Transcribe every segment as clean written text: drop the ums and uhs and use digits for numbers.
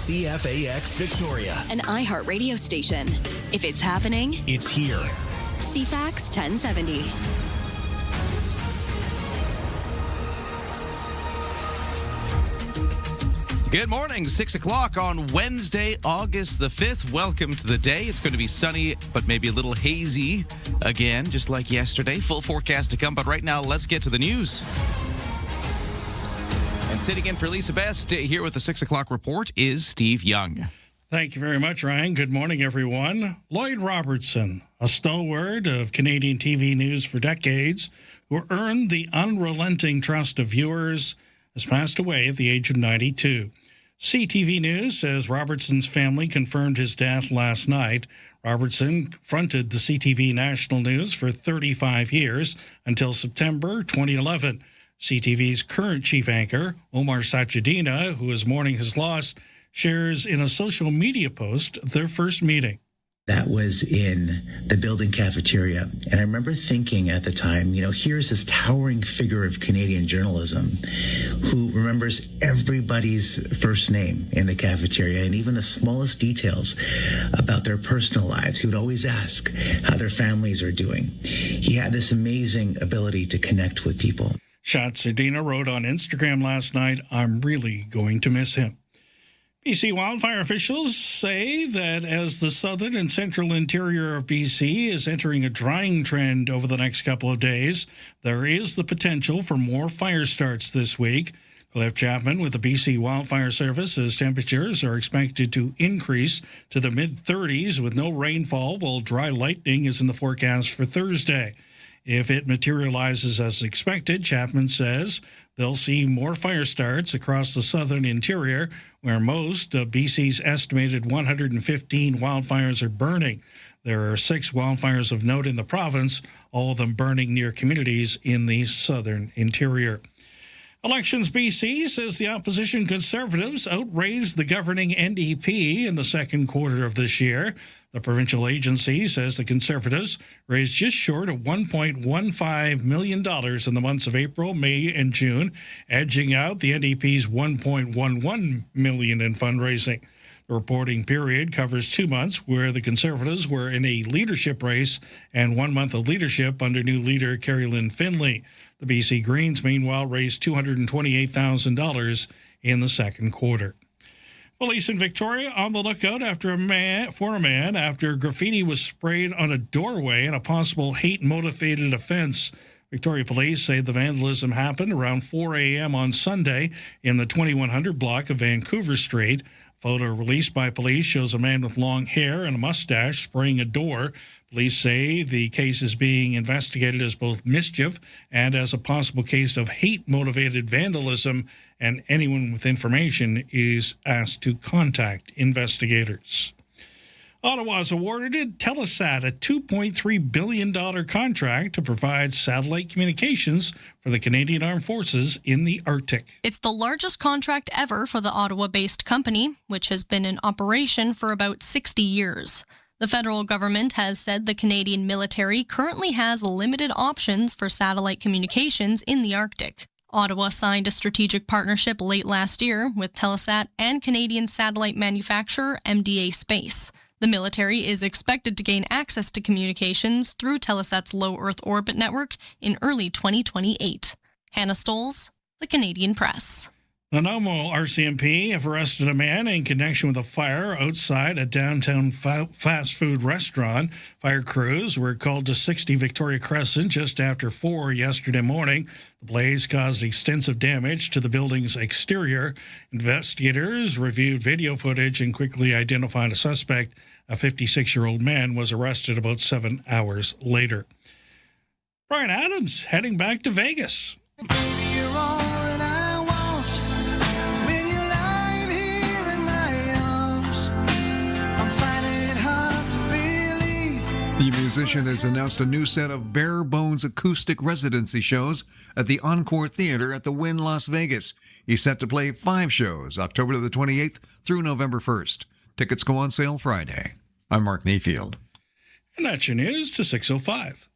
CFAX Victoria. An iHeart radio station. If it's happening, It's here. CFAX 1070. Good morning, 6 o'clock on Wednesday, August the 5th. Welcome to the day. It's going to be sunny, but maybe a little hazy again, just like yesterday. Full forecast to come, but right now, let's get to the news. And sitting in for Lisa Best here with the 6 o'clock report is Steve Young. Thank you very much, Ryan. Good morning, everyone. Lloyd Robertson, a stalwart of Canadian TV news for decades, who earned the unrelenting trust of viewers, has passed away at the age of 92. CTV News says Robertson's family confirmed his death last night. Robertson fronted the CTV National News for 35 years until September 2011. CTV's current chief anchor, Omar Sachedina, who is mourning his loss, shares in a social media post their first meeting. That was in the building cafeteria. And I remember thinking at the time, here's this towering figure of Canadian journalism who remembers everybody's first name in the cafeteria and even the smallest details about their personal lives. He would always ask how their families are doing. He had this amazing ability to connect with people. Sachedina wrote on Instagram last night, "I'm really going to miss him." BC wildfire officials say that as the southern and central interior of BC is entering a drying trend over the next couple of days, there is the potential for more fire starts this week. Cliff Chapman with the BC Wildfire Service says temperatures are expected to increase to the mid-30s with no rainfall, while dry lightning is in the forecast for Thursday. If it materializes as expected, Chapman says they'll see more fire starts across the southern interior, where most of BC's estimated 115 wildfires are burning. There are 6 wildfires of note in the province, all of them burning near communities in the southern interior. Elections BC says the opposition Conservatives outraised the governing NDP in the second quarter of this year. The provincial agency says the Conservatives raised just short of $1.15 million in the months of April, May, and June, edging out the NDP's $1.11 million in fundraising. The reporting period covers 2 months where the Conservatives were in a leadership race and 1 month of leadership under new leader Kerry Lynn Finley. The BC Greens, meanwhile, raised $228,000 in the second quarter. Police in Victoria on the lookout for a man after graffiti was sprayed on a doorway in a possible hate-motivated offense. Victoria Police say the vandalism happened around 4 a.m. on Sunday in the 2100 block of Vancouver Street. Photo released by police shows a man with long hair and a mustache spraying a door. Police say the case is being investigated as both mischief and as a possible case of hate-motivated vandalism, and anyone with information is asked to contact investigators. Ottawa's awarded Telesat a $2.3 billion contract to provide satellite communications for the Canadian Armed Forces in the Arctic. It's the largest contract ever for the Ottawa-based company, which has been in operation for about 60 years. The federal government has said the Canadian military currently has limited options for satellite communications in the Arctic. Ottawa signed a strategic partnership late last year with Telesat and Canadian satellite manufacturer MDA Space. The military is expected to gain access to communications through Telesat's low Earth orbit network in early 2028. Hannah Stoles, The Canadian Press. Nanaimo RCMP have arrested a man in connection with a fire outside a downtown fast food restaurant. Fire crews were called to 60 Victoria Crescent just after 4 yesterday morning. The blaze caused extensive damage to the building's exterior. Investigators reviewed video footage and quickly identified a suspect. A 56-year-old man was arrested about 7 hours later. Brian Adams heading back to Vegas. The musician has announced a new set of bare bones acoustic residency shows at the Encore Theater at the Wynn Las Vegas. He's set to play 5 shows, October the 28th through November 1st. Tickets go on sale Friday. I'm Mark Mayfield. And that's your news to 6:05.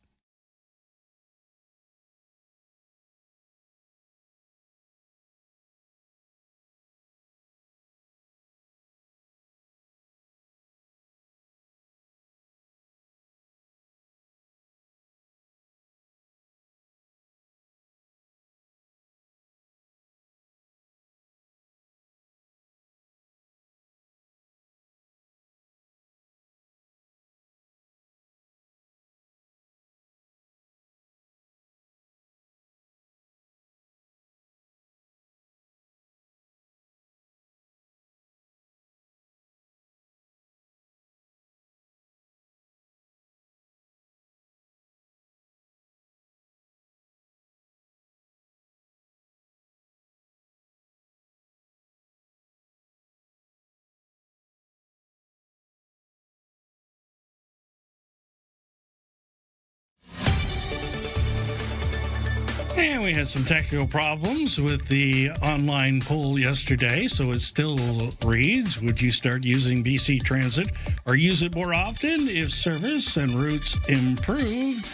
And we had some technical problems with the online poll yesterday, so it still reads, would you start using BC Transit or use it more often if service and routes improved?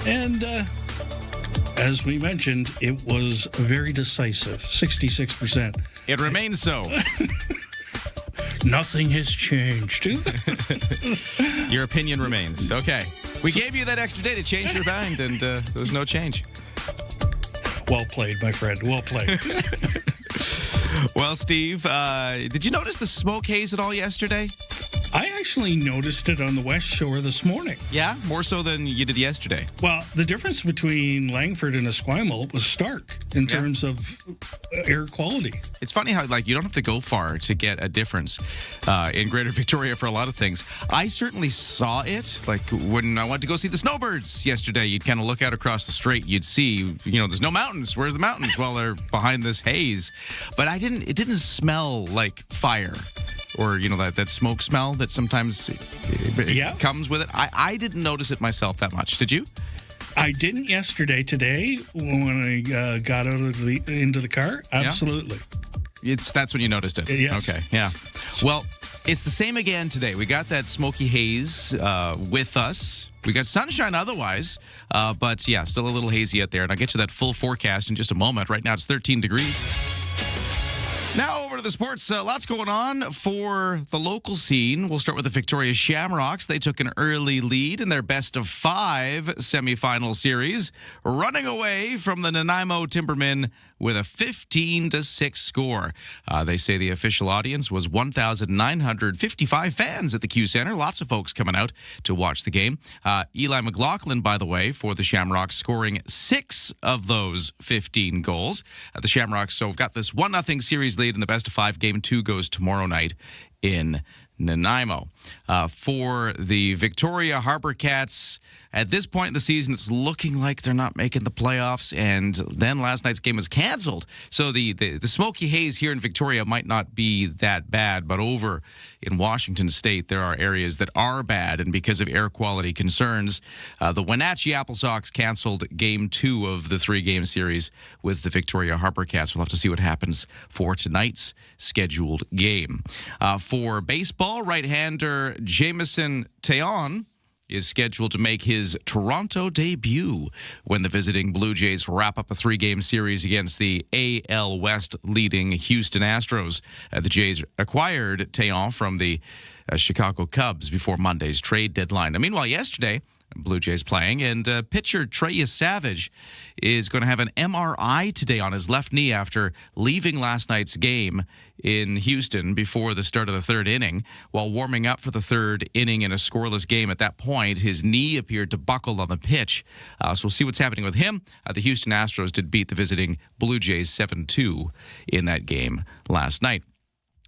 And as we mentioned, it was very decisive, 66%. It remains so. Nothing has changed. Your opinion remains. Okay. We gave you that extra day to change your mind, and there's no change. Well played, my friend. Well played. Well, Steve, did you notice the smoke haze at all yesterday? I actually noticed it on the West Shore this morning. Yeah? More so than you did yesterday. Well, the difference between Langford and Esquimalt was stark in terms of air quality. It's funny how, you don't have to go far to get a difference in Greater Victoria for a lot of things. I certainly saw it. Like, when I went to go see the snowbirds yesterday, you'd kind of look out across the strait. You'd see, there's no mountains. Where's the mountains? Well, they're behind this haze. But it didn't smell like fire. Or, that smoke smell that sometimes comes with it. I didn't notice it myself that much. Did you? I didn't yesterday. Today, when I got out of into the car, absolutely. Yeah? That's when you noticed it? Yes. Okay, yeah. Well, it's the same again today. We got that smoky haze with us. We got sunshine otherwise, but yeah, still a little hazy out there. And I'll get you that full forecast in just a moment. Right now, it's 13 degrees. Now over to the sports. Lots going on for the local scene. We'll start with the Victoria Shamrocks. They took an early lead in their best-of-5 semifinal series, running away from the Nanaimo Timbermen with a 15-6 score. They say the official audience was 1,955 fans at the Q Center. Lots of folks coming out to watch the game. Eli McLaughlin, by the way, for the Shamrocks, scoring 6 of those 15 goals. The Shamrocks, so we've got this 1-0 series lead in the best-of-5. Game 2 goes tomorrow night in Nanaimo. For the Victoria Harbour Cats, at this point in the season, it's looking like they're not making the playoffs, and then last night's game was canceled. So the smoky haze here in Victoria might not be that bad, but over in Washington State, there are areas that are bad, and because of air quality concerns, the Wenatchee Apple Sox canceled Game 2 of the 3-game series with the Victoria Harbour Cats. We'll have to see what happens for tonight's scheduled game. For baseball, right-hander Jameson Taillon is scheduled to make his Toronto debut when the visiting Blue Jays wrap up a 3-game series against the AL West leading Houston Astros. The Jays acquired Taillon from the Chicago Cubs before Monday's trade deadline. Now, meanwhile, yesterday, Blue Jays playing, and pitcher Trey Savage is going to have an MRI today on his left knee after leaving last night's game in Houston before the start of the third inning. While warming up for the third inning in a scoreless game at that point, his knee appeared to buckle on the pitch. So we'll see what's happening with him. The Houston Astros did beat the visiting Blue Jays 7-2 in that game last night.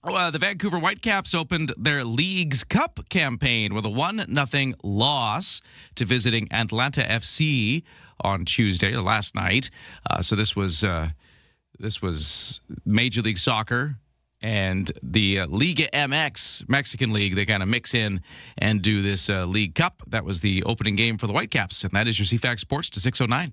The Vancouver Whitecaps opened their Leagues Cup campaign with a 1-0 loss to visiting Atlanta FC on Tuesday, last night. So this was Major League Soccer and the Liga MX, Mexican League. They kind of mix in and do this League Cup. That was the opening game for the Whitecaps, and that is your CFAX Sports to 6:09.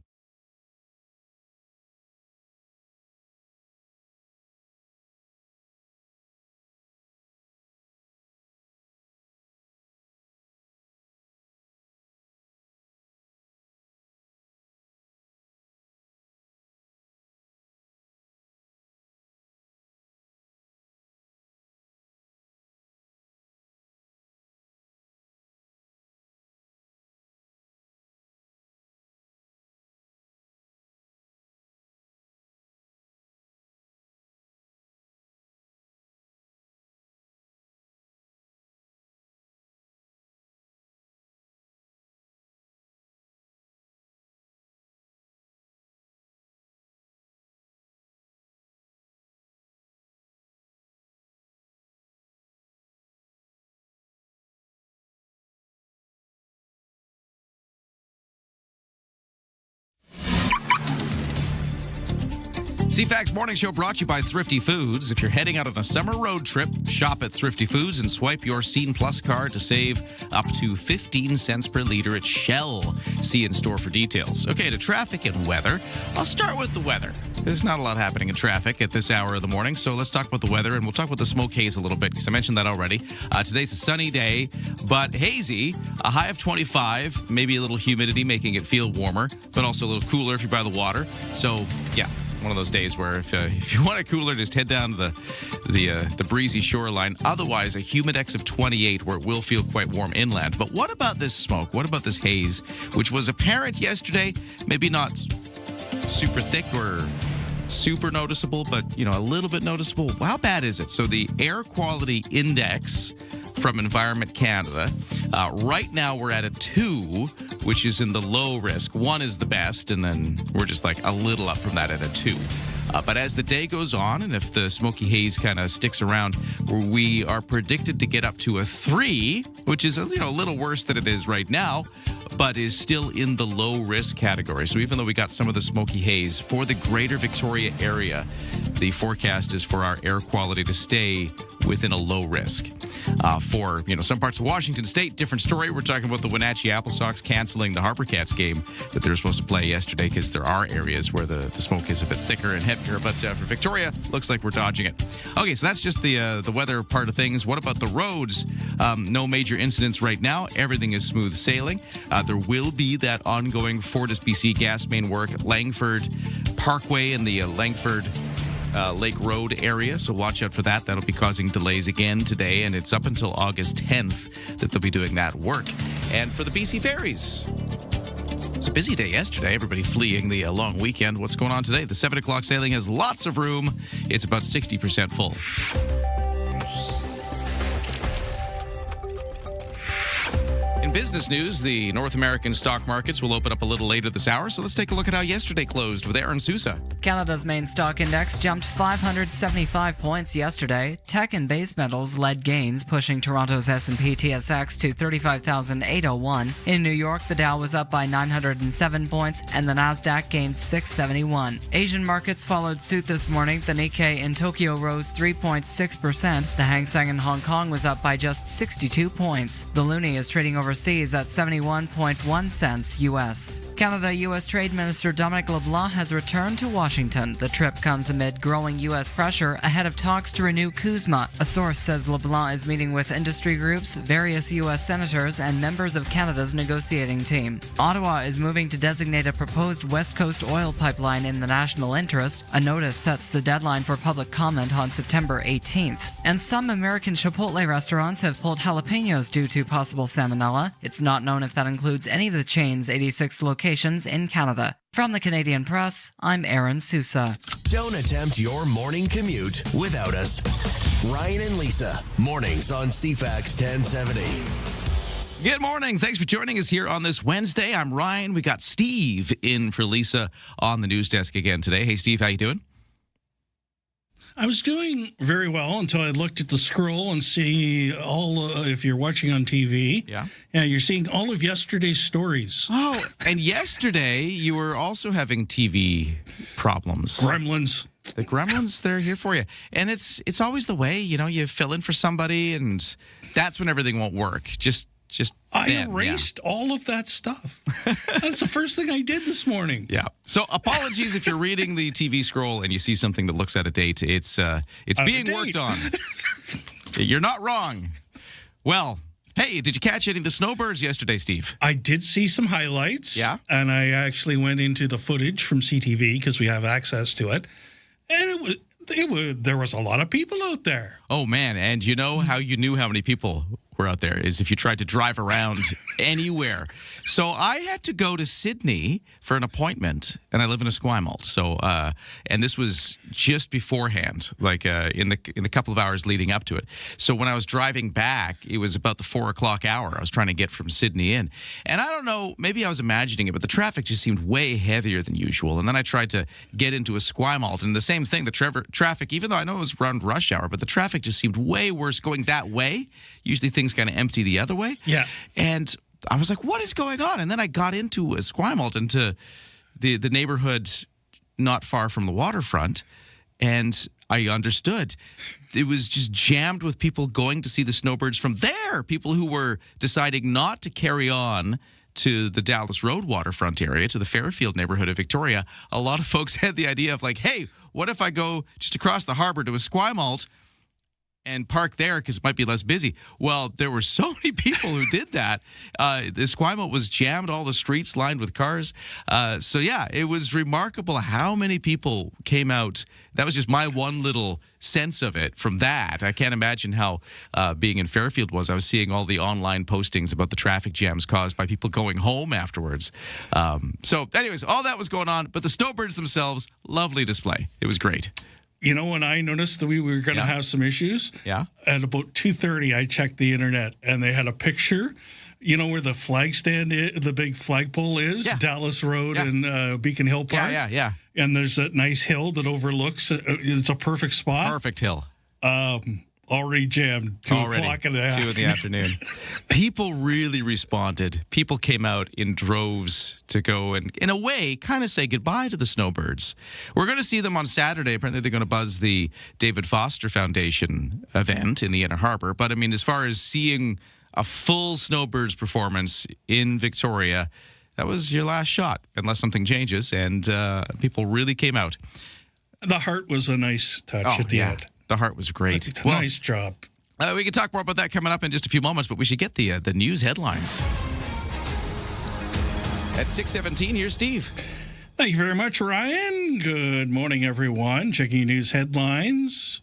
CFAX Morning Show brought to you by Thrifty Foods. If you're heading out on a summer road trip, shop at Thrifty Foods and swipe your Scene Plus card to save up to 15 cents per liter at Shell. See in store for details. Okay, to traffic and weather. I'll start with the weather. There's not a lot happening in traffic at this hour of the morning, so let's talk about the weather, and we'll talk about the smoke haze a little bit because I mentioned that already. Today's a sunny day, but hazy. A high of 25, maybe a little humidity making it feel warmer, but also a little cooler if you're by the water. So, yeah. One of those days where if you want a cooler, just head down to the breezy shoreline. Otherwise, a humidex of 28 where it will feel quite warm inland. But what about this smoke? What about this haze, which was apparent yesterday? Maybe not super thick or super noticeable, but, a little bit noticeable. How bad is it? So the air quality index from Environment Canada, right now we're at a 2, which is in the low risk. 1 is the best, and then we're just like a little up from that at a 2. But as the day goes on, and if the smoky haze kind of sticks around, we are predicted to get up to a 3, which is a little worse than it is right now, but is still in the low risk category. So even though we got some of the smoky haze for the greater Victoria area, the forecast is for our air quality to stay within a low risk. For some parts of Washington State, different story. We're talking about the Wenatchee Apple Sox canceling the Harper Cats game that they were supposed to play yesterday because there are areas where the smoke is a bit thicker and heavier. But for Victoria, looks like we're dodging it. Okay, so that's just the weather part of things. What about the roads? No major incidents right now. Everything is smooth sailing. There will be that ongoing FortisBC gas main work, Langford Parkway and the Langford Lake Road area, so watch out for that. That'll be causing delays again today, and it's up until August 10th that they'll be doing that work. And for the BC Ferries, it's a busy day yesterday. Everybody fleeing the long weekend. What's going on today? The 7 o'clock sailing has lots of room. It's about 60% full. In business news, the North American stock markets will open up a little later this hour, so let's take a look at how yesterday closed with Aaron Sousa. Canada's main stock index jumped 575 points yesterday. Tech and base metals led gains, pushing Toronto's S&P TSX to 35,801. In New York, the Dow was up by 907 points, and the Nasdaq gained 671. Asian markets followed suit this morning. The Nikkei in Tokyo rose 3.6%. The Hang Seng in Hong Kong was up by just 62 points. The loonie is trading overseas at 71.1 cents US. Canada-U.S. Trade Minister Dominic LeBlanc has returned to Washington. The trip comes amid growing U.S. pressure ahead of talks to renew CUSMA. A source says LeBlanc is meeting with industry groups, various U.S. senators, and members of Canada's negotiating team. Ottawa is moving to designate a proposed West Coast oil pipeline in the national interest. A notice sets the deadline for public comment on September 18th. And some American Chipotle restaurants have pulled jalapenos due to possible salmonella. It's not known if that includes any of the chain's 86 locations in Canada. From the Canadian Press, I'm Aaron Sousa. Don't attempt your morning commute without us. Ryan and Lisa, mornings on CFAX 1070. Good morning. Thanks for joining us here on this Wednesday. I'm Ryan. We got Steve in for Lisa on the news desk again today. Hey, Steve, how you doing? I was doing very well until I looked at the scroll and see if you're watching on TV. Yeah, you're seeing all of yesterday's stories. Oh, and yesterday you were also having TV problems. Gremlins. The gremlins, they're here for you. And it's always the way, you fill in for somebody and that's when everything won't work. Just I erased all of that stuff. That's the first thing I did this morning. Yeah. So apologies if you're reading the TV scroll and you see something that looks out of date. It's being worked on. You're not wrong. Well, hey, did you catch any of the snowbirds yesterday, Steve? I did see some highlights. Yeah. And I actually went into the footage from CTV because we have access to it. And there was a lot of people out there. Oh, man. And you know how you knew how many people were out there is if you tried to drive around anywhere. So I had to go to Sydney for an appointment, and I live in Esquimalt. So, and this was just beforehand, like in the couple of hours leading up to it. So when I was driving back, it was about the 4 o'clock hour. I was trying to get from Sydney in, and I don't know, maybe I was imagining it, but the traffic just seemed way heavier than usual. And then I tried to get into Esquimalt, and the same thing. The traffic, even though I know it was around rush hour, but the traffic just seemed way worse going that way. Usually things kind of empty the other way. Yeah. And I was like, what is going on? And then I got into Esquimalt, into the neighborhood not far from the waterfront, and I understood. It was just jammed with people going to see the snowbirds from there, people who were deciding not to carry on to the Dallas Road waterfront area, to the Fairfield neighborhood of Victoria. A lot of folks had the idea of like, hey, what if I go just across the harbor to Esquimalt and park there because it might be less busy? Well, there were so many people who did that. The Esquimalt was jammed, all the streets lined with cars. So, yeah, it was remarkable how many people came out. That was just my one little sense of it from that. I can't imagine how being in Fairfield was. I was seeing all the online postings about the traffic jams caused by people going home afterwards. So, anyways, all that was going on. But the snowbirds themselves, lovely display. It was great. You know, when I noticed that we were going to have some issues, at about 2:30, I checked the internet, and they had a picture, you know, where the flag stand is, the big flagpole is, Dallas Road and Beacon Hill Park. Yeah. And there's that nice hill that overlooks, it's a perfect spot. Perfect hill. Already jammed, 2 o'clock in the afternoon. 2 in the afternoon. People really responded. People came out in droves to go and, in a way, kind of say goodbye to the snowbirds. We're going to see them on Saturday. Apparently, they're going to buzz the David Foster Foundation event in the Inner Harbor. But, I mean, as far as seeing a full snowbirds performance in Victoria, that was your last shot, unless something changes. And people really came out. The heart was a nice touch at the end. The heart was great. It's a nice job. We can talk more about that coming up in just a few moments, but we should get the news headlines. At 6:17, here's Steve. Thank you very much, Ryan. Good morning, everyone. Checking news headlines.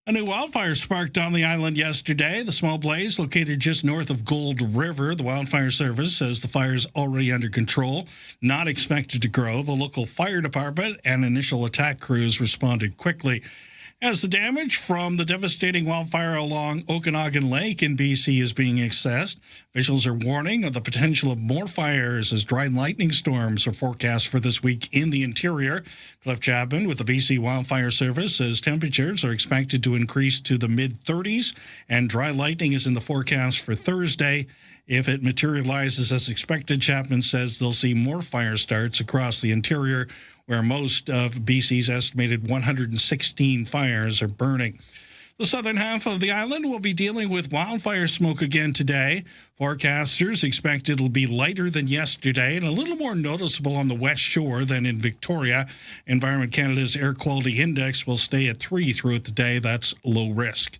A new wildfire sparked on the island yesterday. The small blaze located just north of Gold River. The Wildfire Service says the fire is already under control, not expected to grow. The local fire department and initial attack crews responded quickly. As the damage from the devastating wildfire along Okanagan Lake in BC is being assessed, officials are warning of the potential of more fires as dry lightning storms are forecast for this week in the interior. Cliff Chapman with the BC Wildfire Service says temperatures are expected to increase to the mid-30s, and dry lightning is in the forecast for Thursday. If it materializes as expected, Chapman says they'll see more fire starts across the interior, where most of BC's estimated 116 fires are burning. The southern half of the island will be dealing with wildfire smoke again today. Forecasters expect it'll be lighter than yesterday and a little more noticeable on the west shore than in Victoria. Environment Canada's air quality index will stay at 3 throughout the day. That's low risk.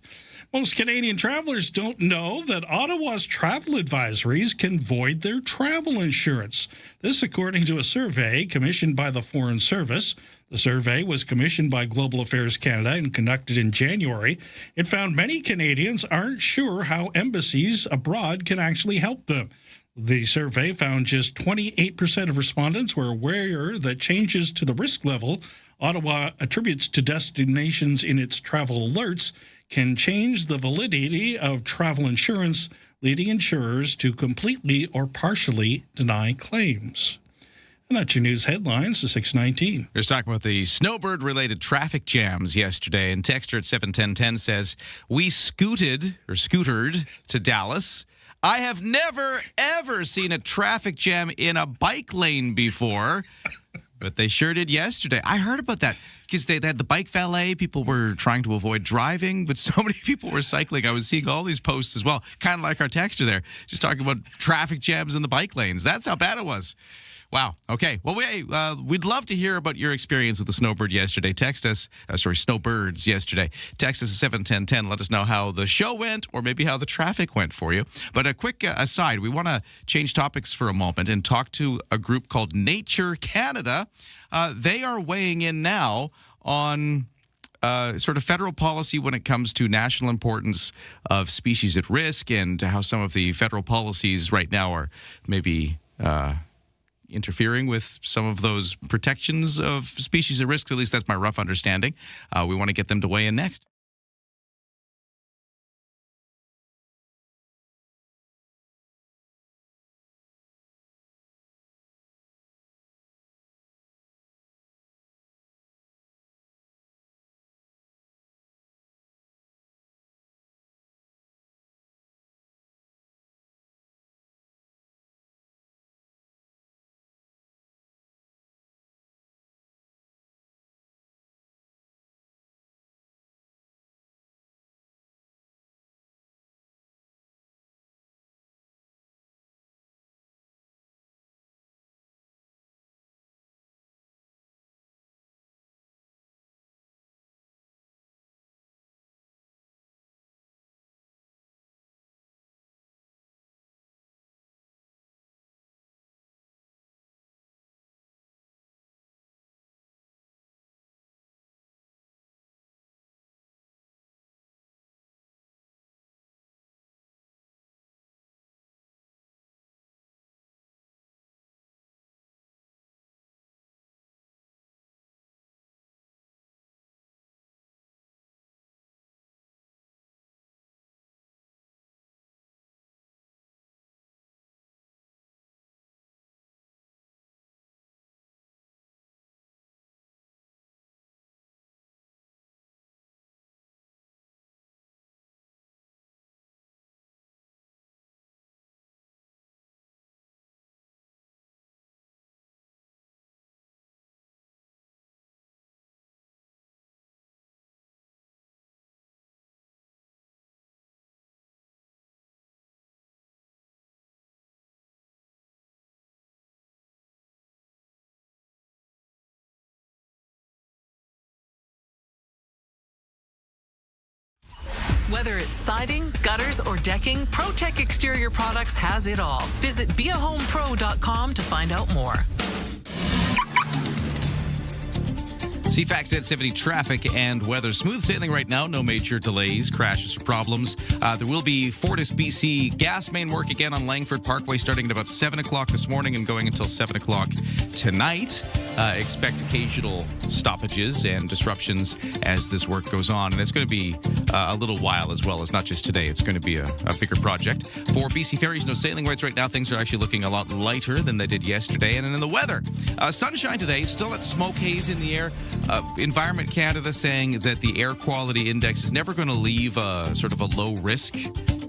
Most Canadian travelers don't know that Ottawa's travel advisories can void their travel insurance. This according to a survey commissioned by the Foreign Service. The survey was commissioned by Global Affairs Canada and conducted in January. It found many Canadians aren't sure how embassies abroad can actually help them. The survey found just 28% of respondents were aware that changes to the risk level Ottawa attributes to destinations in its travel alerts can change the validity of travel insurance, leading insurers to completely or partially deny claims. And that's your news headlines to 6:19. We're talking about the snowbird-related traffic jams yesterday, and texter at 71010 says, we scootered to Dallas. I have never, ever seen a traffic jam in a bike lane before. But they sure did yesterday. I heard about that because they had the bike valet. People were trying to avoid driving, but so many people were cycling. I was seeing all these posts as well, kind of like our texter there, just talking about traffic jams in the bike lanes. That's how bad it was. Wow. Okay. Well, we'd love to hear about your experience with the snowbird yesterday. Text us, snowbirds yesterday. Text us at 71010. Let us know how the show went or maybe how the traffic went for you. But a quick aside, we want to change topics for a moment and talk to a group called Nature Canada. They are weighing in now on sort of federal policy when it comes to national importance of species at risk and how some of the federal policies right now are maybe interfering with some of those protections of species at risk. At least that's my rough understanding. We want to get them to weigh in next. Whether it's siding, gutters, or decking, ProTech Exterior Products has it all. Visit beahomepro.com to find out more. CFAX 1070 traffic and weather. Smooth sailing right now. No major delays, crashes, or problems. There will be Fortis BC gas main work again on Langford Parkway starting at about 7 o'clock this morning and going until 7 o'clock tonight. Expect occasional stoppages and disruptions as this work goes on. And it's going to be a little while as well. It's not just today. It's going to be a bigger project. For BC Ferries, no sailing rates right now. Things are actually looking a lot lighter than they did yesterday. And then in the weather, sunshine today, still at smoke haze in the air. Environment Canada saying that the air quality index is never going to leave a sort of a low risk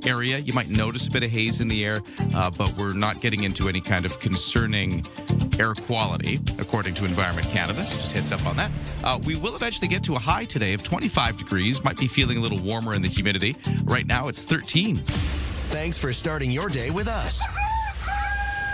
area. You might notice a bit of haze in the air, but we're not getting into any kind of concerning air quality, according to Environment Canada. So just heads up on that. We will eventually get to a high today of 25 degrees. Might be feeling a little warmer in the humidity. Right now it's 13. Thanks for starting your day with us.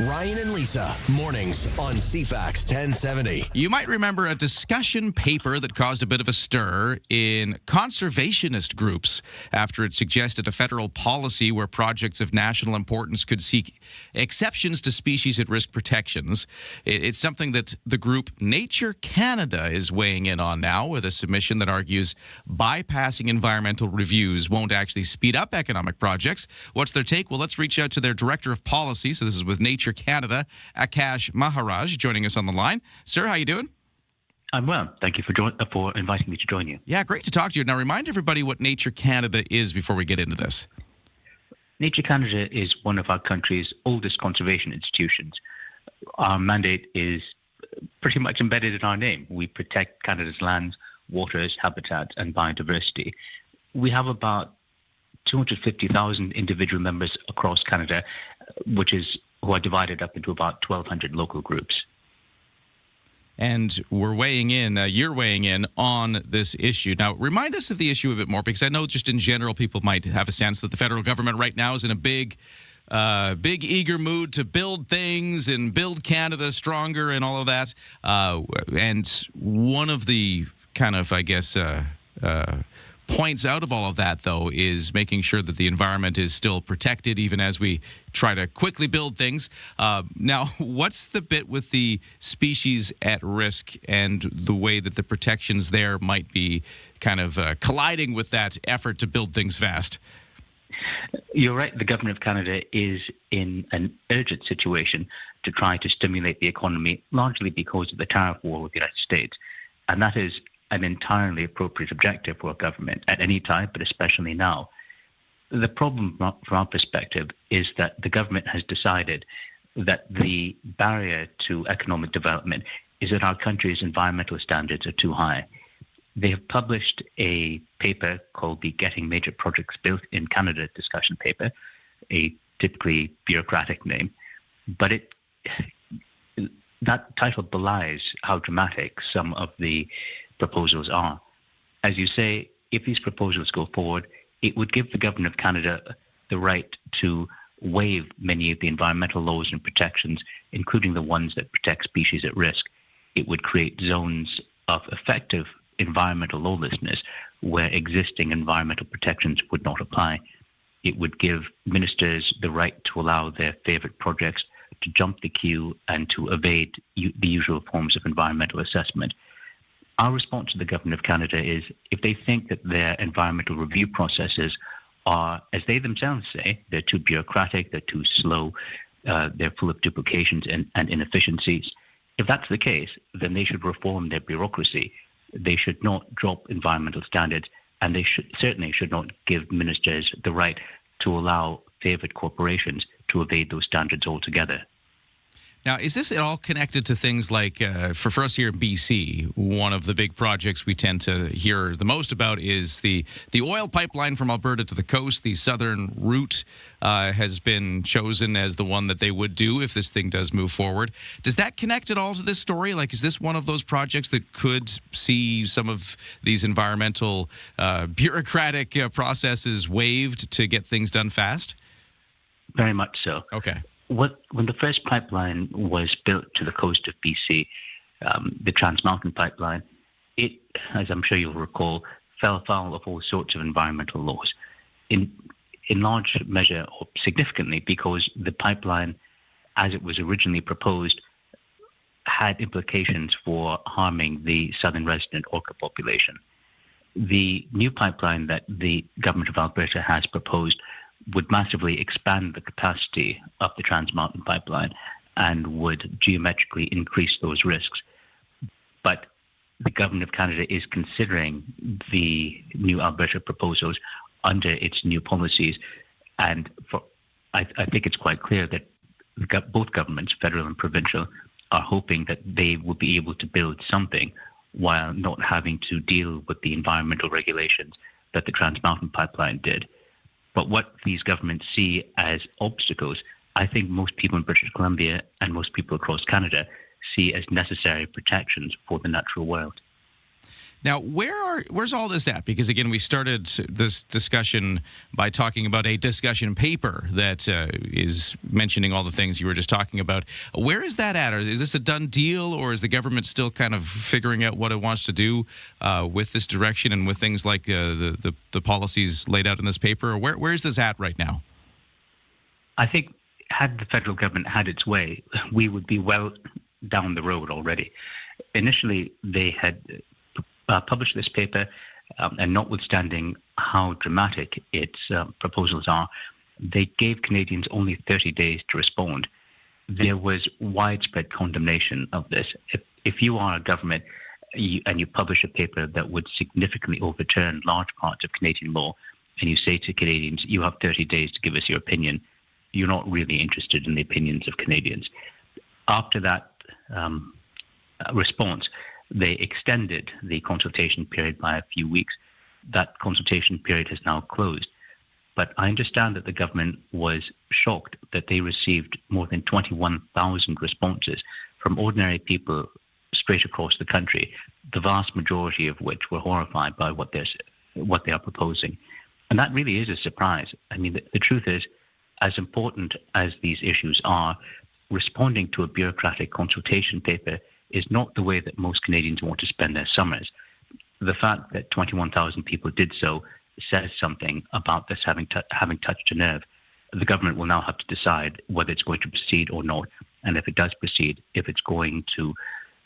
Ryan and Lisa, mornings on CFAX 1070. You might remember a discussion paper that caused a bit of a stir in conservationist groups after it suggested a federal policy where projects of national importance could seek exceptions to species at risk protections. It's something that the group Nature Canada is weighing in on now with a submission that argues bypassing environmental reviews won't actually speed up economic projects. What's their take? Well, let's reach out to their director of policy. So this is with Nature Canada, Akash Maharaj, joining us on the line. Sir, how you doing? I'm well. Thank you for inviting me to join you. Yeah, great to talk to you. Now, remind everybody what Nature Canada is before we get into this. Nature Canada is one of our country's oldest conservation institutions. Our mandate is pretty much embedded in our name. We protect Canada's lands, waters, habitats, and biodiversity. We have about 250,000 individual members across Canada, who are divided up into about 1,200 local groups. And we're weighing in, you're weighing in on this issue. Now, remind us of the issue a bit more, because I know just in general people might have a sense that the federal government right now is in a big, eager mood to build things and build Canada stronger and all of that. And one of the kind of, I guess, points out of all of that, though, is making sure that the environment is still protected even as we try to quickly build things. Now, what's the bit with the species at risk and the way that the protections there might be kind of colliding with that effort to build things fast? You're right. The Government of Canada is in an urgent situation to try to stimulate the economy, largely because of the tariff war with the United States. And that is an entirely appropriate objective for a government at any time, but especially now. The problem from our perspective is that the government has decided that the barrier to economic development is that our country's environmental standards are too high. They have published a paper called the Getting Major Projects Built in Canada discussion paper, a typically bureaucratic name, but that title belies how dramatic some of the proposals are. As you say, if these proposals go forward, it would give the Government of Canada the right to waive many of the environmental laws and protections, including the ones that protect species at risk. It would create zones of effective environmental lawlessness where existing environmental protections would not apply. It would give ministers the right to allow their favourite projects to jump the queue and to evade the usual forms of environmental assessment. Our response to the Government of Canada is, if they think that their environmental review processes are, as they themselves say, they're too bureaucratic, they're too slow, they're full of duplications and inefficiencies, if that's the case, then they should reform their bureaucracy. They should not drop environmental standards, and they certainly should not give ministers the right to allow favoured corporations to evade those standards altogether. Now, is this at all connected to things like, for us here in BC, one of the big projects we tend to hear the most about is the oil pipeline from Alberta to the coast. The southern route has been chosen as the one that they would do if this thing does move forward. Does that connect at all to this story? Like, is this one of those projects that could see some of these environmental bureaucratic processes waived to get things done fast? Very much so. Okay. When the first pipeline was built to the coast of BC, the Trans Mountain Pipeline, it, as I'm sure you'll recall, fell foul of all sorts of environmental laws. in large measure or significantly because the pipeline, as it was originally proposed, had implications for harming the southern resident orca population. The new pipeline that the government of Alberta has proposed would massively expand the capacity of the Trans Mountain Pipeline and would geometrically increase those risks. But the government of Canada is considering the new Alberta proposals under its new policies. And I think it's quite clear that both governments, federal and provincial, are hoping that they will be able to build something while not having to deal with the environmental regulations that the Trans Mountain Pipeline did. But what these governments see as obstacles, I think most people in British Columbia and most people across Canada see as necessary protections for the natural world. Now, where's all this at? Because, again, we started this discussion by talking about a discussion paper that is mentioning all the things you were just talking about. Where is that at? Is this a done deal, or is the government still kind of figuring out what it wants to do with this direction and with things like the policies laid out in this paper? Or where is this at right now? I think had the federal government had its way, we would be well down the road already. Initially, they had published this paper, and notwithstanding how dramatic its proposals are, they gave Canadians only 30 days to respond. There was widespread condemnation of this. If you are a government and you publish a paper that would significantly overturn large parts of Canadian law, and you say to Canadians, you have 30 days to give us your opinion, you're not really interested in the opinions of Canadians. After that response, they extended the consultation period by a few weeks. That consultation period has now closed. But I understand that the government was shocked that they received more than 21,000 responses from ordinary people straight across the country, the vast majority of which were horrified by what they are proposing. And that really is a surprise. I mean, the truth is, as important as these issues are, responding to a bureaucratic consultation paper is not the way that most Canadians want to spend their summers. The fact that 21,000 people did so says something about this having touched a nerve. The government will now have to decide whether it's going to proceed or not, and if it does proceed, if it's going to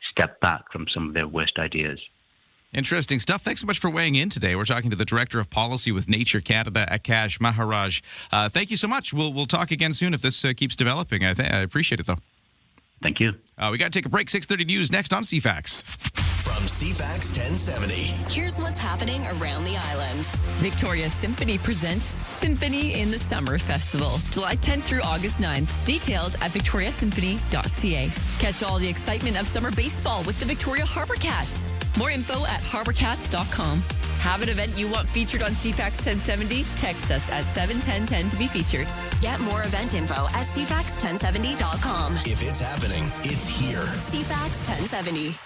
step back from some of their worst ideas. Interesting stuff. Thanks so much for weighing in today. We're talking to the Director of Policy with Nature Canada, Akash Maharaj. Thank you so much. We'll talk again soon if this keeps developing. I appreciate it, though. Thank you. We got to take a break. 6:30 News next on CFAX. From CFAX 1070. Here's what's happening around the island. Victoria Symphony presents Symphony in the Summer Festival, July 10th through August 9th. Details at victoriasymphony.ca. Catch all the excitement of summer baseball with the Victoria Harbour Cats. More info at harbourcats.com. Have an event you want featured on CFAX 1070? Text us at 71010 to be featured. Get more event info at cfax1070.com. If it's happening, it's here. CFAX 1070.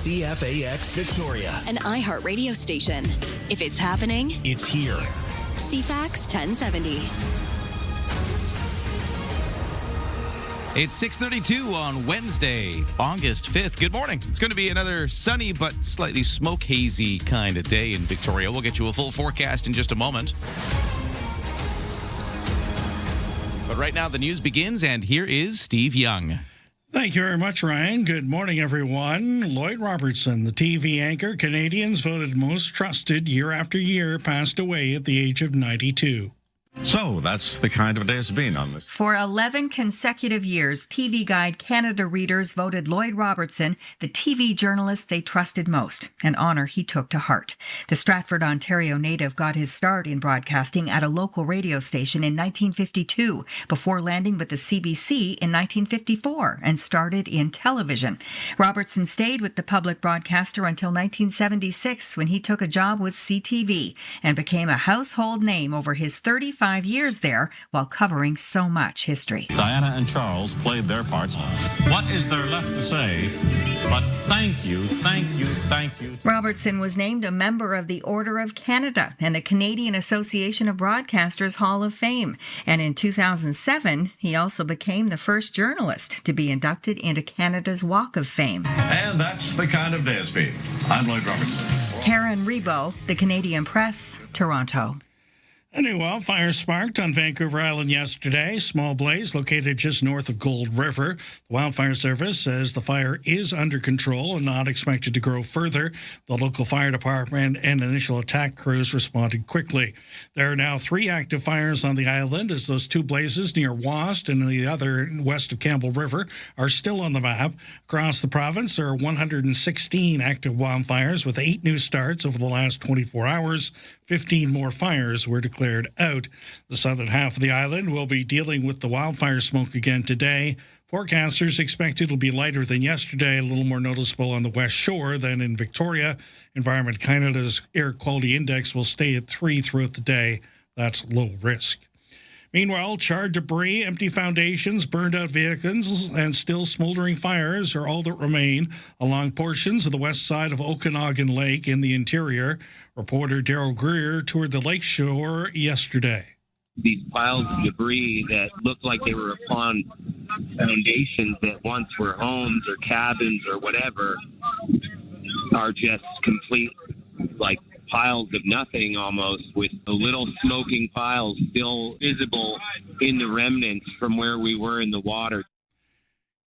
CFAX Victoria. An iHeart radio station. If it's happening, It's here. CFAX 1070. It's 6:32 on Wednesday, August 5th. Good morning. It's going to be another sunny but slightly smoke hazy kind of day in Victoria. We'll get you a full forecast in just a moment. But right now the news begins, and here is Steve Young. Thank you very much, Ryan. Good morning, everyone. Lloyd Robertson, the TV anchor Canadians voted most trusted year after year, passed away at the age of 92. So that's the kind of day it's been on this. For 11 consecutive years, TV Guide Canada readers voted Lloyd Robertson the TV journalist they trusted most, an honor he took to heart. The Stratford, Ontario native got his start in broadcasting at a local radio station in 1952 before landing with the CBC in 1954 and started in television. Robertson stayed with the public broadcaster until 1976 when he took a job with CTV and became a household name over his 35 years there while covering so much history. Diana and Charles played their parts. What is there left to say? But thank you, thank you, thank you. Robertson was named a member of the Order of Canada and the Canadian Association of Broadcasters Hall of Fame. And in 2007, he also became the first journalist to be inducted into Canada's Walk of Fame. And that's the kind of day it's been. I'm Lloyd Robertson. Karen Rebo, The Canadian Press, Toronto. A new wildfire sparked on Vancouver Island yesterday. Small blaze located just north of Gold River. The Wildfire Service says the fire is under control and not expected to grow further. The local fire department and initial attack crews responded quickly. There are now 3 active fires on the island, as those 2 blazes near Wast and the other west of Campbell River are still on the map. Across the province, there are 116 active wildfires with 8 new starts over the last 24 hours. 15 more fires were declared out. The southern half of the island will be dealing with the wildfire smoke again today. Forecasters expect it'll be lighter than yesterday, a little more noticeable on the west shore than in Victoria. Environment Canada's air quality index will stay at 3 throughout the day. That's low risk. Meanwhile, charred debris, empty foundations, burned out vehicles, and still smoldering fires are all that remain along portions of the west side of Okanagan Lake in the interior. Reporter Daryl Greer toured the lakeshore yesterday. These piles of debris that look like they were upon foundations that once were homes or cabins or whatever are just complete, like, piles of nothing almost, with the little smoking piles still visible in the remnants from where we were in the water.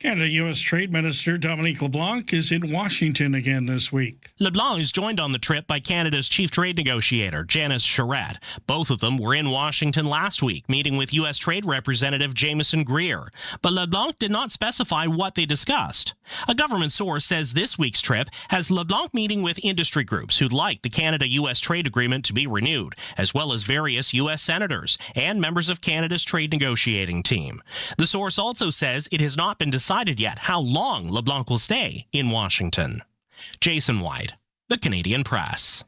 Canada-U.S. Trade Minister Dominique LeBlanc is in Washington again this week. LeBlanc is joined on the trip by Canada's chief trade negotiator, Janice Charette. Both of them were in Washington last week, meeting with U.S. Trade Representative Jameson Greer. But LeBlanc did not specify what they discussed. A government source says this week's trip has LeBlanc meeting with industry groups who'd like the Canada-U.S. trade agreement to be renewed, as well as various U.S. senators and members of Canada's trade negotiating team. The source also says it has not been decided yet how long LeBlanc will stay in Washington. Jason White, The Canadian Press.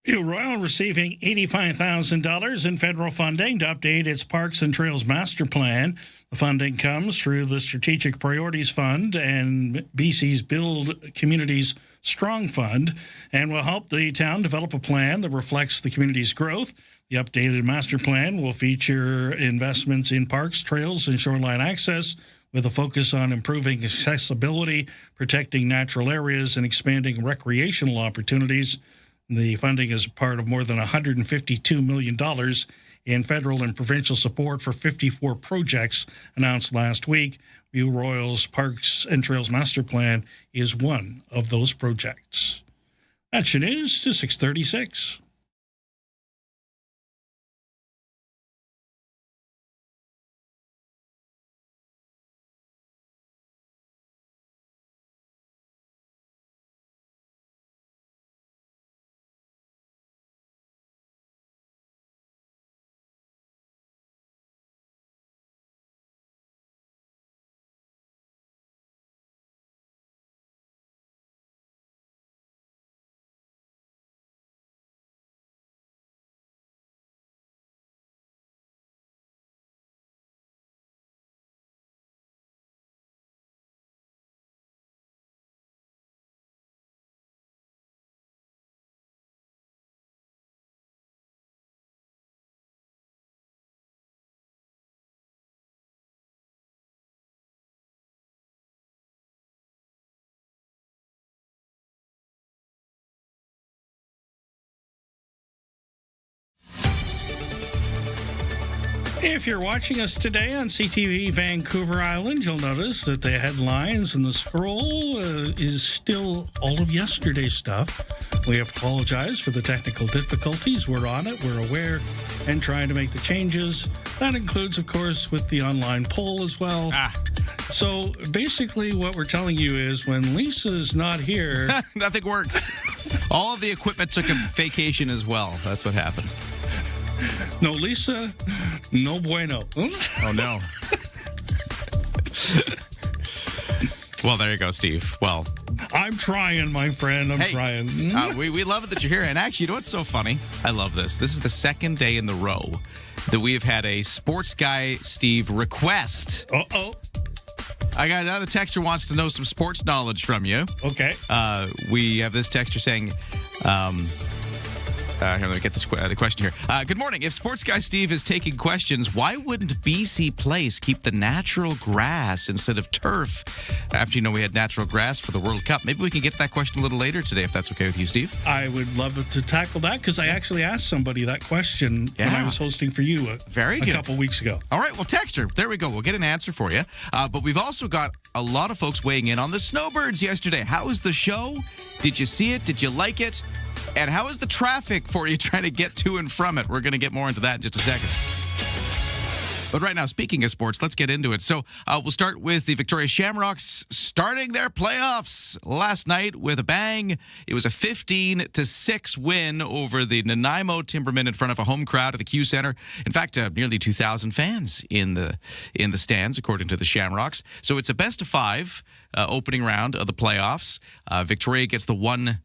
View Royal receiving $85,000 in federal funding to update its Parks and Trails Master Plan. The funding comes through the Strategic Priorities Fund and BC's Build Communities Strong Fund, and will help the town develop a plan that reflects the community's growth. The updated master plan will feature investments in parks, trails, and shoreline access, with a focus on improving accessibility, protecting natural areas, and expanding recreational opportunities. The funding is part of more than $152 million in federal and provincial support for 54 projects announced last week. View Royal's Parks and Trails Master Plan is one of those projects. That's your news to 6:36. If you're watching us today on CTV Vancouver Island, you'll notice that the headlines and the scroll is still all of yesterday's stuff. We apologize for the technical difficulties. We're on it. We're aware and trying to make the changes. That includes, of course, with the online poll as well. So basically what we're telling you is when Lisa's not here... Nothing works. All of the equipment took a vacation as well. That's what happened. No Lisa, no bueno. Oh, no. Well, there you go, Steve. Well, I'm trying, my friend. I'm trying. We love it that you're here. And actually, you know what's so funny? I love this. This is the second day in the row that we have had a Sports Guy Steve request. Uh-oh. I got another texter wants to know some sports knowledge from you. Okay. We have this texter saying... here, let me get the question here. Good morning. If Sports Guy Steve is taking questions, why wouldn't BC Place keep the natural grass instead of turf? After we had natural grass for the World Cup. Maybe we can get to that question a little later today, if that's okay with you, Steve. I would love to tackle that because I actually asked somebody that question when I was hosting for you a couple weeks ago. All right, well, text her. There we go. We'll get an answer for you. But we've also got a lot of folks weighing in on the Snowbirds yesterday. How was the show? Did you see it? Did you like it? And how is the traffic for you trying to get to and from it? We're going to get more into that in just a second. But right now, speaking of sports, let's get into it. So we'll start with the Victoria Shamrocks starting their playoffs last night with a bang. It was a 15-6 win over the Nanaimo Timbermen in front of a home crowd at the Q Center. In fact, nearly 2,000 fans in the stands, according to the Shamrocks. So it's a best-of-5 opening round of the playoffs. Victoria gets the 1-0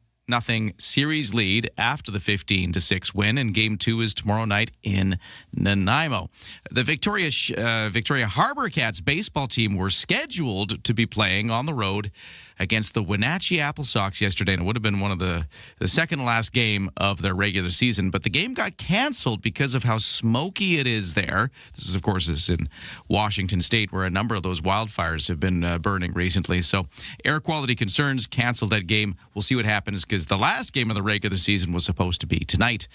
series lead after the 15-6 win, and Game 2 is tomorrow night in Nanaimo. The Victoria Harbour Cats baseball team were scheduled to be playing on the road against the Wenatchee Apple Sox yesterday, and it would have been one of the second-to-last game of their regular season, but the game got canceled because of how smoky it is there. This is, of course, in Washington State, where a number of those wildfires have been burning recently, so air quality concerns canceled that game. We'll see what happens, because the last game of the regular season was supposed to be tonight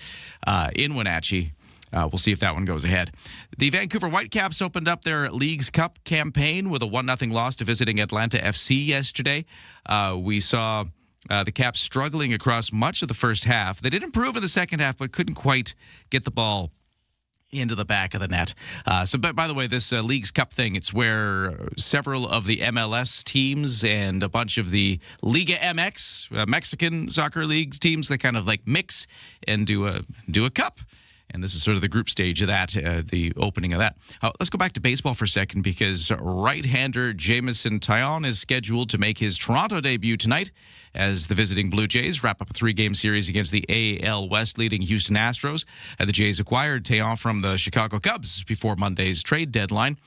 in Wenatchee. We'll see if that one goes ahead. The Vancouver Whitecaps opened up their Leagues Cup campaign with a 1-0 loss to visiting Atlanta FC yesterday. We saw the Caps struggling across much of the first half. They did improve in the second half, but couldn't quite get the ball into the back of the net. But by the way, this Leagues Cup thing, it's where several of the MLS teams and a bunch of the Liga MX, Mexican Soccer League teams, that kind of like mix and do a cup. And this is sort of the group stage of that, the opening of that. Let's go back to baseball for a second, because right-hander Jameson Taillon is scheduled to make his Toronto debut tonight as the visiting Blue Jays wrap up a 3-game series against the AL West leading Houston Astros. The Jays acquired Taillon from the Chicago Cubs before Monday's trade deadline.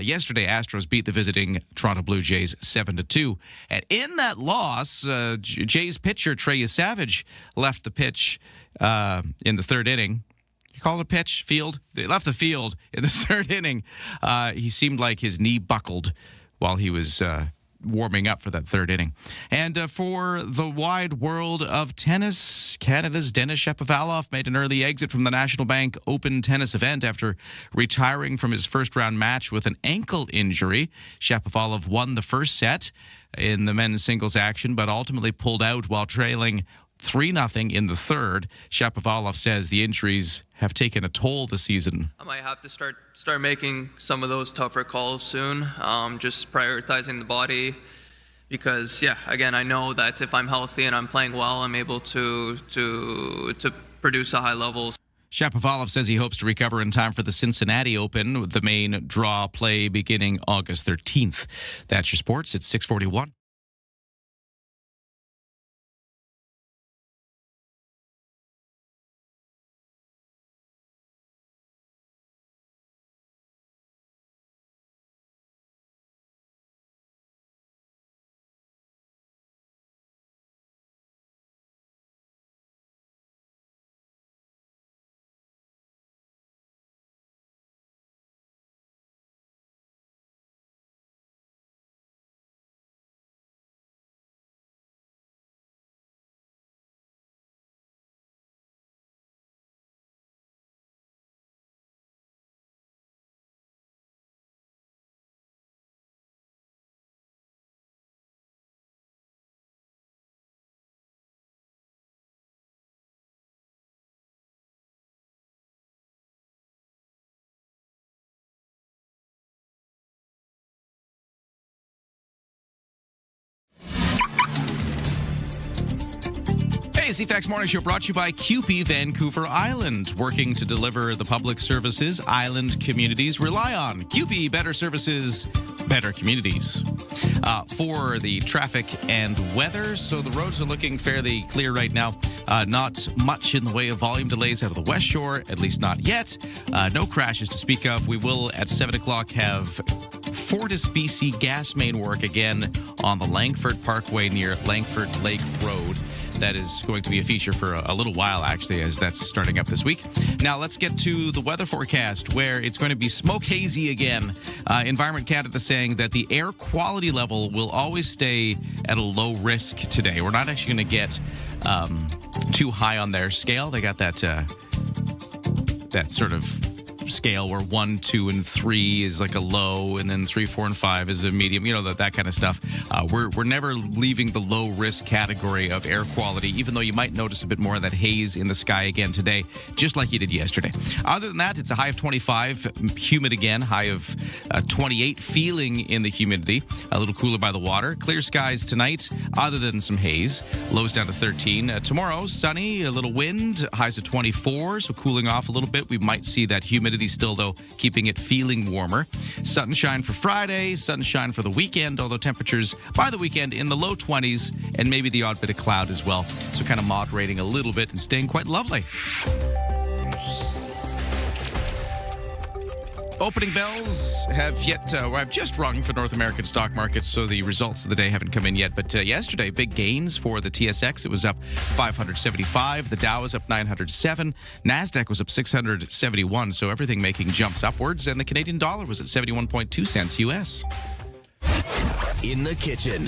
Yesterday, Astros beat the visiting Toronto Blue Jays 7-2. And in that loss, Jays pitcher Trey Savage left the pitch in the third inning. You call it a pitch? Field? They left the field in the third inning. He seemed like his knee buckled while he was warming up for that third inning. And for the wide world of tennis, Canada's Denis Shapovalov made an early exit from the National Bank Open tennis event after retiring from his first-round match with an ankle injury. Shapovalov won the first set in the men's singles action, but ultimately pulled out while trailing 3-0 in the third. Shapovalov says the injuries have taken a toll this season. I might have to start making some of those tougher calls soon. Just prioritizing the body, because again, I know that if I'm healthy and I'm playing well, I'm able to produce a high level. Shapovalov says he hopes to recover in time for the Cincinnati Open, with the main draw play beginning August 13th. That's your sports. It's 6:41. Hey, CFAX Morning Show brought to you by CUPE Vancouver Island, working to deliver the public services island communities rely on. CUPE, better services, better communities. For the traffic and weather, so the roads are looking fairly clear right now. Not much in the way of volume delays out of the West Shore, at least not yet. No crashes to speak of. We will, at 7 o'clock, have Fortis BC gas main work again on the Langford Parkway near Langford Lake Road. That is going to be a feature for a little while, actually, as that's starting up this week. Now, let's get to the weather forecast, where it's going to be smoke hazy again. Environment Canada saying that the air quality level will always stay at a low risk today. We're not actually going to get too high on their scale. They got that sort of scale where 1, 2, and 3 is like a low, and then 3, 4, and 5 is a medium, that kind of stuff. We're never leaving the low risk category of air quality, even though you might notice a bit more of that haze in the sky again today, just like you did yesterday. Other than that, it's a high of 25, humid again, high of 28, feeling in the humidity, a little cooler by the water. Clear skies tonight, other than some haze, lows down to 13. Tomorrow, sunny, a little wind, highs of 24, so cooling off a little bit. We might see that humidity still, though, keeping it feeling warmer. Sunshine for Friday, sunshine for the weekend, although temperatures by the weekend in the low 20s, and maybe the odd bit of cloud as well. So kind of moderating a little bit and staying quite lovely. Opening bells have just rung for North American stock markets, so the results of the day haven't come in yet. But yesterday, big gains for the TSX. It was up 575. The Dow was up 907. NASDAQ was up 671. So everything making jumps upwards. And the Canadian dollar was at 71.2 cents US. In the kitchen,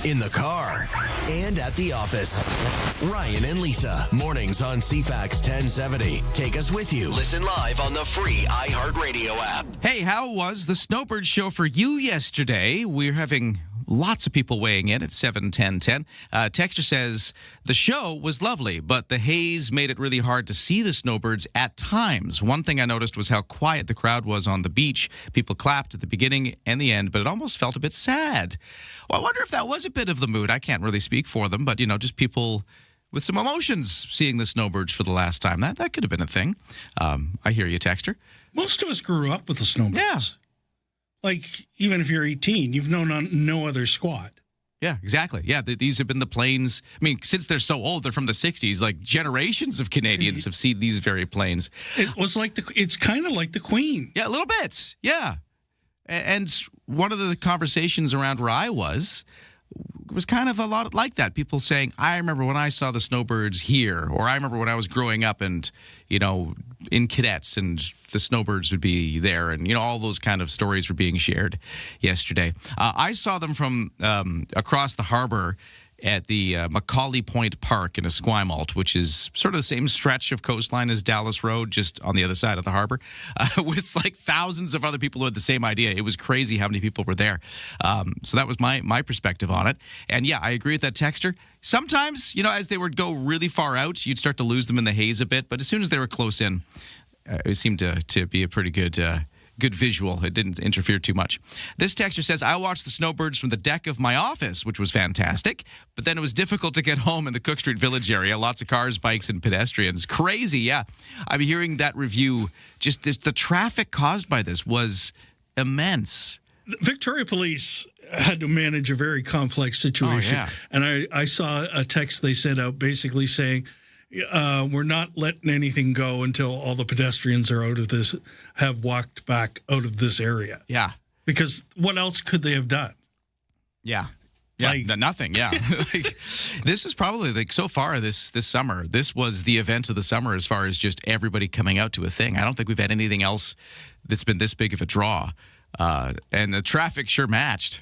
in the car, and at the office. Ryan and Lisa, mornings on CFAX 1070. Take us with you. Listen live on the free iHeartRadio app. Hey, how was the Snowbird show for you yesterday? We're having lots of people weighing in at 7-10-10. Texture says, the show was lovely, but the haze made it really hard to see the snowbirds at times. One thing I noticed was how quiet the crowd was on the beach. People clapped at the beginning and the end, but it almost felt a bit sad. Well, I wonder if that was a bit of the mood. I can't really speak for them, but, just people with some emotions seeing the snowbirds for the last time. That could have been a thing. I hear you, Texture. Most of us grew up with the snowbirds. Yeah. Like, even if you're 18, you've known no other squad. Yeah, exactly. Yeah, these have been the planes. I mean, since they're so old, they're from the 60s. Like, generations of Canadians have seen these very planes. It was like it's kind of like the Queen. Yeah, a little bit. Yeah. And one of the conversations around where I was kind of a lot like that. People saying, I remember when I saw the snowbirds here, or I remember when I was growing up and, in cadets and the snowbirds would be there. And, all those kind of stories were being shared yesterday. I saw them from across the harbor at the Macaulay Point Park in Esquimalt, which is sort of the same stretch of coastline as Dallas Road, just on the other side of the harbor, with like thousands of other people who had the same idea. It was crazy how many people were there. So that was my perspective on it. And yeah, I agree with that texter. Sometimes, as they would go really far out, you'd start to lose them in the haze a bit. But as soon as they were close in, it seemed to be a pretty good visual. It didn't interfere too much. This texter says, I watched the snowbirds from the deck of my office, which was fantastic, but then it was difficult to get home in the Cook Street Village area. Lots of cars, bikes, and pedestrians. Crazy, yeah. I'm hearing that review. Just the traffic caused by this was immense. Victoria Police had to manage a very complex situation. Oh, yeah. And I saw a text they sent out basically saying, we're not letting anything go until all the pedestrians are have walked back out of this area. Yeah. Because what else could they have done? Yeah. Yeah, nothing. Yeah. This is probably so far this summer, this was the event of the summer as far as just everybody coming out to a thing. I don't think we've had anything else that's been this big of a draw. And the traffic sure matched.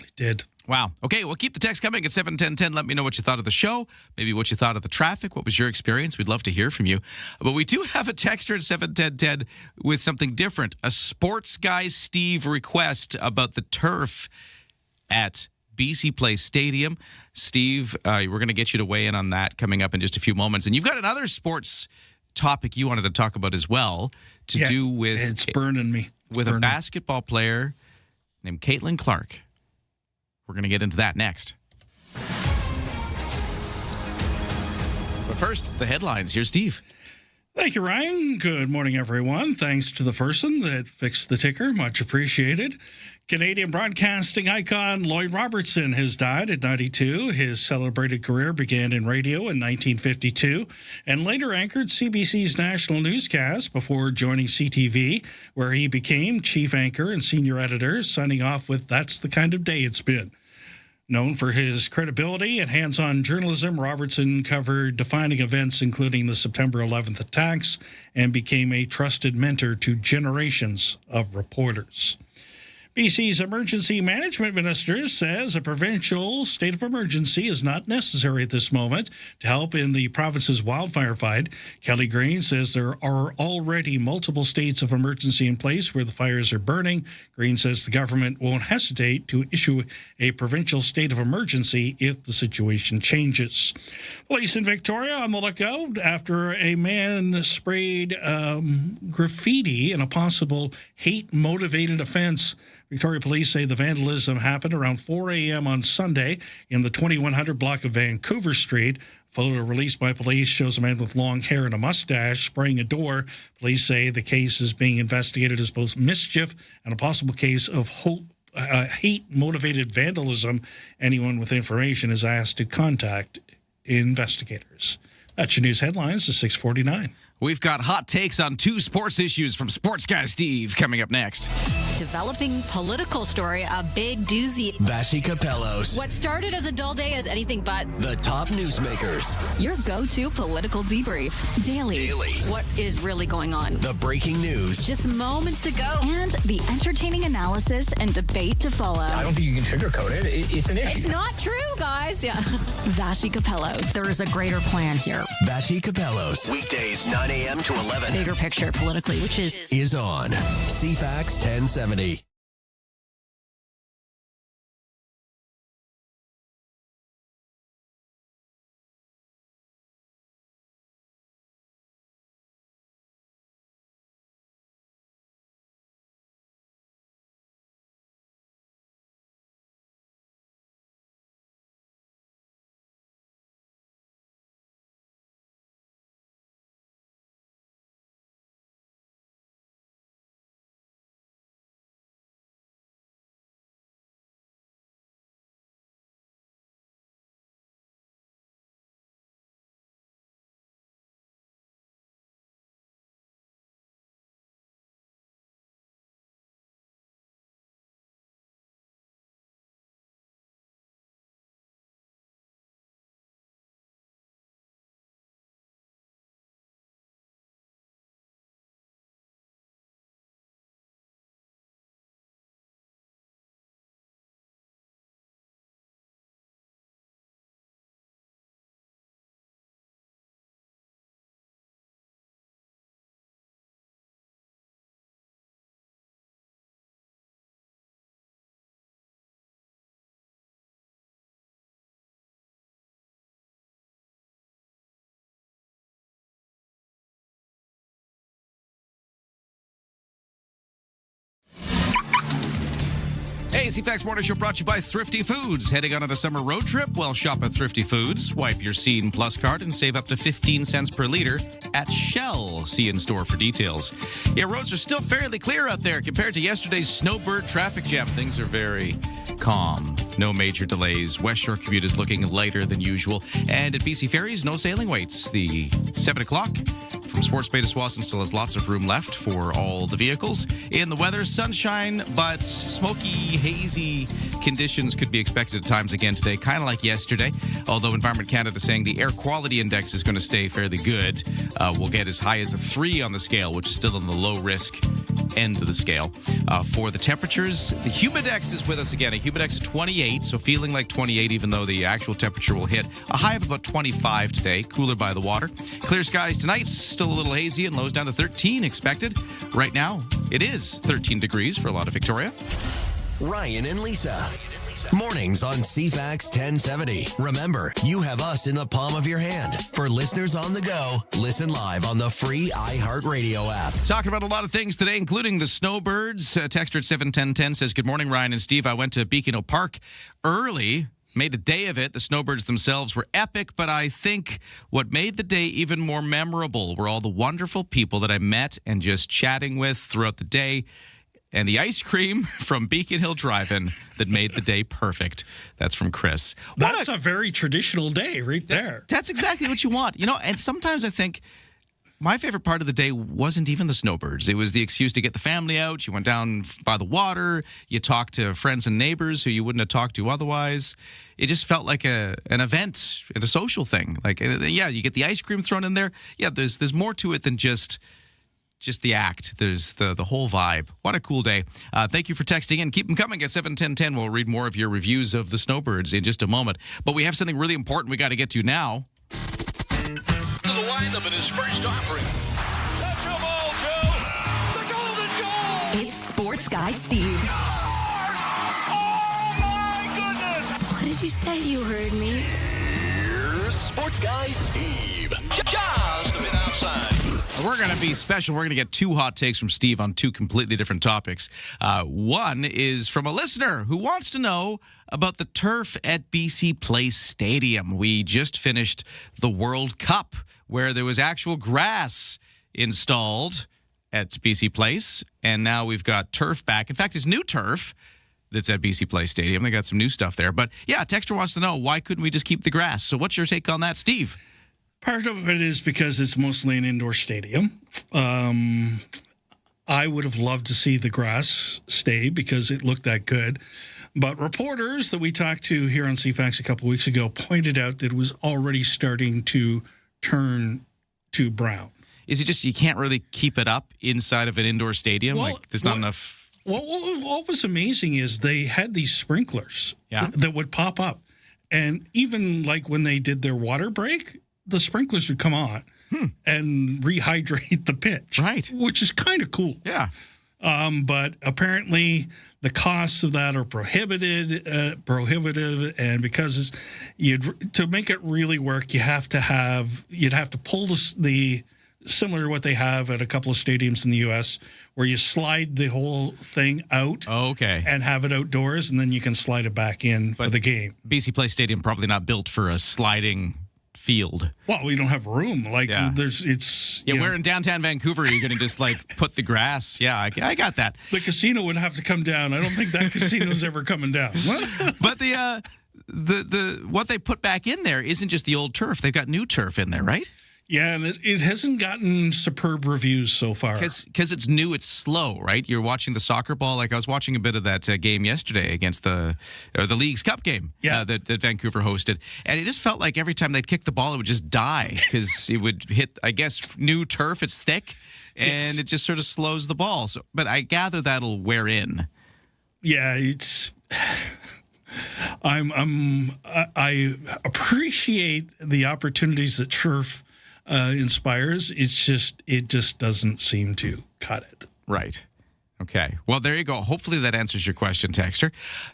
It did. Wow. Okay, well, keep the text coming at 7-10-10. Let me know what you thought of the show, maybe what you thought of the traffic. What was your experience? We'd love to hear from you. But we do have a texter at 7-10-10 with something different. A Sports Guy Steve request about the turf at BC Place Stadium. Steve, we're going to get you to weigh in on that coming up in just a few moments. And you've got another sports topic you wanted to talk about as well to do with... It's burning me. A basketball player named Caitlin Clark. We're going to get into that next. first, the headlines. Here's Steve. Thank you, Ryan. Good morning, everyone. Thanks to the person that fixed the ticker. Much appreciated. Canadian broadcasting icon Lloyd Robertson has died at 92. His celebrated career began in radio in 1952 and later anchored CBC's national newscast before joining CTV, where he became chief anchor and senior editor, signing off with "That's the Kind of Day It's Been." Known for his credibility and hands-on journalism, Robertson covered defining events including the September 11th attacks and became a trusted mentor to generations of reporters. BC's emergency management minister says a provincial state of emergency is not necessary at this moment to help in the province's wildfire fight. Kelly Green says there are already multiple states of emergency in place where the fires are burning. Green says the government won't hesitate to issue a provincial state of emergency if the situation changes. Police in Victoria on the lookout after a man sprayed graffiti in a possible hate-motivated offense. Victoria Police say the vandalism happened around 4 a.m. on Sunday in the 2100 block of Vancouver Street. A photo released by police shows a man with long hair and a mustache spraying a door. Police say the case is being investigated as both mischief and a possible case of hate-motivated vandalism. Anyone with information is asked to contact investigators. That's your news headlines at 6:49. We've got hot takes on 2 sports issues from sports guy Steve coming up next. Developing political story, a big doozy. Vashi Capellos. What started as a dull day is anything but. The top newsmakers. Your go-to political debrief. Daily. What is really going on? The breaking news. Just moments ago. And the entertaining analysis and debate to follow. I don't think you can sugarcoat it. It's an issue. It's not true, guys. Yeah. Vashi Capellos. There is a greater plan here. Vashi Capellos. Weekdays 9 a.m. to 11. Bigger picture politically, which is on CFAX 1070. Hey, CFAX Morning Show brought to you by Thrifty Foods. Heading on a summer road trip? Well, shop at Thrifty Foods. Swipe your Scene Plus card and save up to 15 cents per liter at Shell. See in store for details. Yeah, roads are still fairly clear out there compared to yesterday's snowbird traffic jam. Things are very calm. No major delays. West Shore commute is looking lighter than usual. And at BC Ferries, no sailing waits. The 7 o'clock from Sports Bay to Swanson still has lots of room left for all the vehicles. In the weather, sunshine, but smoky, hazy conditions could be expected at times again today, kind of like yesterday. Although Environment Canada is saying the air quality index is going to stay fairly good. We'll get as high as a 3 on the scale, which is still on the low risk end of the scale. For the temperatures, the Humidex is with us again. A Humidex of 28, so feeling like 28, even though the actual temperature will hit a high of about 25 today. Cooler by the water. Clear skies tonight, still a little hazy and lows down to 13 expected. Right now, it is 13 degrees for a lot of Victoria. Ryan and Lisa. Mornings on CFAX 1070. Remember, you have us in the palm of your hand. For listeners on the go, listen live on the free iHeartRadio app. Talking about a lot of things today, including the snowbirds. Texter at 71010 says, "Good morning, Ryan and Steve. I went to Beacon Hill Park early. made a day of it. The snowbirds themselves were epic, but I think what made the day even more memorable were all the wonderful people that I met and just chatting with throughout the day, and the ice cream from Beacon Hill Drive-In that made the day perfect. That's from Chris. That's a very traditional day right there. That's exactly what you want. And sometimes I think my favorite part of the day wasn't even the snowbirds. It was the excuse to get the family out. You went down by the water. You talked to friends and neighbors who you wouldn't have talked to otherwise. It just felt like an event and a social thing. Like, yeah, you get the ice cream thrown in there. Yeah, there's more to it than just the act. There's the whole vibe. What a cool day. Thank you for texting in. Keep them coming at 71010. We'll read more of your reviews of the snowbirds in just a moment. But we have something really important we got to get to now. To the lineup in his first offering. Touch them all, Joe. The golden goal. It's Sports Guy Steve. Oh, my goodness. What did you say? You heard me. Here's Sports Guy Steve. Just a bit outside. We're going to be special. We're going to get 2 hot takes from Steve on 2 completely different topics. One is from a listener who wants to know about the turf at BC Place Stadium. We just finished the World Cup where there was actual grass installed at BC Place, and now we've got turf back. In fact, it's new turf that's at BC Place Stadium. They got some new stuff there. But yeah, Texter wants to know, why couldn't we just keep the grass? So what's your take on that, Steve? Part of it is because it's mostly an indoor stadium. I would have loved to see the grass stay because it looked that good. But reporters that we talked to here on CFAX a couple of weeks ago pointed out that it was already starting to turn to brown. Is it just you can't really keep it up inside of an indoor stadium? There's not enough. What was amazing is they had these sprinklers that would pop up. And even like when they did their water break, the sprinklers would come on and rehydrate the pitch. Right. Which is kind of cool. Yeah. But apparently the costs of that are prohibitive, and because to make it really work, you'd have to pull the similar to what they have at a couple of stadiums in the U.S., where you slide the whole thing out and have it outdoors, and then you can slide it back in for the game. BC Place Stadium probably not built for a sliding field. Well, we don't have room. Where in downtown Vancouver are you going to just put the grass? Yeah, I got that. The casino would have to come down. I don't think that casino's ever coming down. But the what they put back in there isn't just the old turf. They've got new turf in there, right? Yeah, and it hasn't gotten superb reviews so far. Because it's new, it's slow, right? You're watching the soccer ball. I was watching a bit of that game yesterday against the League's Cup game that Vancouver hosted. And it just felt like every time they'd kick the ball, it would just die because it would hit, I guess, new turf. It's thick, and it just sort of slows the ball. But I gather that'll wear in. Yeah, it's... I appreciate the opportunities that turf inspires. It just doesn't seem to cut it. Right. Okay. Well, there you go. Hopefully that answers your question, Texter.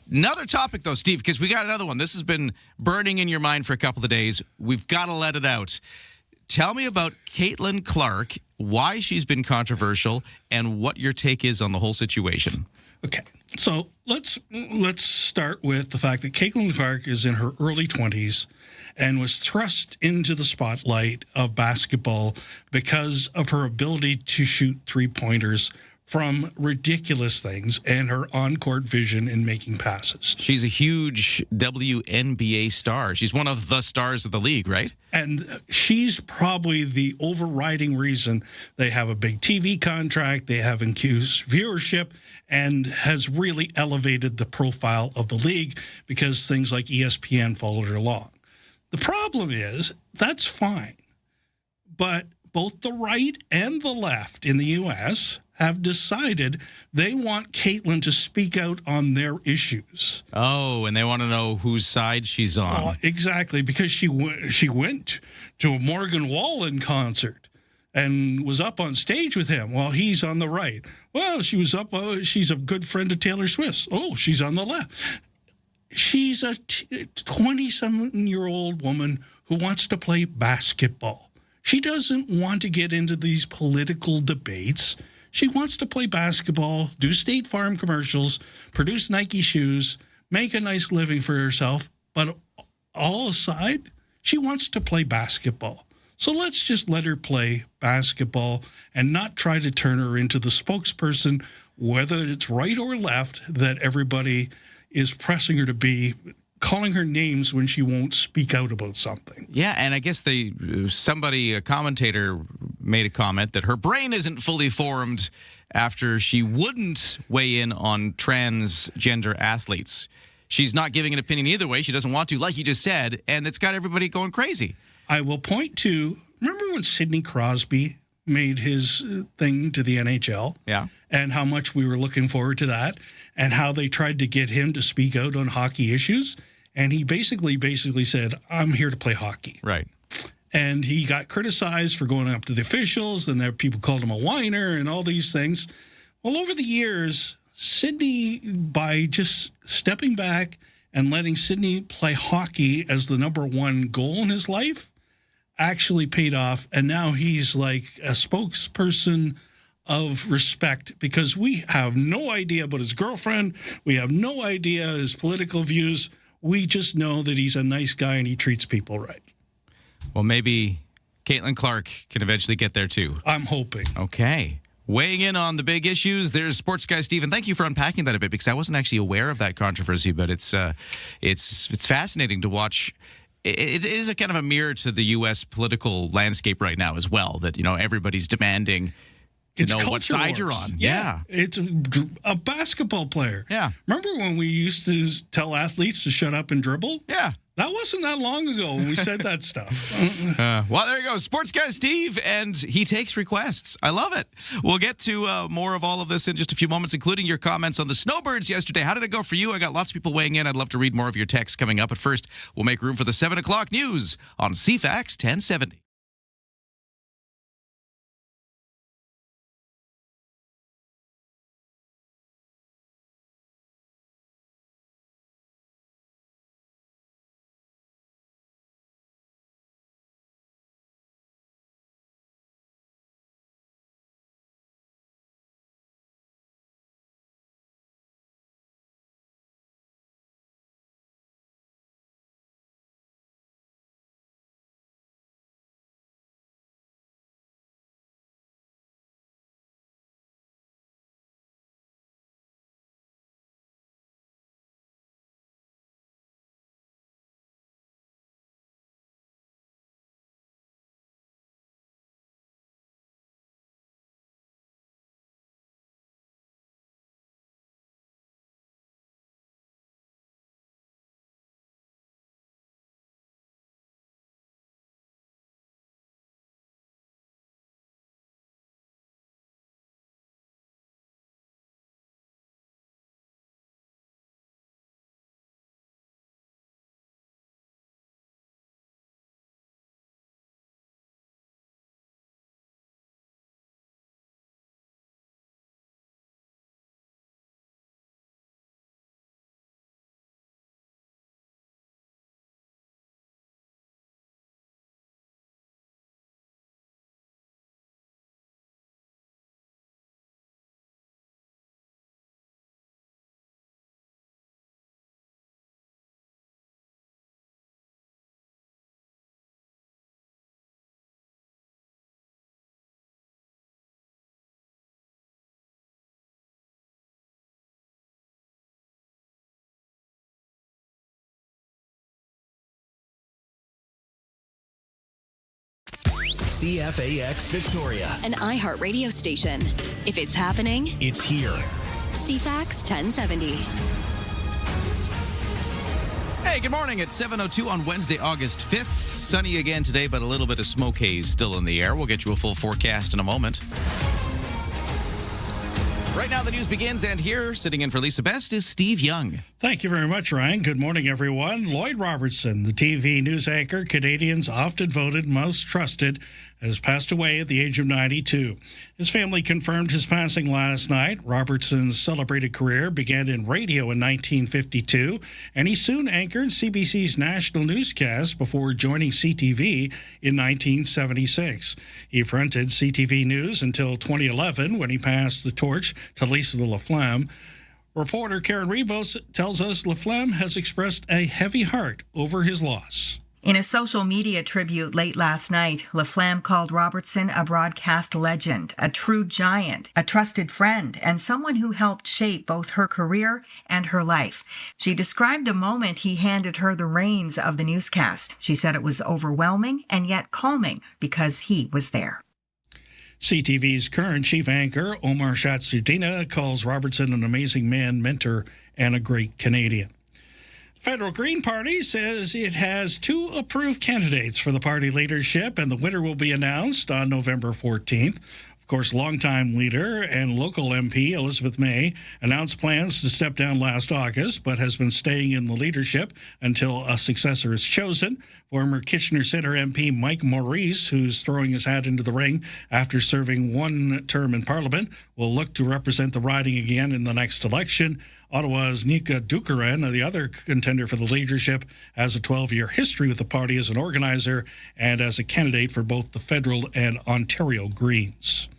Another topic, though, Steve, because we got another one. This has been burning in your mind for a couple of days. We've got to let it out. Tell me about Caitlin Clark, why she's been controversial, and what your take is on the whole situation. Okay. So let's start with the fact that Caitlin Clark is in her early 20s and was thrust into the spotlight of basketball because of her ability to shoot three-pointers from ridiculous things and her on-court vision in making passes. She's a huge WNBA star. She's one of the stars of the league, right? And she's probably the overriding reason they have a big TV contract, they have increased viewership, and has really elevated the profile of the league because things like ESPN followed her along. The problem is, that's fine. But both the right and the left in the U.S. have decided they want Caitlin to speak out on their issues. Oh, and they want to know whose side she's on. Exactly, because she went to a Morgan Wallen concert and was up on stage with him while he's on the right. Well, she's a good friend of Taylor Swift's. Oh, she's on the left. She's a 27-year-old woman who wants to play basketball. She doesn't want to get into these political debates. She wants to play basketball, do State Farm commercials, produce Nike shoes, make a nice living for herself, But all aside, she wants to play basketball. So let's just let her play basketball and not try to turn her into the spokesperson, whether it's right or left, that everybody is pressing her to be, calling her names when she won't speak out about something. Yeah, and I guess a commentator made a comment that her brain isn't fully formed after she wouldn't weigh in on transgender athletes. She's not giving an opinion either way. She doesn't want to, like you just said, and it's got everybody going crazy. I will point to, remember when Sidney Crosby made his thing to the NHL? Yeah. And how much we were looking forward to that, and how they tried to get him to speak out on hockey issues. And he basically said, I'm here to play hockey. Right. And he got criticized for going up to the officials, and there people called him a whiner and all these things. Well, over the years, Sidney, by just stepping back and letting Sidney play hockey as the number one goal in his life, actually paid off. And now he's like a spokesperson of respect, because we have no idea about his girlfriend. We have no idea his political views. We just know that he's a nice guy and he treats people right. Well, maybe Caitlin Clark can eventually get there too. I'm hoping. Okay. Weighing in on the big issues, there's sports guy Stephen. Thank you for unpacking that a bit, because I wasn't actually aware of that controversy, but it's fascinating to watch. It is a kind of a mirror to the U.S. political landscape right now as well, that, everybody's demanding to know what side you're on. Yeah. It's a basketball player. Yeah. Remember when we used to tell athletes to shut up and dribble? Yeah. That wasn't that long ago when we said that stuff. Well, there you go. Sports guy Steve, and he takes requests. I love it. We'll get to more of all of this in just a few moments, including your comments on the Snowbirds yesterday. How did it go for you? I got lots of people weighing in. I'd love to read more of your texts coming up. But first, we'll make room for the 7 o'clock news on CFAX 1070. CFAX Victoria. An iHeart radio station. If it's happening, It's here. CFAX 1070. Hey, good morning. It's 7:02 on Wednesday, August 5th. Sunny again today, but a little bit of smoke haze still in the air. We'll get you a full forecast in a moment. Right now, the news begins, and here, sitting in for Lisa Best, is Steve Young. Thank you very much, Ryan. Good morning, everyone. Lloyd Robertson, the TV news anchor Canadians often voted most trusted, has passed away at the age of 92. His family confirmed his passing last night. Robertson's celebrated career began in radio in 1952, and he soon anchored CBC's national newscast before joining CTV in 1976. He fronted CTV News until 2011, when he passed the torch to Lisa LaFlamme. Reporter Karen Rebos tells us Laflamme has expressed a heavy heart over his loss. In a social media tribute late last night, Laflamme called Robertson a broadcast legend, a true giant, a trusted friend, and someone who helped shape both her career and her life. She described the moment he handed her the reins of the newscast. She said it was overwhelming and yet calming because he was there. CTV's current chief anchor, Omar Shatsudina, calls Robertson an amazing man, mentor, and a great Canadian. Federal Green Party says it has 2 approved candidates for the party leadership, and the winner will be announced on November 14th. Of course, longtime leader and local MP Elizabeth May announced plans to step down last August, but has been staying in the leadership until a successor is chosen. Former Kitchener Centre MP Mike Maurice, who's throwing his hat into the ring after serving 1 term in Parliament, will look to represent the riding again in the next election. Ottawa's Nika Dukaran, the other contender for the leadership, has a 12-year history with the party as an organizer and as a candidate for both the federal and Ontario Greens.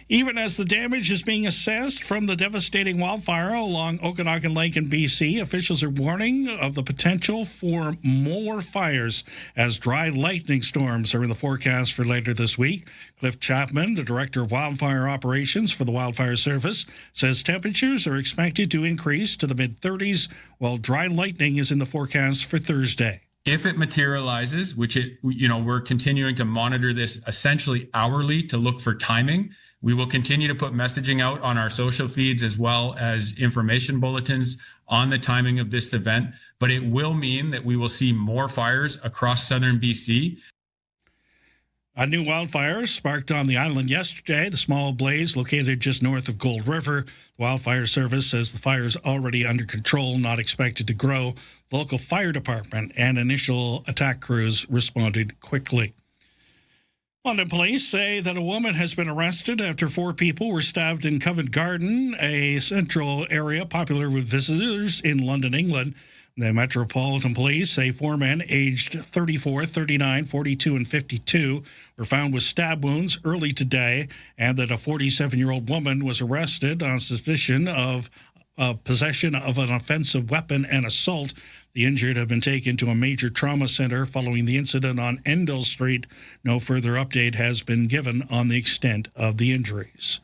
Even as the damage is being assessed from the devastating wildfire along Okanagan Lake in BC, officials are warning of the potential for more fires as dry lightning storms are in the forecast for later this week. Cliff Chapman, the Director of Wildfire Operations for the Wildfire Service, says temperatures are expected to increase to the mid-30s, while dry lightning is in the forecast for Thursday. If it materializes, which we're continuing to monitor this essentially hourly to look for timing. We will continue to put messaging out on our social feeds as well as information bulletins on the timing of this event, but it will mean that we will see more fires across southern BC. A new wildfire sparked on the island yesterday. The small blaze located just north of Gold River. The Wildfire Service says the fire is already under control, not expected to grow. The local fire department and initial attack crews responded quickly. London police say that a woman has been arrested after 4 people were stabbed in Covent Garden, a central area popular with visitors in London, England. The Metropolitan Police say 4 men aged 34, 39, 42, and 52 were found with stab wounds early today, and that a 47-year-old woman was arrested on suspicion of possession of an offensive weapon and assault. The injured have been taken to a major trauma center following the incident on Endell Street. No further update has been given on the extent of the injuries.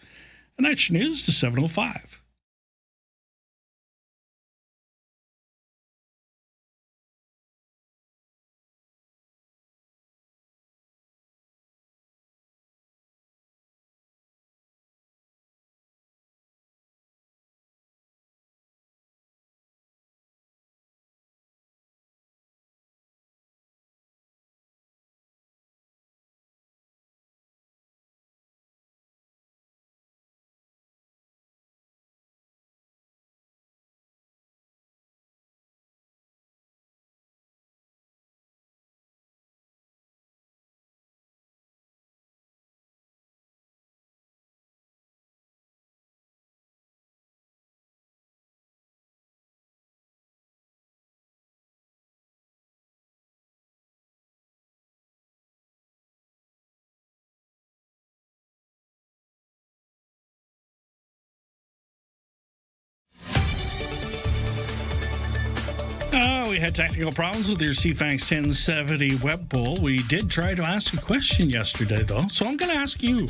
And that's your news to 7:05. We had technical problems with your CFAX 1070 web poll. We did try to ask a question yesterday, though, so I'm going to ask you,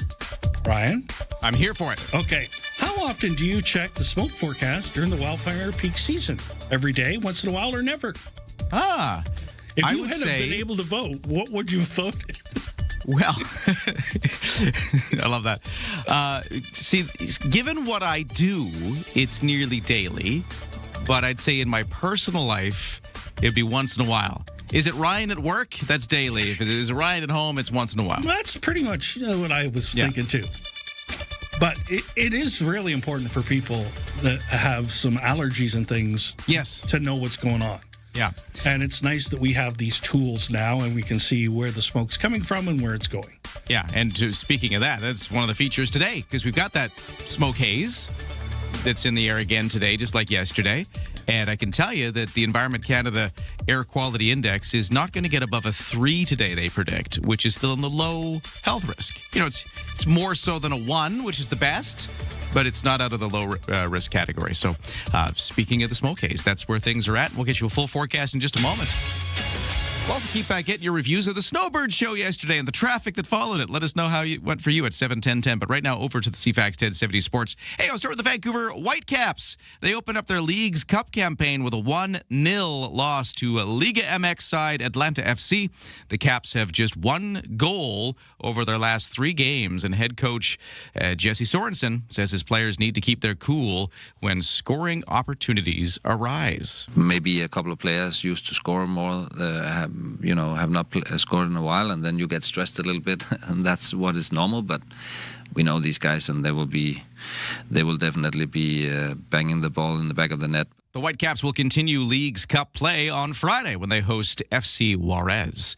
Ryan. I'm here for it. Okay. How often do you check the smoke forecast during the wildfire peak season? Every day, once in a while, or never? If you hadn't been able to vote, what would you have voted? Well, I love that. See, given what I do, it's nearly daily. But I'd say in my personal life, it'd be once in a while. Is it Ryan at work? That's daily. If it is Ryan at home, it's once in a while. That's pretty much what I was thinking too. But it is really important for people that have some allergies and things to know what's going on. Yeah. And it's nice that we have these tools now and we can see where the smoke's coming from and where it's going. Yeah, and speaking of that, that's one of the features today because we've got that smoke haze that's in the air again today, just like yesterday. And I can tell you that the Environment Canada Air Quality Index is not going to get above a 3 today, they predict, which is still in the low health risk. You know, it's more so than a 1, which is the best, but it's not out of the low risk category. So speaking of the smoke haze, that's where things are at. We'll get you a full forecast in just a moment. We'll also keep getting your reviews of the Snowbird show yesterday and the traffic that followed it. Let us know how it went for you at 7:10:10. But right now, over to the CFAX 1070 Sports. Hey, I'll start with the Vancouver Whitecaps. They opened up their League's Cup campaign with a 1-0 loss to Liga MX side Atlanta FC. The Caps have just one goal over their last 3 games, and head coach Jesse Sorensen says his players need to keep their cool when scoring opportunities arise. Maybe a couple of players used to score more, have not scored in a while, and then you get stressed a little bit, and that's what is normal. But we know these guys, and they will definitely be banging the ball in the back of the net. The Whitecaps will continue League's Cup play on Friday when they host FC Juarez.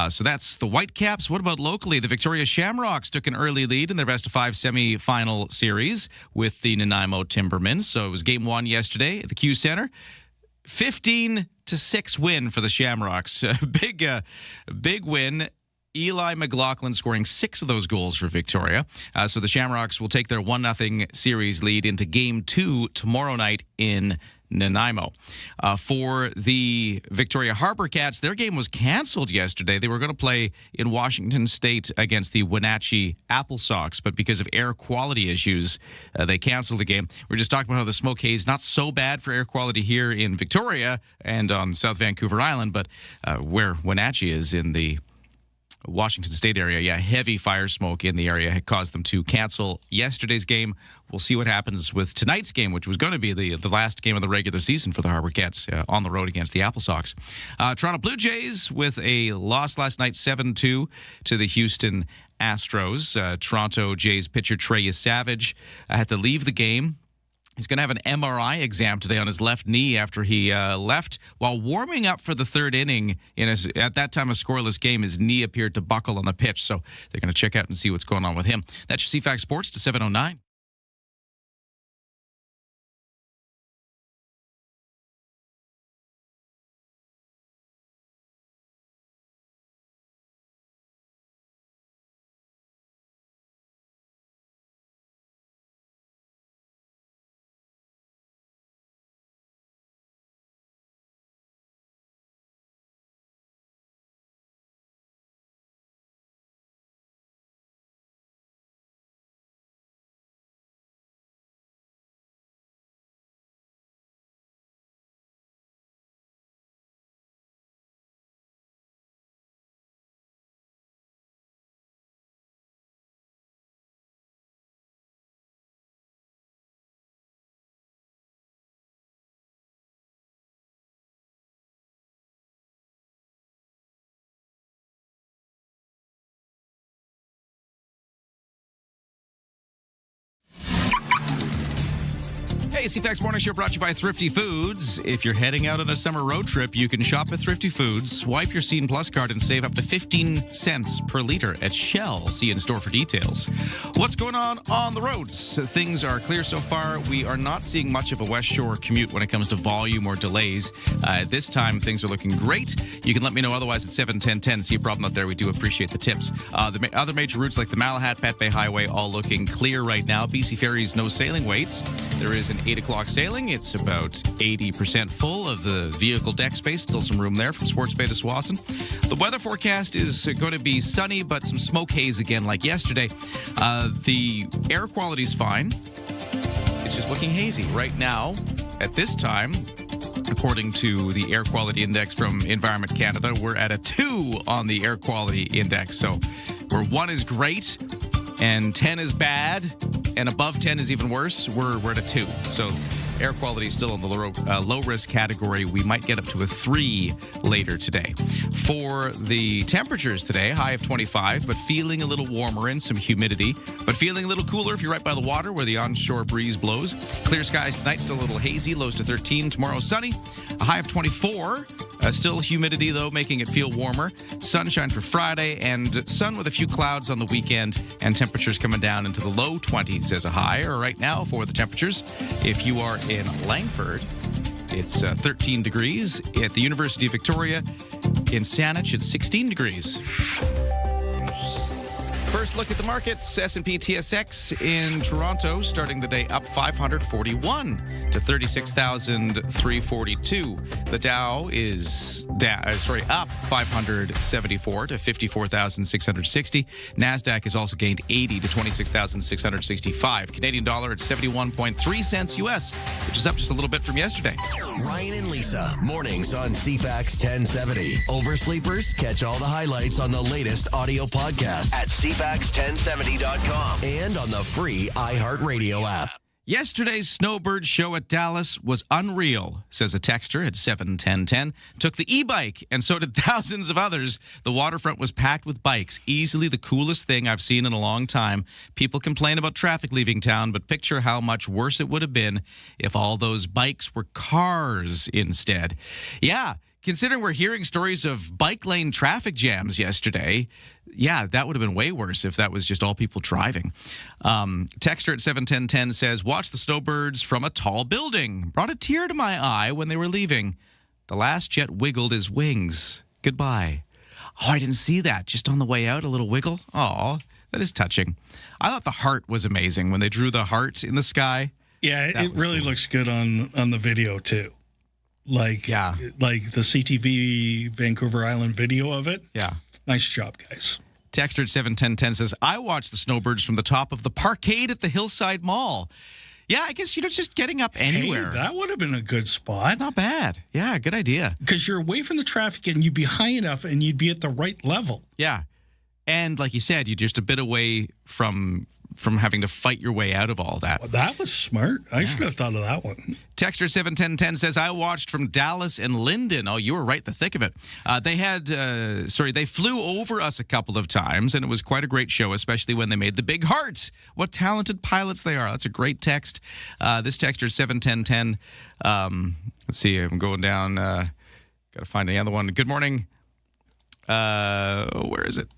So that's the Whitecaps. What about locally? The Victoria Shamrocks took an early lead in their best-of-5 semi-final series with the Nanaimo Timbermen. So it was Game 1 yesterday at the Q Center. 15-6 win for the Shamrocks. Big win. Eli McLaughlin scoring 6 of those goals for Victoria. So the Shamrocks will take their 1-0 series lead into Game 2 tomorrow night in Nanaimo. For the Victoria Harbour Cats, their game was canceled yesterday. They were going to play in Washington State against the Wenatchee Apple Sox, but because of air quality issues, they canceled the game. We're just talking about how the smoke haze not so bad for air quality here in Victoria and on South Vancouver Island, but where Wenatchee is in the Washington State area, heavy fire smoke in the area had caused them to cancel yesterday's game. We'll see what happens with tonight's game, which was going to be the last game of the regular season for the Harbour Cats on the road against the Apple Sox. Toronto Blue Jays with a loss last night, 7-2 to the Houston Astros. Toronto Jays pitcher Trey Savage had to leave the game. He's going to have an MRI exam today on his left knee after he left. While warming up for the third inning, at that time a scoreless game, his knee appeared to buckle on the pitch. So they're going to check out and see what's going on with him. That's your CFAX Sports to 7:09. Hey, CFAX Morning Show brought to you by Thrifty Foods. If you're heading out on a summer road trip, you can shop at Thrifty Foods, swipe your Scene Plus card, and save up to 15 cents per liter at Shell. See in store for details. What's going on the roads? Things are clear so far. We are not seeing much of a West Shore commute when it comes to volume or delays. At this time, things are looking great. You can let me know otherwise at 7:10:10. See a problem out there. We do appreciate the tips. The other major routes like the Malahat, Pat Bay Highway, all looking clear right now. BC Ferries, no sailing waits. There is an 8 o'clock sailing. It's about 80% full of the vehicle deck space. Still some room there from Swartz Bay to Swassen. The weather forecast is going to be sunny, but some smoke haze again like yesterday. The air quality is fine. It's just looking hazy right now at this time. According to the air quality index from Environment Canada, we're at a 2 on the air quality index. So where 1 is great and 10 is bad, and above 10 is even worse, we're at a 2. So air quality is still in the low risk category. We might get up to a 3 later today. For the temperatures today, high of 25, but feeling a little warmer and some humidity, but feeling a little cooler if you're right by the water where the onshore breeze blows. Clear skies tonight, still a little hazy, lows to 13. Tomorrow sunny, a high of 24. Still humidity, though, making it feel warmer. Sunshine for Friday, and sun with a few clouds on the weekend, and temperatures coming down into the low 20s as a high. Or right now for the temperatures, if you are in Langford, it's 13 degrees. At the University of Victoria in Saanich, it's 16 degrees. First look at the markets. S&P TSX in Toronto starting the day up 541 to 36,342. The Dow is up 574 to 54,660. Nasdaq has also gained 80 to 26,665. Canadian dollar at 71.3 cents US, which is up just a little bit from yesterday. Ryan and Lisa, mornings on CFAX 1070. Oversleepers, catch all the highlights on the latest audio podcast at CFAX1070.com and on the free iHeartRadio app. Yesterday's Snowbird show at Dallas was unreal, says a texter at 71010. Took the e-bike, and so did thousands of others. The waterfront was packed with bikes. Easily the coolest thing I've seen in a long time. People complain about traffic leaving town, but picture how much worse it would have been if all those bikes were cars instead. Yeah, considering we're hearing stories of bike lane traffic jams yesterday, yeah, that would have been way worse if that was just all people driving. Texter at 71010 says, watch the Snowbirds from a tall building. Brought a tear to my eye when they were leaving. The last jet wiggled his wings. Goodbye. Oh, I didn't see that. Just on the way out, a little wiggle. Oh, that is touching. I thought the heart was amazing when they drew the heart in the sky. Yeah, it really looks good on the video, too. Like the CTV Vancouver Island video of it. Yeah. Nice job, guys. Texter at 71010 says, I watched the Snowbirds from the top of the parkade at the Hillside Mall. Yeah, I guess, just getting up anywhere. Hey, that would have been a good spot. It's not bad. Yeah, good idea. Because you're away from the traffic and you'd be high enough and you'd be at the right level. Yeah. And like you said, you're just a bit away from having to fight your way out of all that. Well, that was smart. I should have thought of that one. Texter 71010 says, I watched from Dallas and Linden. Oh, you were right in the thick of it. They flew over us a couple of times, and it was quite a great show, especially when they made the big heart. What talented pilots they are. That's a great text. This texter 71010. Let's see, I'm going down. Got to find the other one. Good morning. Where is it?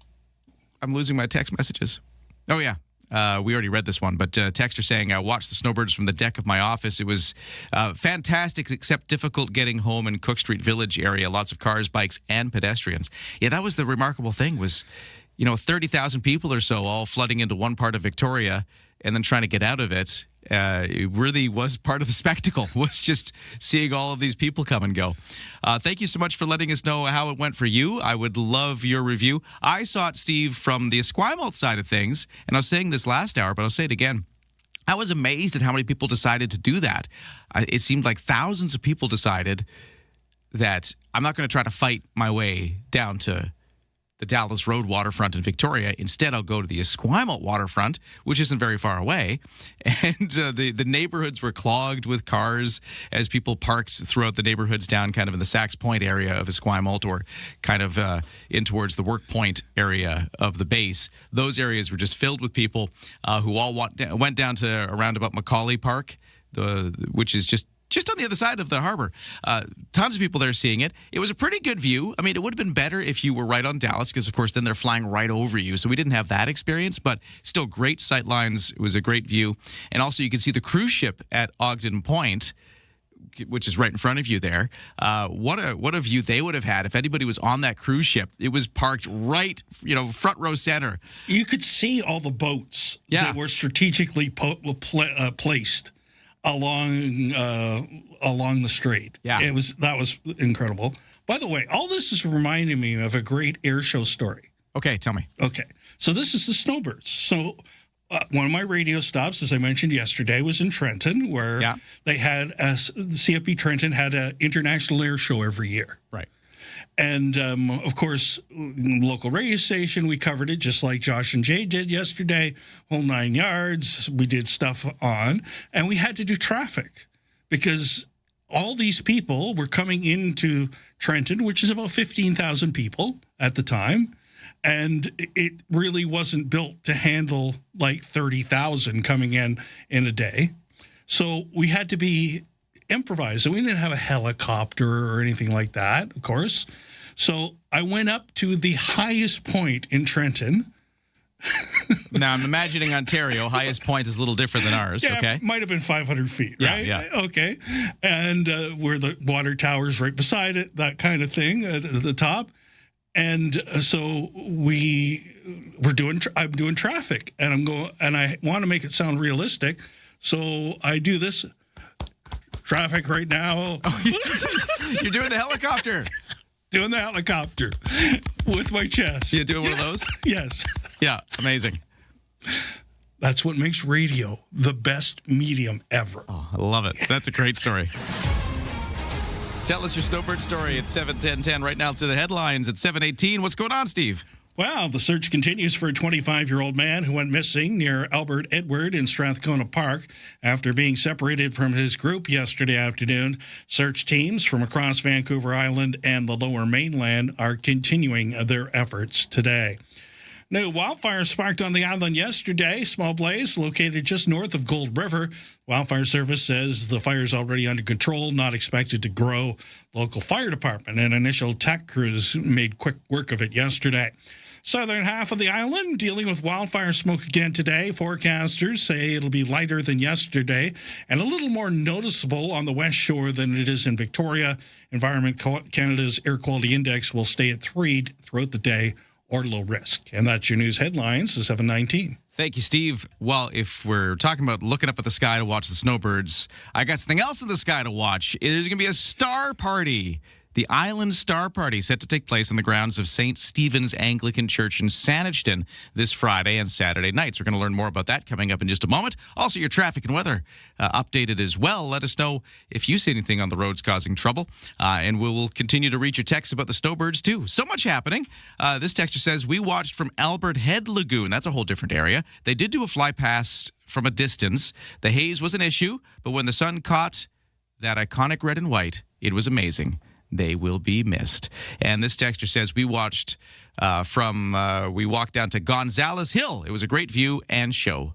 I'm losing my text messages. Oh, yeah. We already read this one, but texter saying, watch the Snowbirds from the deck of my office. It was fantastic, except difficult getting home in Cook Street Village area. Lots of cars, bikes, and pedestrians. Yeah, that was the remarkable thing was, 30,000 people or so all flooding into one part of Victoria and then trying to get out of it. It really was part of the spectacle, was just seeing all of these people come and go. Thank you so much for letting us know how it went for you. I would love your review. I saw it, Steve, from the Esquimalt side of things, and I was saying this last hour, but I'll say it again. I was amazed at how many people decided to do that. It seemed like thousands of people decided that I'm not going to try to fight my way down to the Dallas Road waterfront in Victoria. Instead, I'll go to the Esquimalt waterfront, which isn't very far away. And the neighborhoods were clogged with cars as people parked throughout the neighborhoods down kind of in the Sax Point area of Esquimalt or kind of in towards the Work Point area of the base. Those areas were just filled with people who all went down to around about Macaulay Park, which is just on the other side of the harbor. Tons of people there seeing it. It was a pretty good view. I mean, it would have been better if you were right on Dallas because, of course, then they're flying right over you. So we didn't have that experience, but still great sight lines. It was a great view. And also you can see the cruise ship at Ogden Point, which is right in front of you there. What a view they would have had if anybody was on that cruise ship. It was parked right, front row center. You could see all the boats that were strategically placed along the strait. Yeah. That was incredible. By the way, all this is reminding me of a great air show story. Okay, tell me. Okay, so this is the Snowbirds. So one of my radio stops, as I mentioned yesterday, was in Trenton, where they had CFB Trenton had an international air show every year. Right. And, of course, local radio station, we covered it just like Josh and Jay did yesterday, whole 9 yards. We did stuff on, and we had to do traffic because all these people were coming into Trenton, which is about 15,000 people at the time, and it really wasn't built to handle like 30,000 coming in a day. So we had to be improvised. So we didn't have a helicopter or anything like that, of course. So I went up to the highest point in Trenton. Now, I'm imagining Ontario. Highest point is a little different than ours, okay? Might have been 500 feet, right? Yeah. Okay. And where the water tower's right beside it, that kind of thing at the top. And so I'm doing traffic, and I want to make it sound realistic. So I do this traffic right now. You're doing the helicopter. Doing the helicopter with my chest. You doing one of those? Yes. Yeah, amazing. That's what makes radio the best medium ever. Oh, I love it. That's a great story. Tell us your snowbird story at 7:10. Right now to the headlines at 7:18. What's going on, Steve? Well, the search continues for a 25-year-old man who went missing near Albert Edward in Strathcona Park after being separated from his group yesterday afternoon. Search teams from across Vancouver Island and the Lower Mainland are continuing their efforts today. New wildfire sparked on the island yesterday. Small blaze located just north of Gold River. Wildfire Service says the fire is already under control, not expected to grow. Local fire department and initial tech crews made quick work of it yesterday. Southern half of the island dealing with wildfire smoke again today. Forecasters say it'll be lighter than yesterday and a little more noticeable on the west shore than it is in Victoria. Environment Canada's air quality index will stay at 3 throughout the day, or low risk. And that's your news headlines at 7:19. Thank you, Steve. Well, if we're talking about looking up at the sky to watch the snowbirds, I got something else in the sky to watch. There's going to be a star party. The Island Star Party set to take place on the grounds of St. Stephen's Anglican Church in Saanich this Friday and Saturday nights. We're going to learn more about that coming up in just a moment. Also, your traffic and weather updated as well. Let us know if you see anything on the roads causing trouble. And we will continue to read your texts about the snowbirds, too. So much happening. This texter says, we watched from Albert Head Lagoon. That's a whole different area. They did do a fly past from a distance. The haze was an issue, but when the sun caught that iconic red and white, it was amazing. They will be missed. And this texter says, we watched we walked down to Gonzales Hill. It was a great view and show.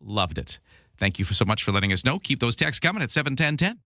Loved it. Thank you so much for letting us know. Keep those texts coming at 7:10.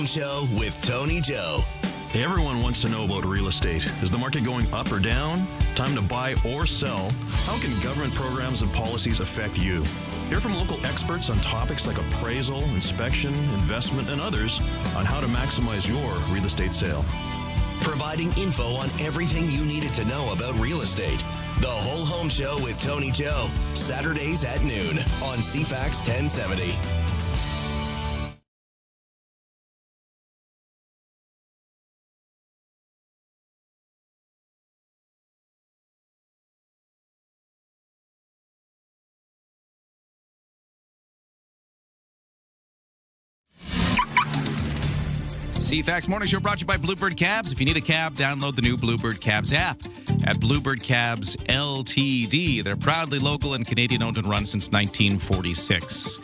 Home Show with Tony Joe. Everyone wants to know about real estate. Is the market going up or down? Time to buy or sell? How can government programs and policies affect you? Hear from local experts on topics like appraisal, inspection, investment, and others on how to maximize your real estate sale. Providing info on everything you needed to know about real estate. The Whole Home Show with Tony Joe. Saturdays at noon on CFAX 1070. CFAX Morning Show brought to you by Bluebird Cabs. If you need a cab, download the new Bluebird Cabs app at Bluebird Cabs Ltd. They're proudly local and Canadian-owned and run since 1946.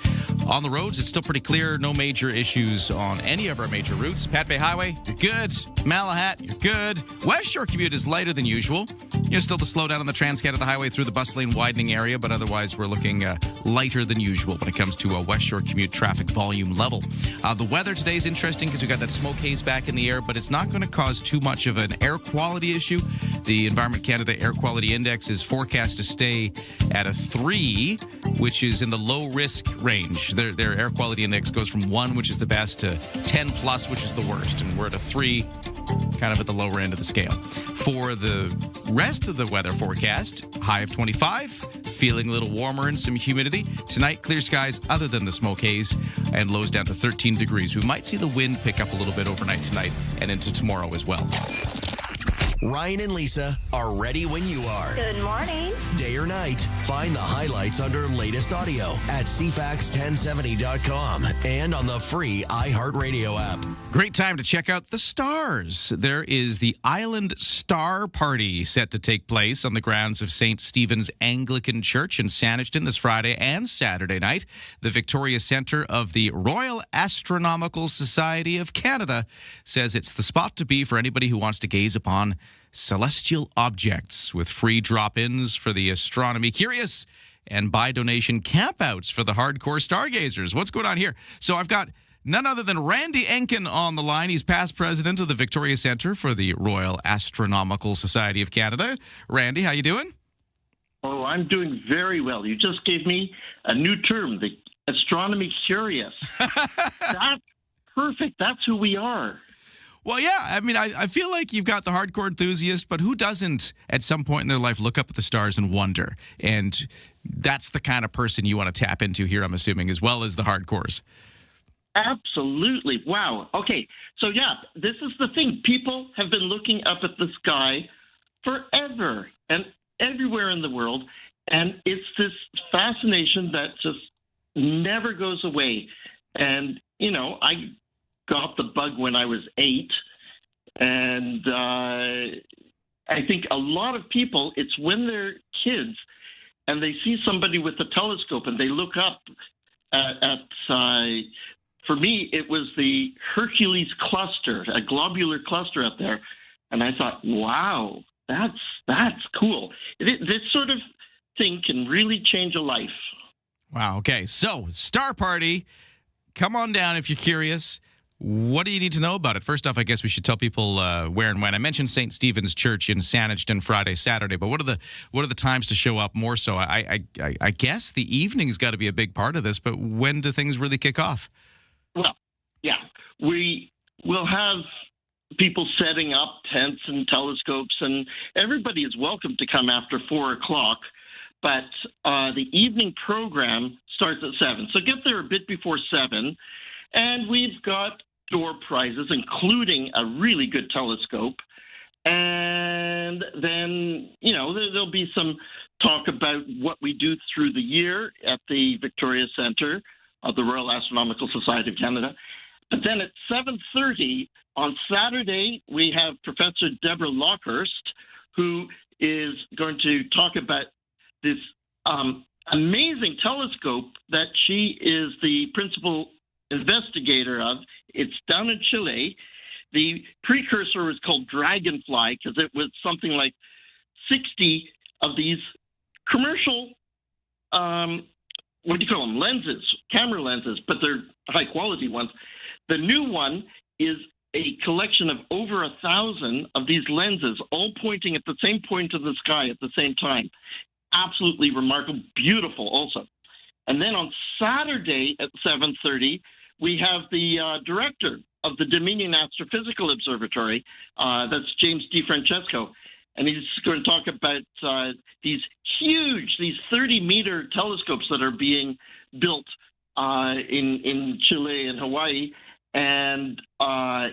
On the roads, it's still pretty clear. No major issues on any of our major routes. Pat Bay Highway, you're good. Malahat, you're good. West Shore commute is lighter than usual. You're still the slowdown on the Trans-Canada Highway through the bus lane widening area, but otherwise we're looking lighter than usual when it comes to a West Shore commute traffic volume level. The weather today is interesting because we've got that smoke haze back in the air, but it's not going to cause too much of an air quality issue. The Environment Canada Air Quality Index is forecast to stay at a 3, which is in the low risk range. Their air quality index goes from 1, which is the best, to 10 plus, which is the worst. And we're at a 3. kind of at the lower end of the scale. For the rest of the weather forecast, high of 25, feeling a little warmer and some humidity. Tonight, clear skies other than the smoke haze, and lows down to 13 degrees. We might see the wind pick up a little bit overnight tonight and into tomorrow as well. Ryan and Lisa are ready when you are. Good morning. Day or night, find the highlights under latest audio at CFAX1070.com and on the free iHeartRadio app. Great time to check out the stars. There is the Island Star Party set to take place on the grounds of St. Stephen's Anglican Church in Saanich this Friday and Saturday night. The Victoria Centre of the Royal Astronomical Society of Canada says it's the spot to be for anybody who wants to gaze upon celestial objects, with free drop-ins for the astronomy curious and by donation campouts for the hardcore stargazers. What's going on here? So I've got none other than Randy Enkin on the line. He's past president of the Victoria Centre for the Royal Astronomical Society of Canada. Randy, how you doing? Oh, I'm doing very well. You just gave me a new term, the astronomy curious. That's perfect. That's who we are. Well, yeah. I mean, I feel like you've got the hardcore enthusiast, but who doesn't at some point in their life look up at the stars and wonder? And that's the kind of person you want to tap into here, I'm assuming, as well as the hardcores. Absolutely. Wow. Okay. So, yeah, this is the thing. People have been looking up at the sky forever and everywhere in the world. And it's this fascination that just never goes away. And, you know, I got the bug when I was 8. And I think a lot of people, it's when they're kids and they see somebody with a telescope and they look up at for me, it was the Hercules cluster, a globular cluster up there. And I thought, wow, that's cool. This sort of thing can really change a life. Wow. Okay. So, Star Party, come on down if you're curious. What do you need to know about it? First off, I guess we should tell people where and when. I mentioned St. Stephen's Church in Saanich Friday, Saturday, but what are the times to show up more so? I guess the evening's got to be a big part of this, but when do things really kick off? Well, yeah, we will have people setting up tents and telescopes, and everybody is welcome to come after 4 o'clock, but the evening program starts at 7. So get there a bit before 7, and we've got door prizes, including a really good telescope. And then, you know, there'll be some talk about what we do through the year at the Victoria Centre of the Royal Astronomical Society of Canada. But then at 7:30 on Saturday, we have Professor Deborah Lockhurst, who is going to talk about this amazing telescope that she is the principal investigator of. It's down in Chile. The precursor was called Dragonfly because it was something like 60 of these commercial, what do you call them, lenses, camera lenses, but they're high-quality ones. The new one is a collection of over 1,000 of these lenses, all pointing at the same point of the sky at the same time. Absolutely remarkable, beautiful also. And then on Saturday at 7:30, we have the director of the Dominion Astrophysical Observatory. That's James DiFrancesco. And he's going to talk about these 30-meter telescopes that are being built in Chile and Hawaii. And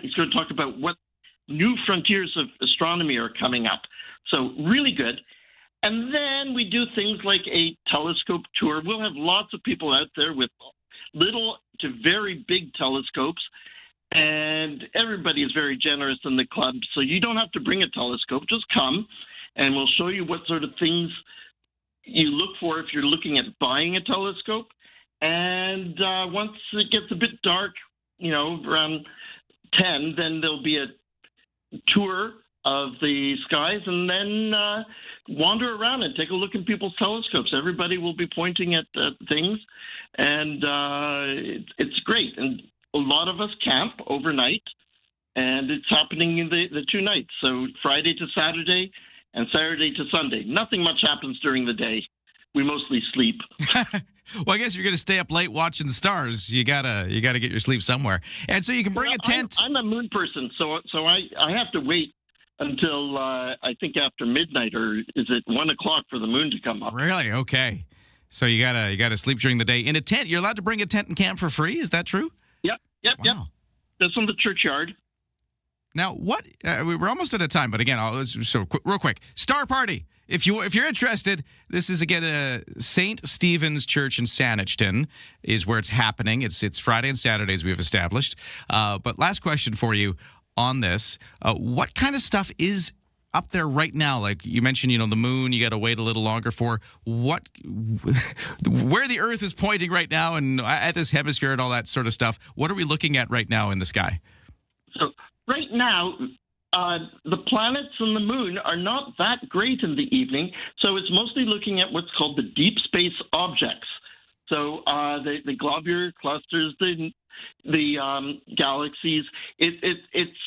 he's going to talk about what new frontiers of astronomy are coming up. So really good. And then we do things like a telescope tour. We'll have lots of people out there with little to very big telescopes, and everybody is very generous in the club. So you don't have to bring a telescope. Just come, and we'll show you what sort of things you look for if you're looking at buying a telescope. And once it gets a bit dark, you know, around 10, then there'll be a tour of the skies, and then wander around and take a look at people's telescopes. Everybody will be pointing at things, and it's great. And a lot of us camp overnight, and it's happening in the 2 nights, so Friday to Saturday and Saturday to Sunday. Nothing much happens during the day. We mostly sleep. Well, I guess if you're going to stay up late watching the stars, you gotta get your sleep somewhere. And so you can bring a tent. I'm a moon person, so I have to wait until I think after midnight, or is it 1 o'clock for the moon to come up? Really? Okay. So you gotta sleep during the day in a tent. You're allowed to bring a tent and camp for free. Is that true? Yep. That's on the churchyard. Now, what? We're almost out of time, but again, real quick. Star Party. If you're interested, this is again St. Stephen's Church in Saanich is where it's happening. It's Friday and Saturdays we've established. But last question for you on this: what kind of stuff is up there right now? Like you mentioned, the moon. You got to wait a little longer for where the Earth is pointing right now, and at this hemisphere and all that sort of stuff. What are we looking at right now in the sky? So right now, the planets and the moon are not that great in the evening, so it's mostly looking at what's called the deep space objects. So the globular clusters, the galaxies. It's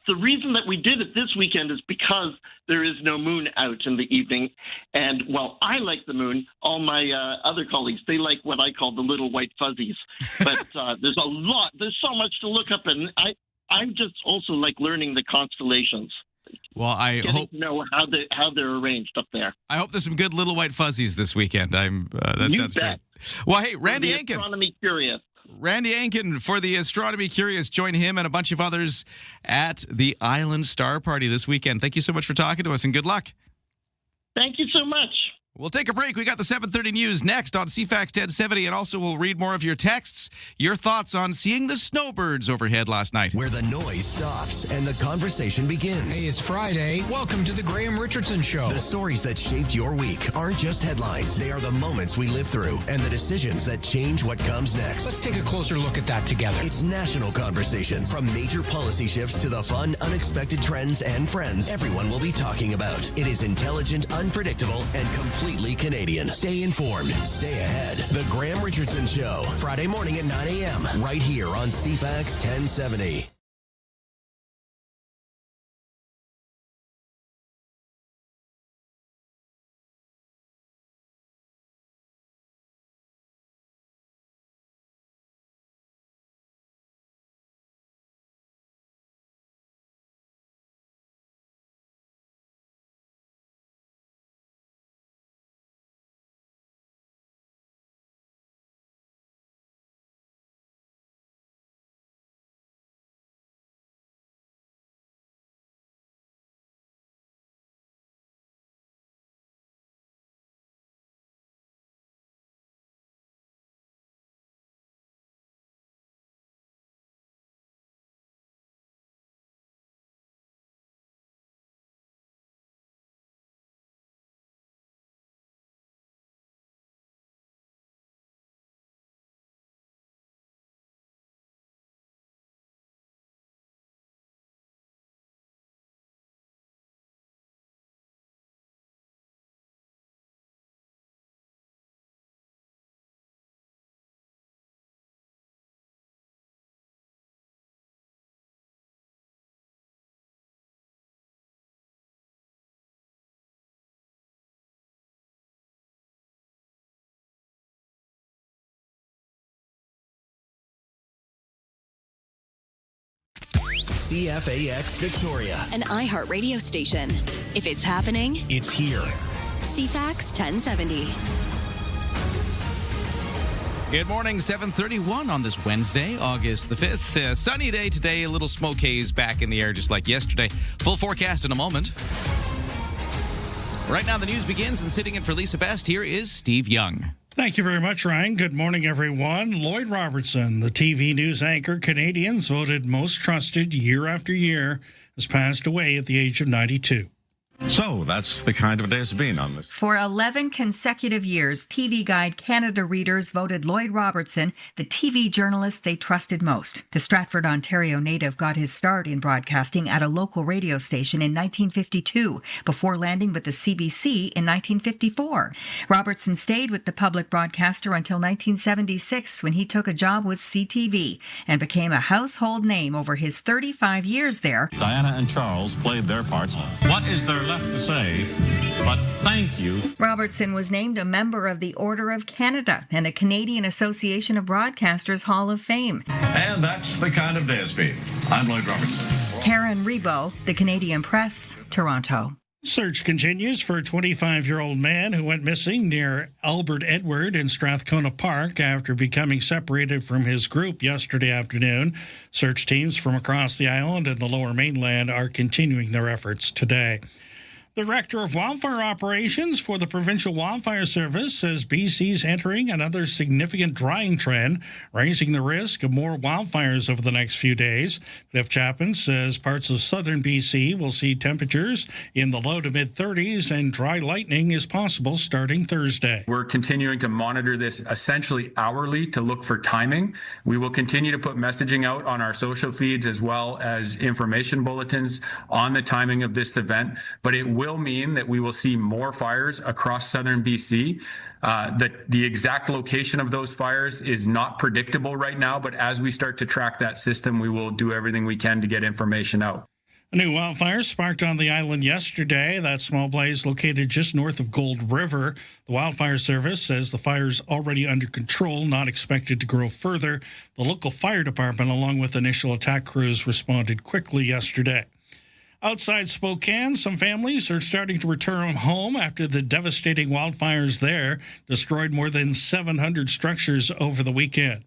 the reason that we did it this weekend is because there is no moon out in the evening. And while I like the moon, all my other colleagues, they like what I call the little white fuzzies. But there's so much to look up, and I just also like learning the constellations. Well, I hope to know how they're arranged up there. I hope there's some good little white fuzzies this weekend. That sounds great. Well, hey, Randy Ankin, Astronomy Curious. Randy Ankin for the Astronomy Curious. Join him and a bunch of others at the Island Star Party this weekend. Thank you so much for talking to us, and good luck. Thank you so much. We'll take a break. We got the 7:30 news next on CFAX 1070, and also we'll read more of your texts, your thoughts on seeing the snowbirds overhead last night. Where the noise stops and the conversation begins. Hey, it's Friday. Welcome to the Graham Richardson Show. The stories that shaped your week aren't just headlines. They are the moments we live through and the decisions that change what comes next. Let's take a closer look at that together. It's national conversations. From major policy shifts to the fun, unexpected trends and friends everyone will be talking about. It is intelligent, unpredictable, and completely Canadian. Stay informed. Stay ahead. The Graham Richardson Show. Friday morning at 9 a.m. right here on CFAX 1070. CFAX Victoria, an iHeart radio station. If it's happening, it's here. CFAX 1070. Good morning, 7:31 on this Wednesday, August the 5th. Sunny day today, a little smoke haze back in the air just like yesterday. Full forecast in a moment. Right now the news begins, and sitting in for Lisa Best, here is Steve Young. Thank you very much, Ryan. Good morning, everyone. Lloyd Robertson, the TV news anchor Canadians voted most trusted year after year, has passed away at the age of 92. So that's the kind of day it's been on this. For 11 consecutive years, TV Guide Canada readers voted Lloyd Robertson the TV journalist they trusted most. The Stratford, Ontario native got his start in broadcasting at a local radio station in 1952 before landing with the CBC in 1954. Robertson stayed with the public broadcaster until 1976 when he took a job with CTV and became a household name over his 35 years there. Diana and Charles played their parts. What is their left to say, but thank you. Robertson was named a member of the Order of Canada and the Canadian Association of Broadcasters Hall of Fame. And that's the kind of day it's been. I'm Lloyd Robertson. Karen Rebo, The Canadian Press, Toronto. Search continues for a 25-year-old man who went missing near Albert Edward in Strathcona Park after becoming separated from his group yesterday afternoon. Search teams from across the island and the Lower Mainland are continuing their efforts today. The Director of Wildfire Operations for the Provincial Wildfire Service says BC's entering another significant drying trend, raising the risk of more wildfires over the next few days. Cliff Chapman says parts of southern BC will see temperatures in the low to mid-30s and dry lightning is possible starting Thursday. We're continuing to monitor this essentially hourly to look for timing. We will continue to put messaging out on our social feeds as well as information bulletins on the timing of this event, but it will mean that we will see more fires across southern BC. The exact location of those fires is not predictable right now, but as we start to track that system, we will do everything we can to get information out. A new wildfire sparked on the island yesterday. That small blaze located just north of Gold River. The Wildfire Service says the fire's already under control, not expected to grow further. The local fire department, along with initial attack crews, responded quickly yesterday. Outside Spokane, some families are starting to return home after the devastating wildfires there destroyed more than 700 structures over the weekend.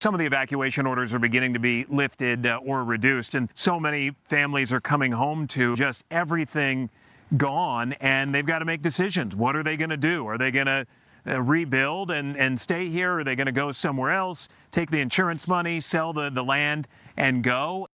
Some of the evacuation orders are beginning to be lifted or reduced, and so many families are coming home to just everything gone, and they've got to make decisions. What are they going to do? Are they going to rebuild and stay here? Or are they going to go somewhere else, take the insurance money, sell the land, and go?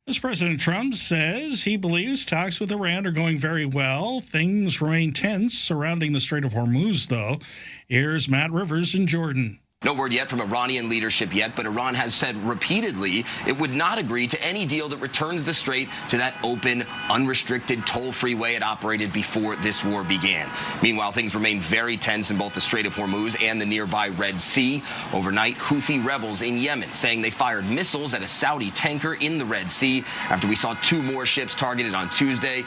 As President Trump says he believes talks with Iran are going very well. Things remain tense surrounding the Strait of Hormuz, though. Here's Matt Rivers in Jordan. No word yet from Iranian leadership yet, but Iran has said repeatedly it would not agree to any deal that returns the strait to that open, unrestricted, toll-free way it operated before this war began. Meanwhile, things remain very tense in both the Strait of Hormuz and the nearby Red Sea. Overnight, Houthi rebels in Yemen saying they fired missiles at a Saudi tanker in the Red Sea after we saw 2 more ships targeted on Tuesday.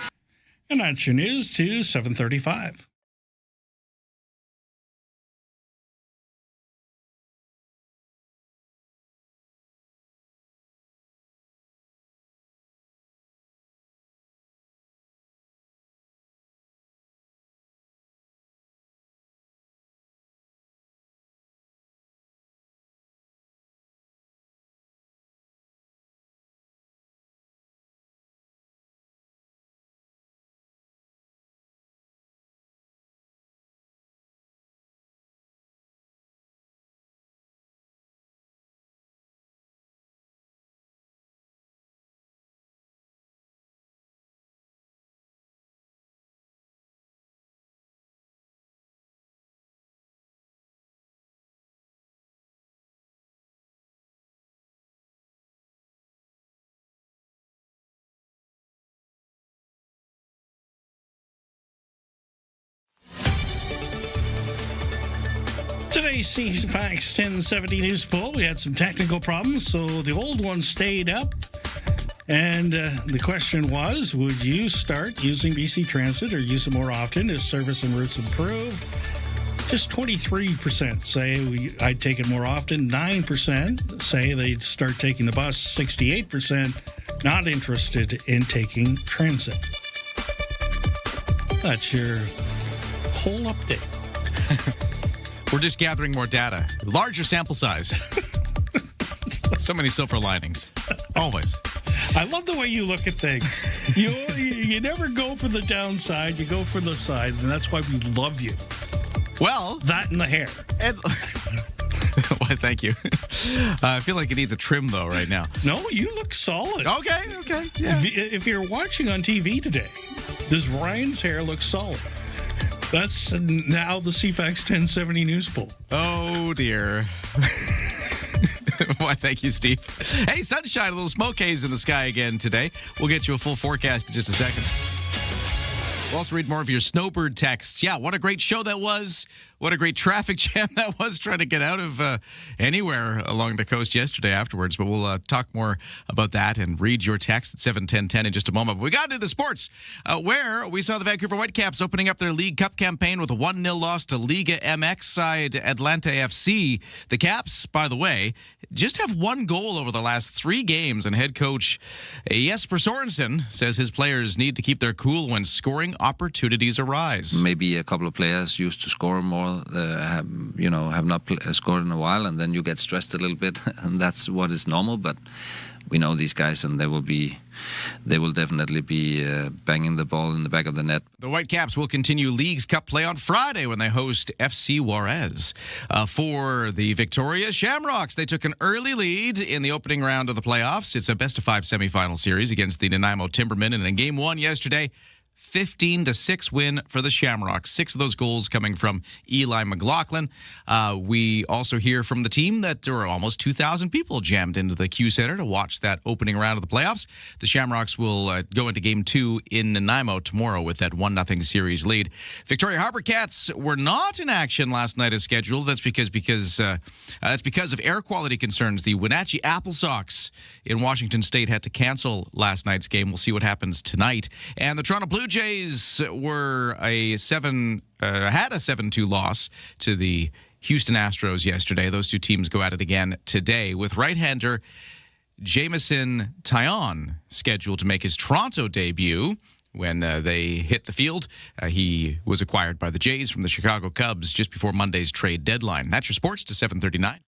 And that's your news to 7:35. Today's CFAX 1070 News Poll, we had some technical problems, so the old one stayed up. And the question was, would you start using BC Transit or use it more often as service and routes improved? Just 23% say I'd take it more often. 9% say they'd start taking the bus. 68% not interested in taking transit. That's your whole update. We're just gathering more data. Larger sample size. So many silver linings. Always. I love the way you look at things. You never go for the downside. You go for the side, and that's why we love you. Well, that and the hair. And why, thank you. I feel like it needs a trim, though, right now. No, you look solid. Okay. Yeah. If you're watching on TV today, does Ryan's hair look solid? That's now the CFAX 1070 News Poll. Oh, dear. Why, thank you, Steve. Hey, sunshine, a little smoke haze in the sky again today. We'll get you a full forecast in just a second. We'll also read more of your snowbird texts. Yeah, what a great show that was. What a great traffic jam that was trying to get out of anywhere along the coast yesterday afterwards. But we'll talk more about that and read your text at 71010 in just a moment. But we got to do the sports, where we saw the Vancouver Whitecaps opening up their League Cup campaign with a 1-0 loss to Liga MX side Atlanta FC. The Caps, by the way, just have one goal over the last 3 games, and head coach Jesper Sorensen says his players need to keep their cool when scoring opportunities arise. Maybe a couple of players used to score more, have not scored in a while, and then you get stressed a little bit, and that's what is normal. But we know these guys, and they will definitely be banging the ball in the back of the net. The Whitecaps will continue Leagues Cup play on Friday when they host FC Juarez. For the Victoria Shamrocks, they took an early lead in the opening round of the playoffs. It's a best-of-5 semifinal series against the Nanaimo Timbermen, and in Game 1 yesterday, 15-6 win for the Shamrocks. 6 of those goals coming from Eli McLaughlin. We also hear from the team that there were almost 2,000 people jammed into the Q Center to watch that opening round of the playoffs. The Shamrocks will go into Game 2 in Nanaimo tomorrow with that 1-0 series lead. Victoria Harbour Cats were not in action last night as scheduled. That's because of air quality concerns. The Wenatchee Apple Sox in Washington State had to cancel last night's game. We'll see what happens tonight. And the Toronto Blue Jays were had a 7-2 loss to the Houston Astros yesterday. Those two teams go at it again today, with right-hander Jameson Taillon scheduled to make his Toronto debut when they hit the field. He was acquired by the Jays from the Chicago Cubs just before Monday's trade deadline. That's your sports to 7:39.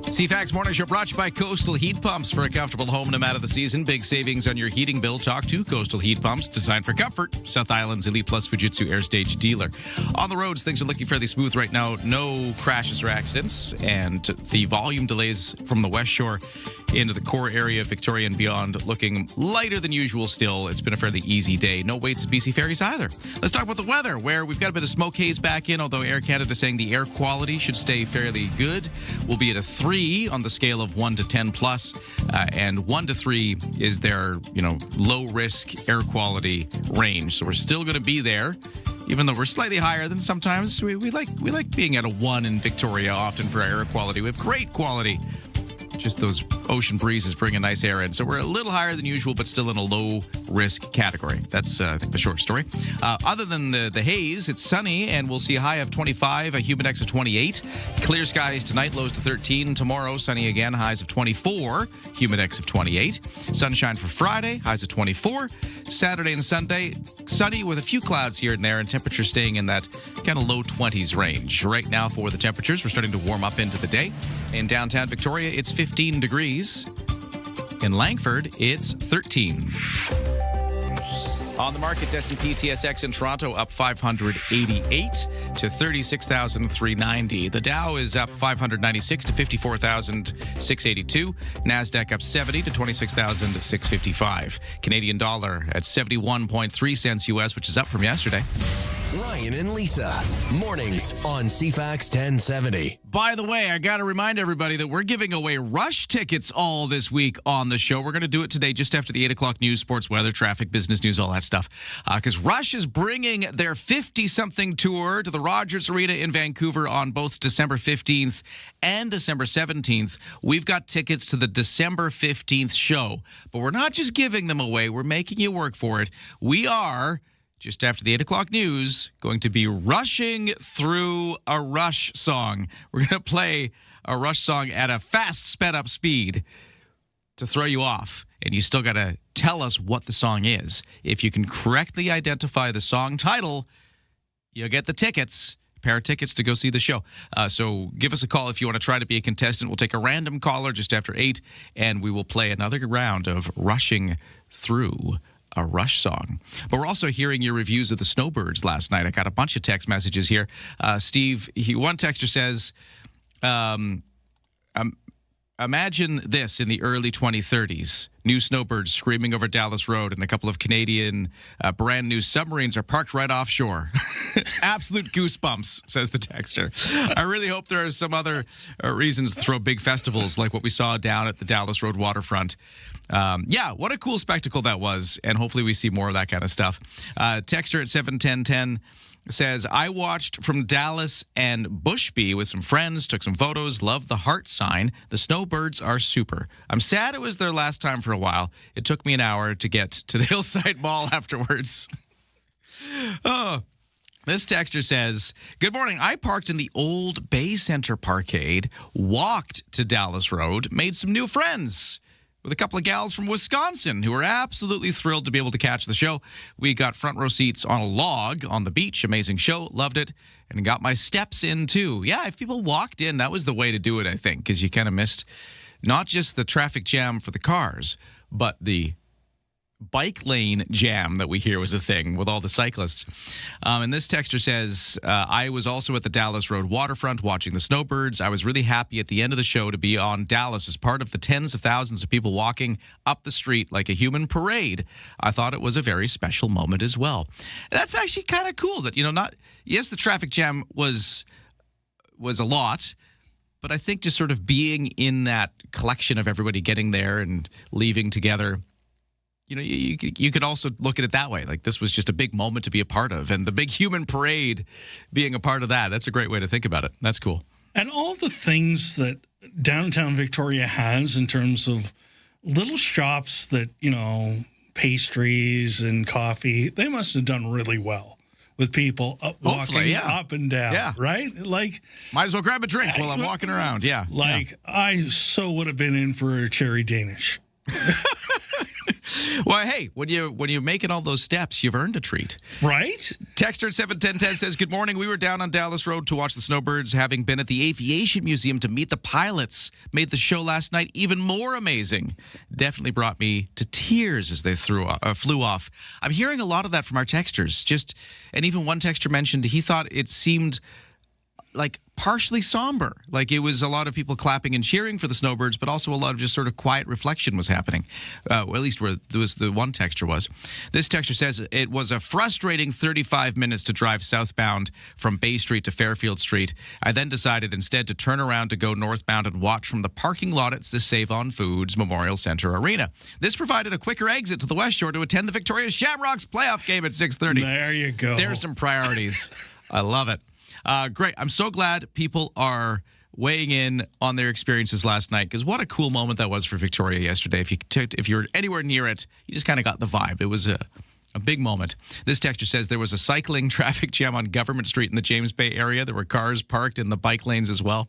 CFAX Morning Show brought to you by Coastal Heat Pumps. For a comfortable home no matter the season. Big savings on your heating bill. Talk to Coastal Heat Pumps, designed for comfort. South Island's Elite Plus Fujitsu Air Stage dealer. On the roads, things are looking fairly smooth right now. No crashes or accidents. And the volume delays from the West Shore into the core area of Victoria and beyond looking lighter than usual still. It's been a fairly easy day. No waits at BC Ferries either. Let's talk about the weather, where we've got a bit of smoke haze back in, although Air Canada saying the air quality should stay fairly good. We'll be at a 3 on the scale of 1 to 10 plus, and 1 to 3 is their low risk air quality range. So we're still going to be there, even though we're slightly higher than sometimes. We like being at a 1 in Victoria often for our air quality. We have great quality. Just those ocean breezes bring a nice air in. So we're a little higher than usual, but still in a low-risk category. That's, I think, the short story. Other than the haze, it's sunny, and we'll see a high of 25, a humid index of 28. Clear skies tonight, lows to 13. Tomorrow, sunny again, highs of 24, humid index of 28. Sunshine for Friday, highs of 24. Saturday and Sunday, sunny with a few clouds here and there, and temperatures staying in that kind of low 20s range. Right now for the temperatures, we're starting to warm up into the day. In downtown Victoria, it's 15 degrees. In Langford, it's 13. On the markets, S&P TSX in Toronto up 588 to 36,390. The Dow is up 596 to 54,682. NASDAQ up 70 to 26,655. Canadian dollar at 71.3 cents US, which is up from yesterday. Ryan and Lisa, mornings on CFAX 1070. By the way, I got to remind everybody that we're giving away Rush tickets all this week on the show. We're going to do it today just after the 8 o'clock news, sports, weather, traffic, business news, all that stuff. Because Rush is bringing their 50-something tour to the Rogers Arena in Vancouver on both December 15th and December 17th. We've got tickets to the December 15th show. But we're not just giving them away. We're making you work for it. We are just after the 8 o'clock news, going to be rushing through a Rush song. We're going to play a Rush song at a fast sped up speed to throw you off. And you still got to tell us what the song is. If you can correctly identify the song title, you'll get the tickets. Pair of tickets to go see the show. So give us a call if you want to try to be a contestant. We'll take a random caller just after 8, and we will play another round of rushing through a Rush song. But we're also hearing your reviews of the Snowbirds last night. I got a bunch of text messages here. Steve, one texter says, imagine this in the early 2030s. New Snowbirds screaming over Dallas Road, and a couple of Canadian brand new submarines are parked right offshore. Absolute goosebumps, says the texter. I really hope there are some other reasons to throw big festivals like what we saw down at the Dallas Road waterfront. Yeah, what a cool spectacle that was, and hopefully we see more of that kind of stuff. Texter at 71010 says, I watched from Dallas and Bushby with some friends, took some photos, loved the heart sign. The Snowbirds are super. I'm sad it was their last time for a while. It took me an hour to get to the Hillside Mall afterwards. Oh, this texter says, good morning. I parked in the old Bay Center Parkade, walked to Dallas Road, made some new friends with a couple of gals from Wisconsin who were absolutely thrilled to be able to catch the show. We got front row seats on a log on the beach. Amazing show. Loved it. And got my steps in, too. Yeah, if people walked in, that was the way to do it, I think, because you kind of missed not just the traffic jam for the cars, but the bike lane jam that we hear was a thing with all the cyclists. And this texter says, I was also at the Dallas Road waterfront watching the Snowbirds. I was really happy at the end of the show to be on Dallas as part of the tens of thousands of people walking up the street like a human parade. I thought it was a very special moment as well. That's actually kind of cool that, yes, the traffic jam was a lot, but I think just sort of being in that collection of everybody getting there and leaving together, you could also look at it that way. Like, this was just a big moment to be a part of, and the big human parade being a part of that. That's a great way to think about it. That's cool. And all the things that downtown Victoria has in terms of little shops that, pastries and coffee, they must have done really well with people walking up and down, right? Like, might as well grab a drink while I'm walking around. Yeah. I so would have been in for a cherry Danish. Well, hey, when you're making all those steps, you've earned a treat. Right? Texter at 71010 says, good morning. We were down on Dallas Road to watch the Snowbirds, having been at the Aviation Museum to meet the pilots. Made the show last night even more amazing. Definitely brought me to tears as they flew off. I'm hearing a lot of that from our texters. And even one texter mentioned he thought it seemed like partially somber. Like, it was a lot of people clapping and cheering for the Snowbirds, but also a lot of just sort of quiet reflection was happening. Well, at least where the one texture was. This texture says, it was a frustrating 35 minutes to drive southbound from Bay Street to Fairfield Street. I then decided instead to turn around to go northbound and watch from the parking lot at the Save On Foods Memorial Center Arena. This provided a quicker exit to the West Shore to attend the Victoria Shamrocks playoff game at 6:30. There you go. There's some priorities. I love it. Great. I'm so glad people are weighing in on their experiences last night, because what a cool moment that was for Victoria yesterday. If you're anywhere near it, you just kind of got the vibe. It was a big moment. This texter says there was a cycling traffic jam on Government Street in the James Bay area. There were cars parked in the bike lanes as well.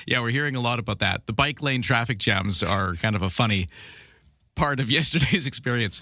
Yeah, we're hearing a lot about that. The bike lane traffic jams are kind of a funny part of yesterday's experience.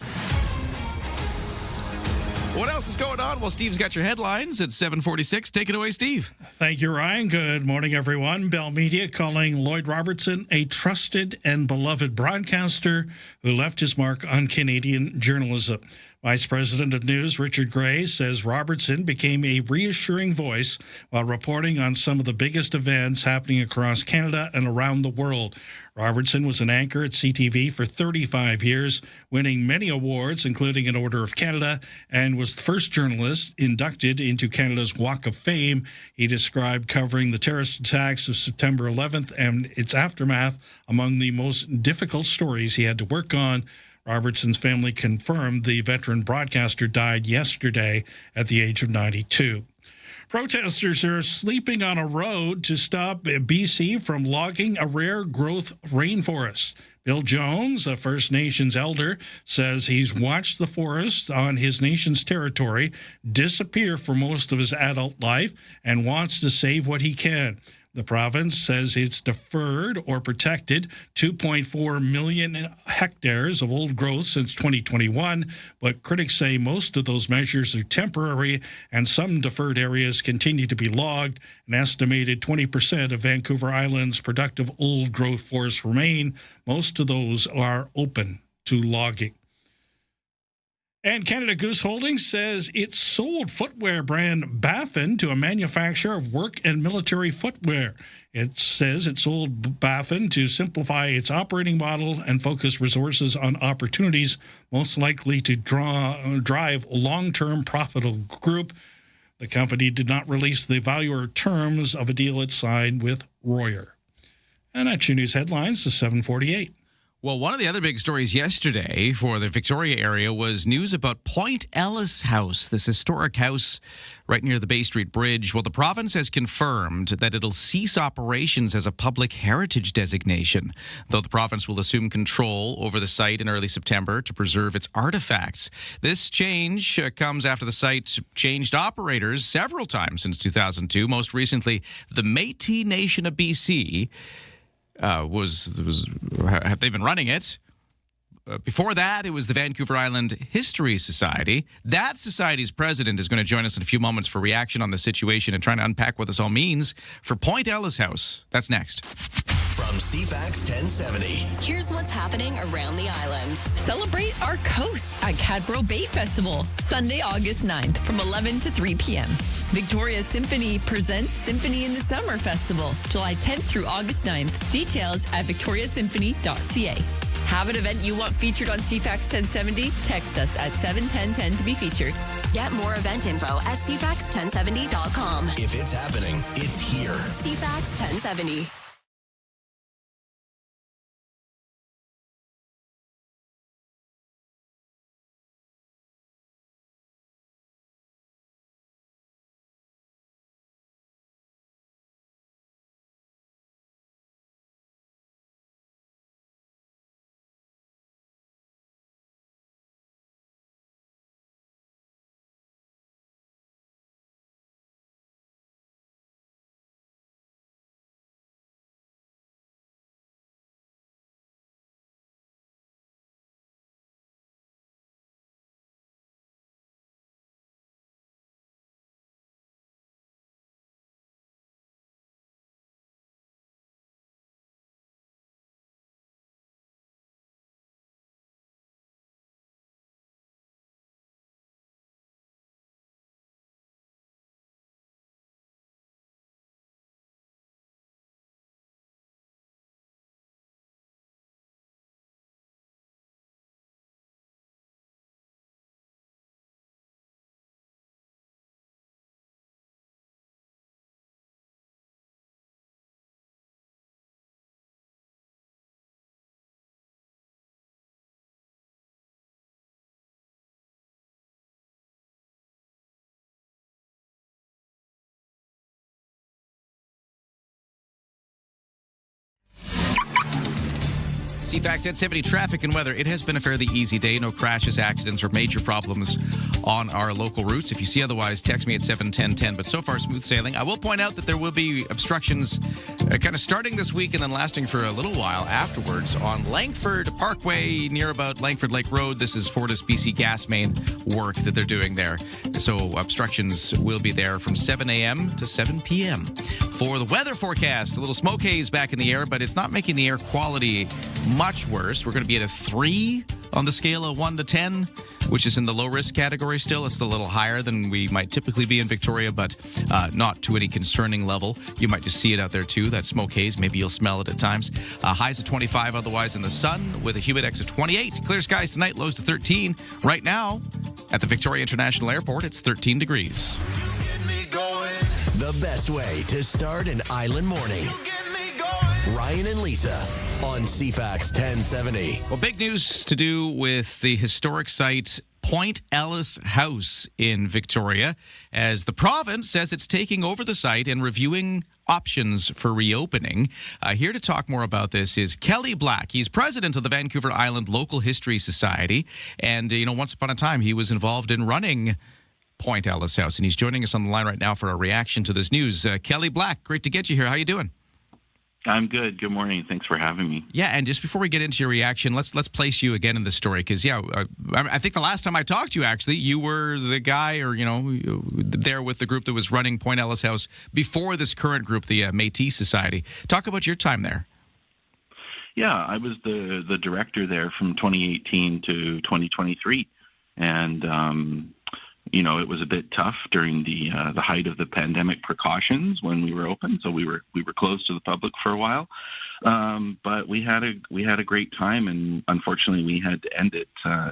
What else is going on? Well, Steve's got your headlines at 7:46. Take it away, Steve. Thank you, Ryan. Good morning, everyone. Bell Media calling Lloyd Robertson a trusted and beloved broadcaster who left his mark on Canadian journalism. Vice President of News Richard Gray says Robertson became a reassuring voice while reporting on some of the biggest events happening across Canada and around the world. Robertson was an anchor at CTV for 35 years, winning many awards, including an Order of Canada, and was the first journalist inducted into Canada's Walk of Fame. He described covering the terrorist attacks of September 11th and its aftermath among the most difficult stories he had to work on. Robertson's family confirmed the veteran broadcaster died yesterday at the age of 92. Protesters are sleeping on a road to stop BC from logging a rare growth rainforest. Bill Jones, a First Nations elder, says he's watched the forest on his nation's territory disappear for most of his adult life and wants to save what he can. The province says it's deferred or protected 2.4 million hectares of old growth since 2021, but critics say most of those measures are temporary and some deferred areas continue to be logged. An estimated 20% of Vancouver Island's productive old growth forests remain. Most of those are open to logging. And Canada Goose Holdings says it sold footwear brand Baffin to a manufacturer of work and military footwear. It says it sold Baffin to simplify its operating model and focus resources on opportunities most likely to drive long-term profitable growth. The company did not release the value or terms of a deal it signed with Royer. And that's your news headlines to 7:48. Well, one of the other big stories yesterday for the Victoria area was news about Point Ellis House, this historic house right near the Bay Street Bridge. Well, the province has confirmed that it'll cease operations as a public heritage designation, though the province will assume control over the site in early September to preserve its artifacts. This change comes after the site changed operators several times since 2002. Most recently, the Métis Nation of BC have they been running it? Before that, it was the Vancouver Island History Society. That society's president is going to join us in a few moments for reaction on the situation and trying to unpack what this all means for Point Ellis House. That's next. From CFAX 1070. Here's what's happening around the island. Celebrate our coast at Cadbro Bay Festival, Sunday, August 9th from 11 to 3 p.m. Victoria Symphony presents Symphony in the Summer Festival, July 10th through August 9th. Details at victoriasymphony.ca. Have an event you want featured on CFAX 1070? Text us at 71010 to be featured. Get more event info at cfax1070.com. If it's happening, it's here. CFAX 1070. CFAX 1070 traffic and weather. It has been a fairly easy day. No crashes, accidents, or major problems on our local routes. If you see otherwise, text me at 71010. But so far, smooth sailing. I will point out that there will be obstructions kind of starting this week and then lasting for a little while afterwards on Langford Parkway near about Langford Lake Road. This is Fortis BC gas main work that they're doing there. So obstructions will be there from 7 a.m. to 7 p.m. For the weather forecast, a little smoke haze back in the air, but it's not making the air quality much worse. We're going to be at a 3 on the scale of 1 to 10, which is in the low risk category still. It's a little higher than we might typically be in Victoria, but not to any concerning level. You might just see it out there too, that smoke haze. Maybe you'll smell it at times. Highs of 25 otherwise in the sun with a humidex of 28. Clear skies tonight, lows to 13. Right now at the Victoria International Airport, it's 13 degrees. The best way to start an island morning. Ryan and Lisa on CFAX 1070. Well, big news to do with the historic site Point Ellis House in Victoria, as the province says it's taking over the site and reviewing options for reopening. Here to talk more about this is Kelly Black. He's president of the Vancouver Island Local History Society. And, once upon a time, he was involved in running Point Ellis House. And he's joining us on the line right now for a reaction to this news. Kelly Black, great to get you here. How you doing? I'm good. Good morning. Thanks for having me. Yeah, and just before we get into your reaction, let's place you again in the story, because I think the last time I talked to you, actually, you were the guy, or there with the group that was running Point Ellis House before this current group, the Métis Society. Talk about your time there. Yeah, I was the director there from 2018 to 2023, and it was a bit tough during the height of the pandemic precautions when we were open. So we were closed to the public for a while, but we had a great time. And unfortunately, we had to end it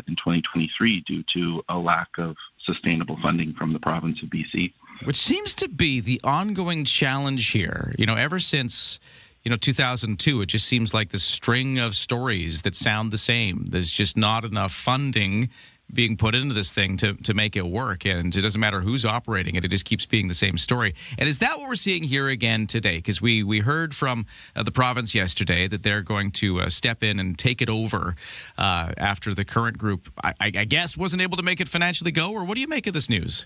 in 2023 due to a lack of sustainable funding from the province of BC. Which seems to be the ongoing challenge here. Ever since 2002, it just seems like this string of stories that sound the same. There's just not enough funding being put into this thing to make it work, and it doesn't matter who's operating it, it just keeps being the same story. And is that what we're seeing here again today? Because we heard from the province yesterday that they're going to step in and take it over after the current group, I guess, wasn't able to make it financially go, or what do you make of this news?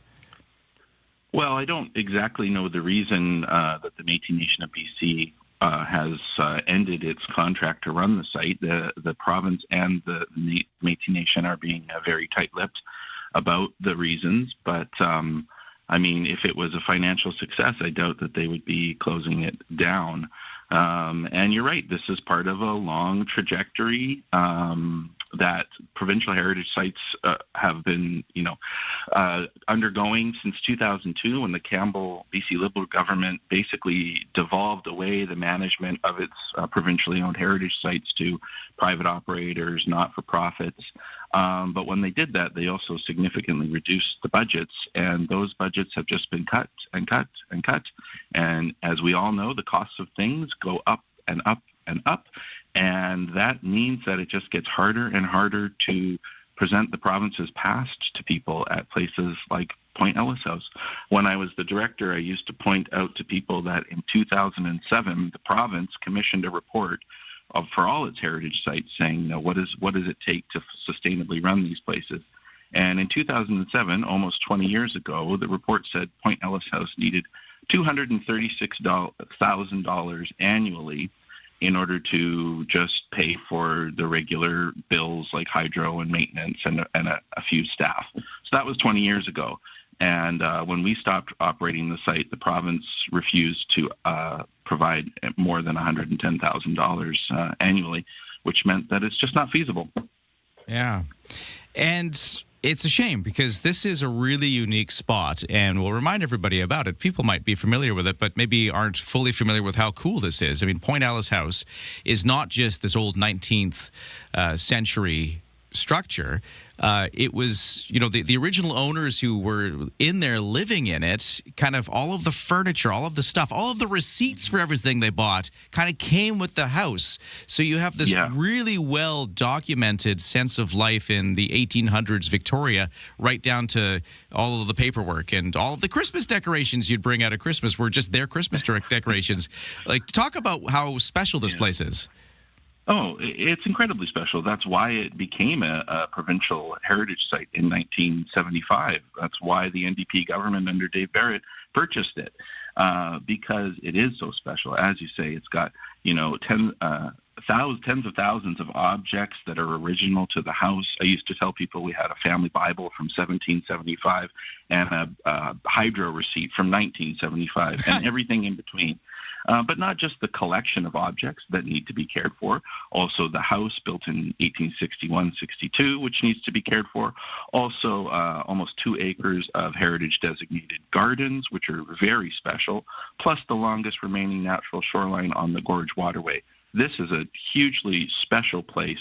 Well, I don't exactly know the reason that the Métis Nation of BC has ended its contract to run the site. The province and the Métis Nation are being very tight-lipped about the reasons. But, if it was a financial success, I doubt that they would be closing it down. And you're right, this is part of a long trajectory that provincial heritage sites have been, undergoing since 2002, when the Campbell BC Liberal government basically devolved away the management of its provincially owned heritage sites to private operators, not-for-profits. But when they did that, they also significantly reduced the budgets, and those budgets have just been cut and cut and cut. And as we all know, the costs of things go up and up and up, and that means that it just gets harder and harder to present the province's past to people at places like Point Ellis House. When I was the director, I used to point out to people that in 2007, the province commissioned a report for all its heritage sites saying, what does it take to sustainably run these places? And in 2007, almost 20 years ago, the report said Point Ellis House needed $236,000 annually in order to just pay for the regular bills like hydro and maintenance and a few staff. So that was 20 years ago. And when we stopped operating the site, the province refused to provide more than $110,000 annually, which meant that it's just not feasible. Yeah. And it's a shame, because this is a really unique spot, and we'll remind everybody about it. People might be familiar with it, but maybe aren't fully familiar with how cool this is. Point Ellis House is not just this old 19th century structure. It was, the original owners who were in there living in it, kind of all of the furniture, all of the stuff, all of the receipts for everything they bought kind of came with the house. So you have this really well documented sense of life in the 1800s Victoria, right down to all of the paperwork, and all of the Christmas decorations you'd bring out at Christmas were just their Christmas decorations. Talk about how special this place is. Oh, it's incredibly special. That's why it became a provincial heritage site in 1975. That's why the NDP government under Dave Barrett purchased it, because it is so special. As you say, it's got, tens of thousands of objects that are original to the house. I used to tell people we had a family Bible from 1775 and a hydro receipt from 1975 and everything in between. But not just the collection of objects that need to be cared for, also the house built in 1861-62, which needs to be cared for, also almost 2 acres of heritage-designated gardens, which are very special, plus the longest remaining natural shoreline on the Gorge Waterway. This is a hugely special place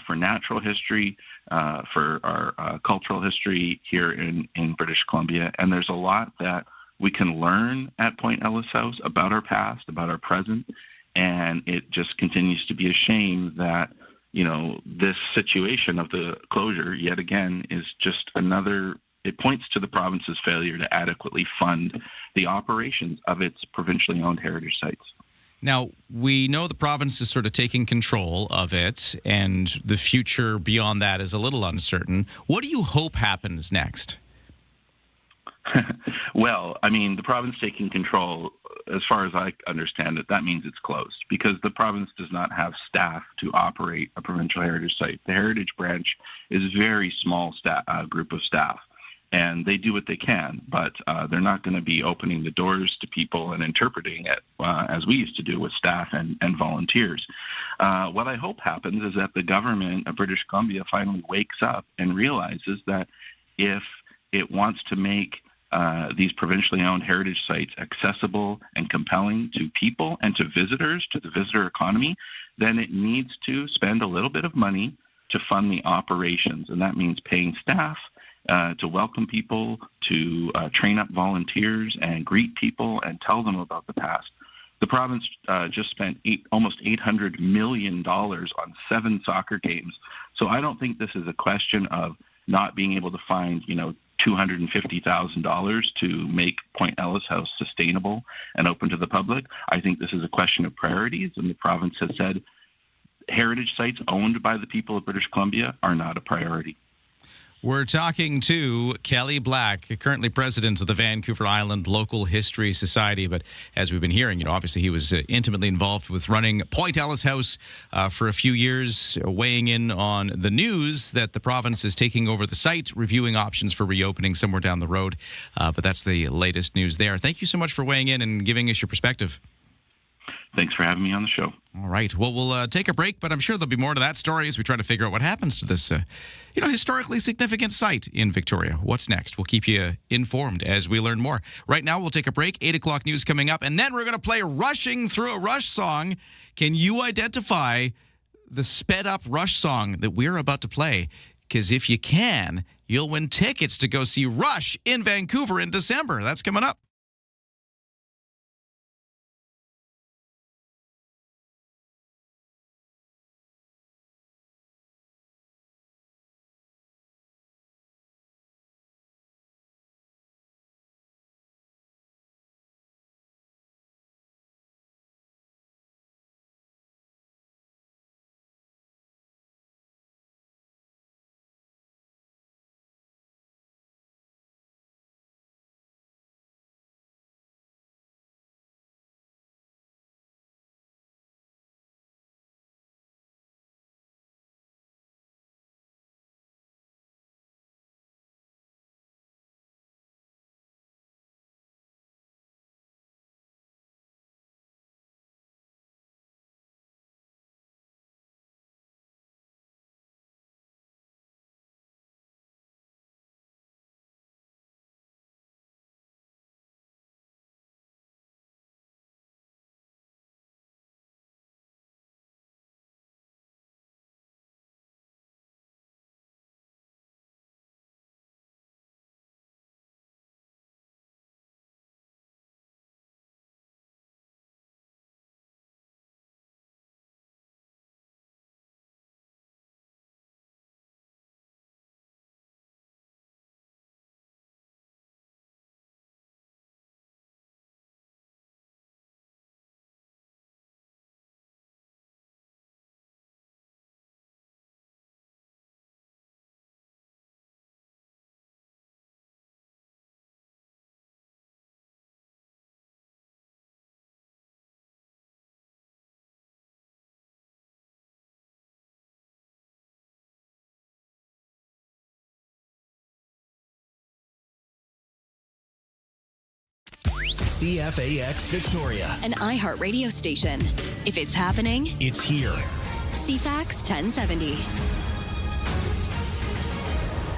for natural history, for our cultural history here in British Columbia, and there's a lot that we can learn at Point Ellis House about our past, about our present, and it just continues to be a shame that this situation of the closure, yet again, is just another. It points to the province's failure to adequately fund the operations of its provincially owned heritage sites. Now, we know the province is sort of taking control of it, and the future beyond that is a little uncertain. What do you hope happens next? Well, I mean, the province taking control, as far as I understand it, that means it's closed because the province does not have staff to operate a provincial heritage site. The heritage branch is a very small group of staff, and they do what they can, but they're not going to be opening the doors to people and interpreting it as we used to do with staff and volunteers. What I hope happens is that the government of British Columbia finally wakes up and realizes that if it wants to make these provincially owned heritage sites accessible and compelling to people and to visitors, to the visitor economy, then it needs to spend a little bit of money to fund the operations. And that means paying staff to welcome people, to train up volunteers and greet people and tell them about the past. The province just spent almost $800 million on 7 soccer games. So I don't think this is a question of not being able to find, $250,000 to make Point Ellis House sustainable and open to the public. I think this is a question of priorities, and the province has said heritage sites owned by the people of British Columbia are not a priority. We're talking to Kelly Black, currently president of the Vancouver Island Local History Society. But as we've been hearing, obviously he was intimately involved with running Point Ellis House for a few years, weighing in on the news that the province is taking over the site, reviewing options for reopening somewhere down the road. But that's the latest news there. Thank you so much for weighing in and giving us your perspective. Thanks for having me on the show. All right. Well, we'll take a break, but I'm sure there'll be more to that story as we try to figure out what happens to this, historically significant site in Victoria. What's next? We'll keep you informed as we learn more. Right now, we'll take a break. 8 o'clock news coming up, and then we're going to play Rushing Through a Rush song. Can you identify the sped-up Rush song that we're about to play? Because if you can, you'll win tickets to go see Rush in Vancouver in December. That's coming up. CFAX Victoria, an iHeart radio station. If it's happening, it's here. CFAX 1070.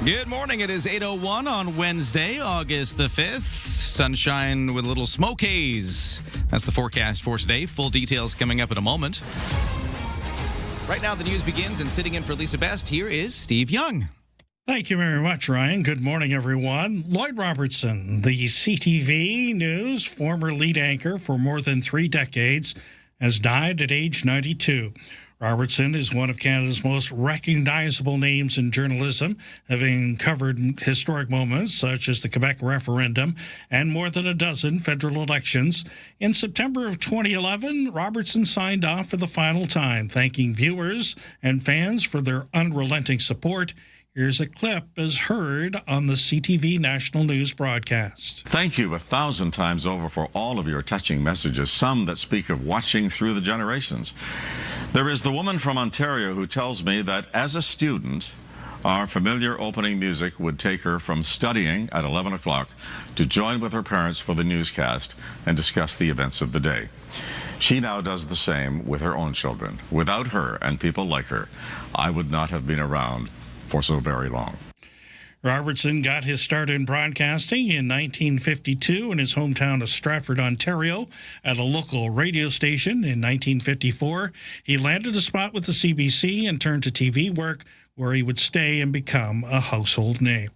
Good morning. It is 8:01 on Wednesday, August the 5th. Sunshine with a little smoke haze. That's the forecast for today. Full details coming up in a moment. Right now, the news begins, and sitting in for Lisa Best, here is Steve Young. Thank you very much, Ryan. Good morning, everyone. Lloyd Robertson, the CTV News former lead anchor for more than 3 decades, has died at age 92. Robertson is one of Canada's most recognizable names in journalism, having covered historic moments such as the Quebec referendum and more than a dozen federal elections. In September of 2011, Robertson signed off for the final time, thanking viewers and fans for their unrelenting support. Here's a clip as heard on the CTV National News broadcast. Thank you 1,000 times over for all of your touching messages, some that speak of watching through the generations. There is the woman from Ontario who tells me that as a student, our familiar opening music would take her from studying at 11 o'clock to join with her parents for the newscast and discuss the events of the day. She now does the same with her own children. Without her and people like her, I would not have been around for so very long. Robertson got his start in broadcasting in 1952 in his hometown of Stratford, Ontario, at a local radio station. In 1954, he landed a spot with the CBC and turned to TV work, where he would stay and become a household name.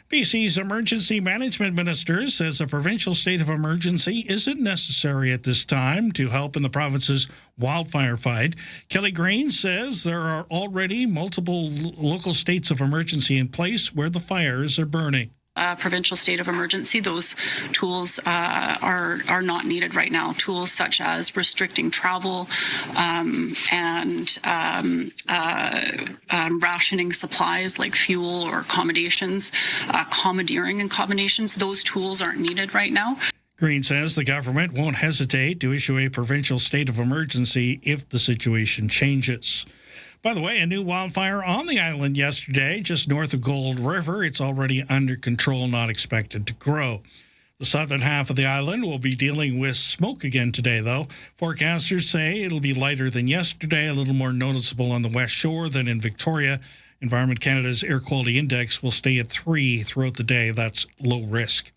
BC's emergency management minister says a provincial state of emergency isn't necessary at this time to help in the province's wildfire fight. Kelly Green says there are already multiple local states of emergency in place where the fires are burning. Provincial state of emergency, those tools are not needed right now. Tools such as restricting travel and rationing supplies like fuel or accommodations, commandeering accommodations, those tools aren't needed right now. Green says the government won't hesitate to issue a provincial state of emergency if the situation changes. By the way, a new wildfire on the island yesterday, just north of Gold River. It's already under control, not expected to grow. The southern half of the island will be dealing with smoke again today, though. Forecasters say it'll be lighter than yesterday, a little more noticeable on the west shore than in Victoria. Environment Canada's air quality index will stay at 3 throughout the day. That's low risk.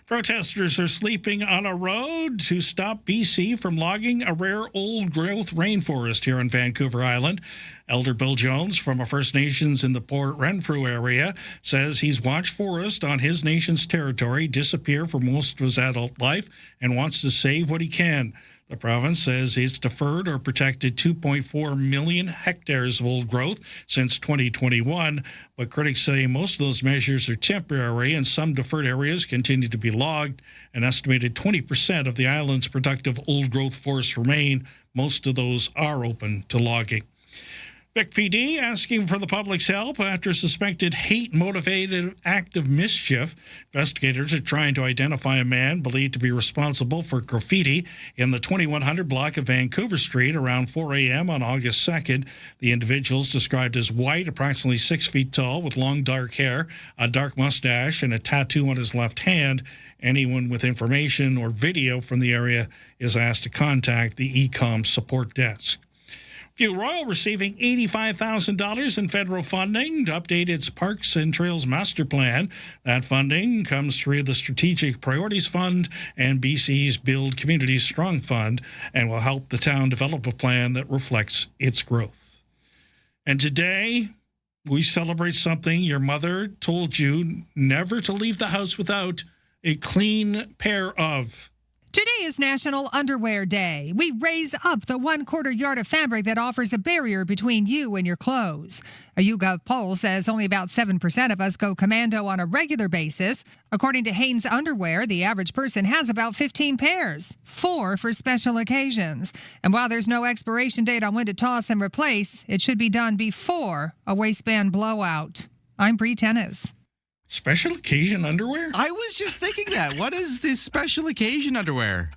Protesters are sleeping on a road to stop BC from logging a rare old-growth rainforest here on Vancouver Island. Elder Bill Jones from a First Nations in the Port Renfrew area says he's watched forest on his nation's territory disappear for most of his adult life and wants to save what he can. The province says it's deferred or protected 2.4 million hectares of old growth since 2021, but critics say most of those measures are temporary and some deferred areas continue to be logged. An estimated 20% of the island's productive old growth forests remain. Most of those are open to logging. Vic PD asking for the public's help after a suspected hate-motivated act of mischief. Investigators are trying to identify a man believed to be responsible for graffiti in the 2100 block of Vancouver Street around 4 a.m. on August 2nd. The individual's described as white, approximately 6 feet tall, with long dark hair, a dark mustache, and a tattoo on his left hand. Anyone with information or video from the area is asked to contact the ECOM support desk. View Royal receiving $85,000 in federal funding to update its Parks and Trails Master Plan. That funding comes through the Strategic Priorities Fund and BC's Build Communities Strong Fund and will help the town develop a plan that reflects its growth. And today, we celebrate something your mother told you never to leave the house without: a clean pair of. Today is National Underwear Day. We raise up the 1/4 yard of fabric that offers a barrier between you and your clothes. A YouGov poll says only about 7% of us go commando on a regular basis. According to Hanes Underwear, the average person has about 15 pairs, 4 for special occasions. And while there's no expiration date on when to toss and replace, it should be done before a waistband blowout. I'm Bree Tennis. Special occasion underwear? I was just thinking that. What is this special occasion underwear?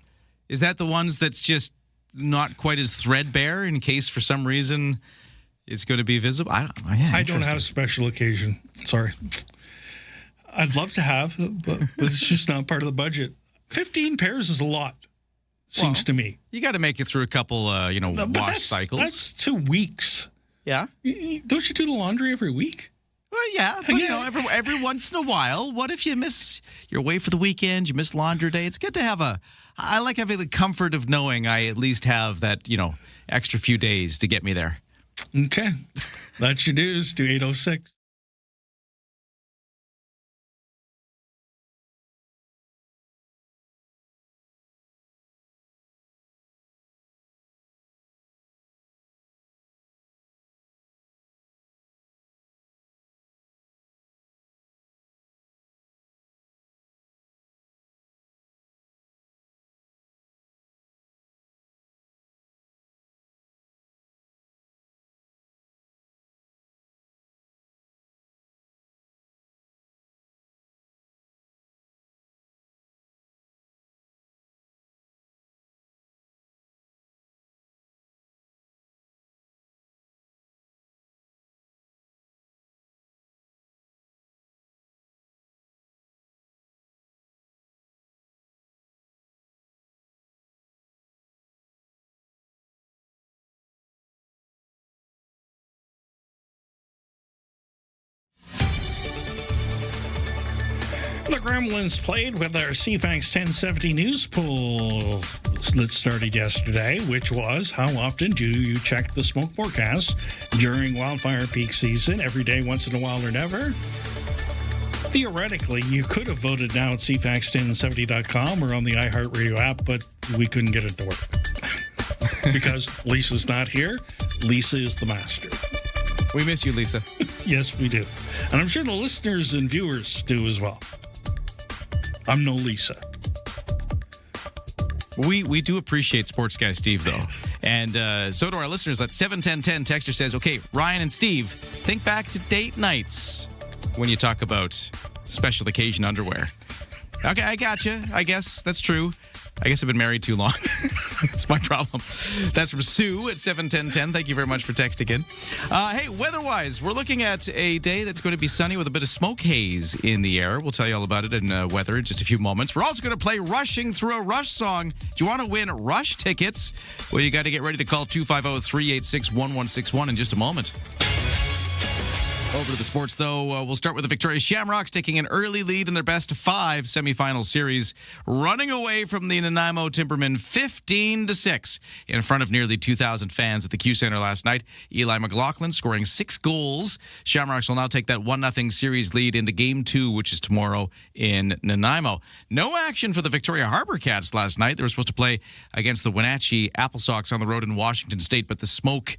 Is that the ones that's just not quite as threadbare in case for some reason it's going to be visible? I don't have special occasion. Sorry. I'd love to have, but it's just not part of the budget. 15 pairs is a lot, seems to me. You got to make it through a couple, wash cycles. That's 2 weeks. Yeah? Don't you do the laundry every week? Well, yeah, but every once in a while, what if you're away for the weekend, you miss laundry day? It's good to I like having the comfort of knowing I at least have that, extra few days to get me there. Okay. That's your news to 8:06. The Gremlins played with our CFAX 1070 news poll that started yesterday, which was, how often do you check the smoke forecast during wildfire peak season? Every day, once in a while, or never? Theoretically, you could have voted now at CFAX1070.com or on the iHeartRadio app, but we couldn't get it to work. Because Lisa's not here. Lisa is the master. We miss you, Lisa. Yes, we do. And I'm sure the listeners and viewers do as well. I'm no Lisa. We do appreciate Sports Guy Steve, though. And so do our listeners. That 71010 texter says, okay, Ryan and Steve, think back to date nights when you talk about special occasion underwear. Okay, I gotcha. I guess that's true. I guess I've been married too long. That's my problem. That's from Sue at 71010. Thank you very much for texting in. Hey, weather-wise, we're looking at a day that's going to be sunny with a bit of smoke haze in the air. We'll tell you all about it in weather in just a few moments. We're also going to play Rushing Through a Rush song. Do you want to win Rush tickets? Well, you got to get ready to call 250-386-1161 in just a moment. Over to the sports, though. We'll start with the Victoria Shamrocks taking an early lead in their best of 5 semifinal series, running away from the Nanaimo Timbermen 15-6 in front of nearly 2,000 fans at the Q Center last night. Eli McLaughlin scoring 6 goals. Shamrocks will now take that 1-0 series lead into Game 2, which is tomorrow in Nanaimo. No action for the Victoria Harbour Cats last night. They were supposed to play against the Wenatchee Apple Sox on the road in Washington State, but the smoke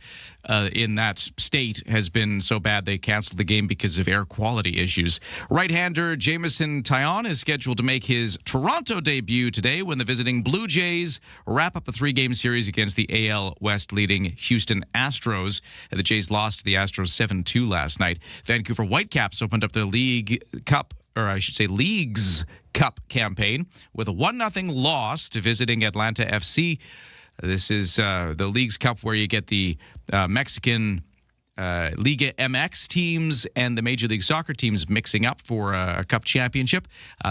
in that state has been so bad they canceled the game because of air quality issues. Right-hander Jameson Taillon is scheduled to make his Toronto debut today when the visiting Blue Jays wrap up a 3-game series against the AL West leading Houston Astros. The Jays lost to the Astros 7-2 last night. Vancouver Whitecaps opened up their Leagues Cup campaign with a 1-0 loss to visiting Atlanta FC. This is the Leagues Cup where you get the Mexican Liga MX teams and the Major League Soccer teams mixing up for a cup championship.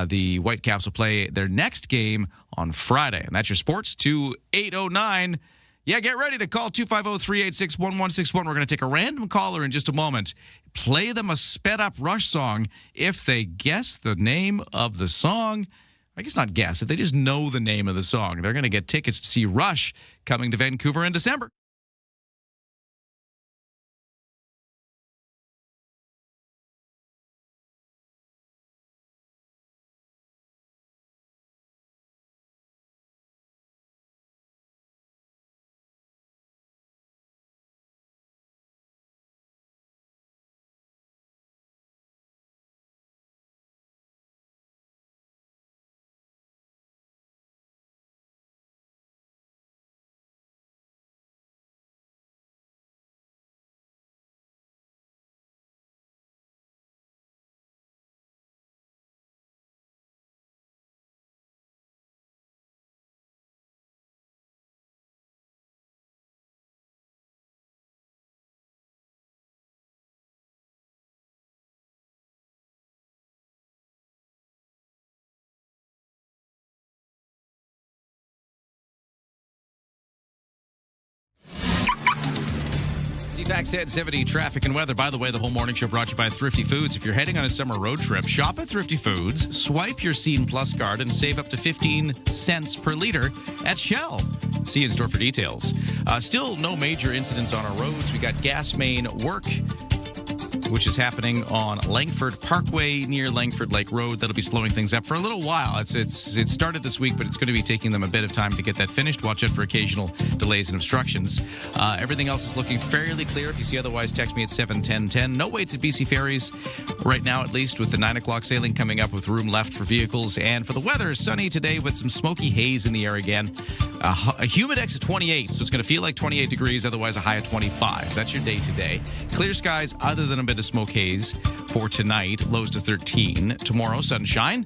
The Whitecaps will play their next game on Friday. And that's your sports to 809. Yeah, get ready to call 250-386-1161. We're going to take a random caller in just a moment. Play them a sped-up Rush song. If they guess the name of the song, I guess not guess, if they just know the name of the song, they're going to get tickets to see Rush coming to Vancouver in December. CFAX 1070 traffic and weather. By the way, the whole morning show brought to you by Thrifty Foods. If you're heading on a summer road trip, shop at Thrifty Foods, swipe your Scene Plus card, and save up to 15 cents per liter at Shell. See you in store for details. Still no major incidents on our roads. We got gas main work, which is happening on Langford Parkway near Langford Lake Road. That'll be slowing things up for a little while. It started this week, but it's going to be taking them a bit of time to get that finished. Watch out for occasional delays and obstructions. Everything else is looking fairly clear. If you see otherwise, text me at 71010. No waits at BC Ferries right now, at least, with the 9 o'clock sailing coming up with room left for vehicles. And for the weather, sunny today with some smoky haze in the air again. A humidex of 28, so it's going to feel like 28 degrees, otherwise a high of 25. That's your day today. Clear skies other than a bit of smoke haze for tonight, lows to 13. Tomorrow, sunshine.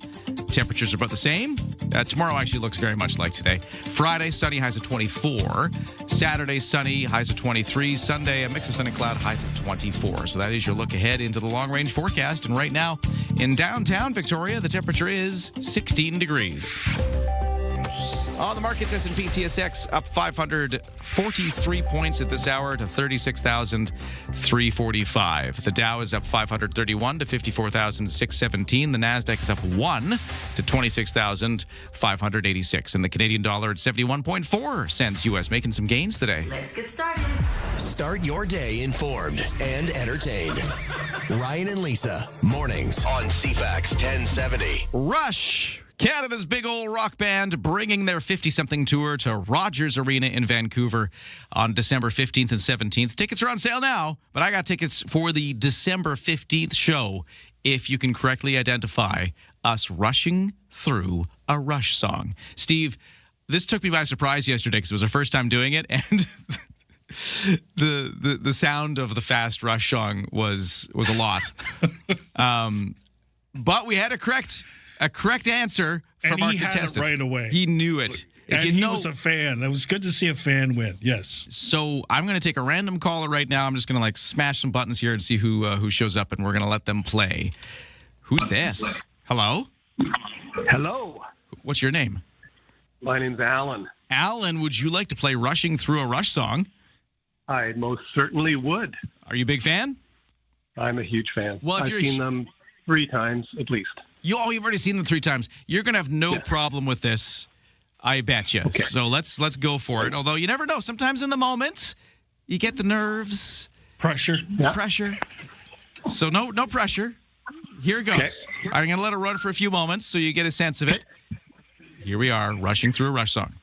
Temperatures are about the same. Tomorrow actually looks very much like today. Friday, sunny, highs of 24. Saturday, sunny, highs of 23. Sunday, a mix of sun and cloud, highs of 24. So that is your look ahead into the long-range forecast. And right now, in downtown Victoria, the temperature is 16 degrees. On the markets, S&P TSX up 543 points at this hour to 36,345. The Dow is up 531 to 54,617. The Nasdaq is up 1 to 26,586. And the Canadian dollar at 71.4 cents US, making some gains today. Let's get started. Start your day informed and entertained. Ryan and Lisa, mornings on CFAX 1070. Rush, Canada's big old rock band, bringing their 50-something tour to Rogers Arena in Vancouver on December 15th and 17th. Tickets are on sale now, but I got tickets for the December 15th show if you can correctly identify us rushing through a Rush song. Steve, this took me by surprise yesterday because it was our first time doing it, and the sound of the fast Rush song was a lot. But we had a correct answer from our contestant. Had it right away. He knew it. He was a fan. It was good to see a fan win. Yes. So I'm going to take a random caller right now. I'm just going to smash some buttons here and see who shows up, and we're going to let them play. Who's this? Hello? Hello. What's your name? My name's Alan. Alan, would you like to play Rushing Through a Rush song? I most certainly would. Are you a big fan? I'm a huge fan. Well, if I've seen them 3 times at least. You've already seen them 3 times. You're going to have no problem with this, I bet you. Okay. So let's go for it. Although you never know. Sometimes in the moment, you get the nerves. Pressure. Pressure. So no pressure. Here it goes. Okay. I'm going to let it run for a few moments so you get a sense of it. Here we are, rushing through a Rush song.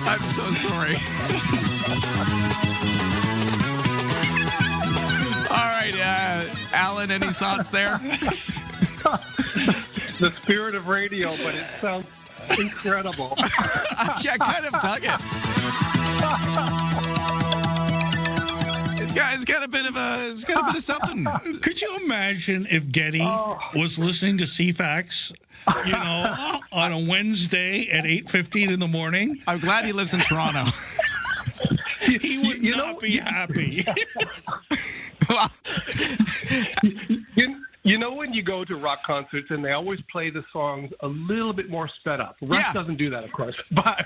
I'm so sorry. All right, Alan, any thoughts there? The spirit of radio, but it sounds incredible. Actually, I kind of dug it. It's got a bit of something. Could you imagine if Getty was listening to CFAX, on a Wednesday at 8:15 in the morning? I'm glad he lives in Toronto. He would not be happy. You know when you go to rock concerts and they always play the songs a little bit more sped up. Rush doesn't do that, of course, but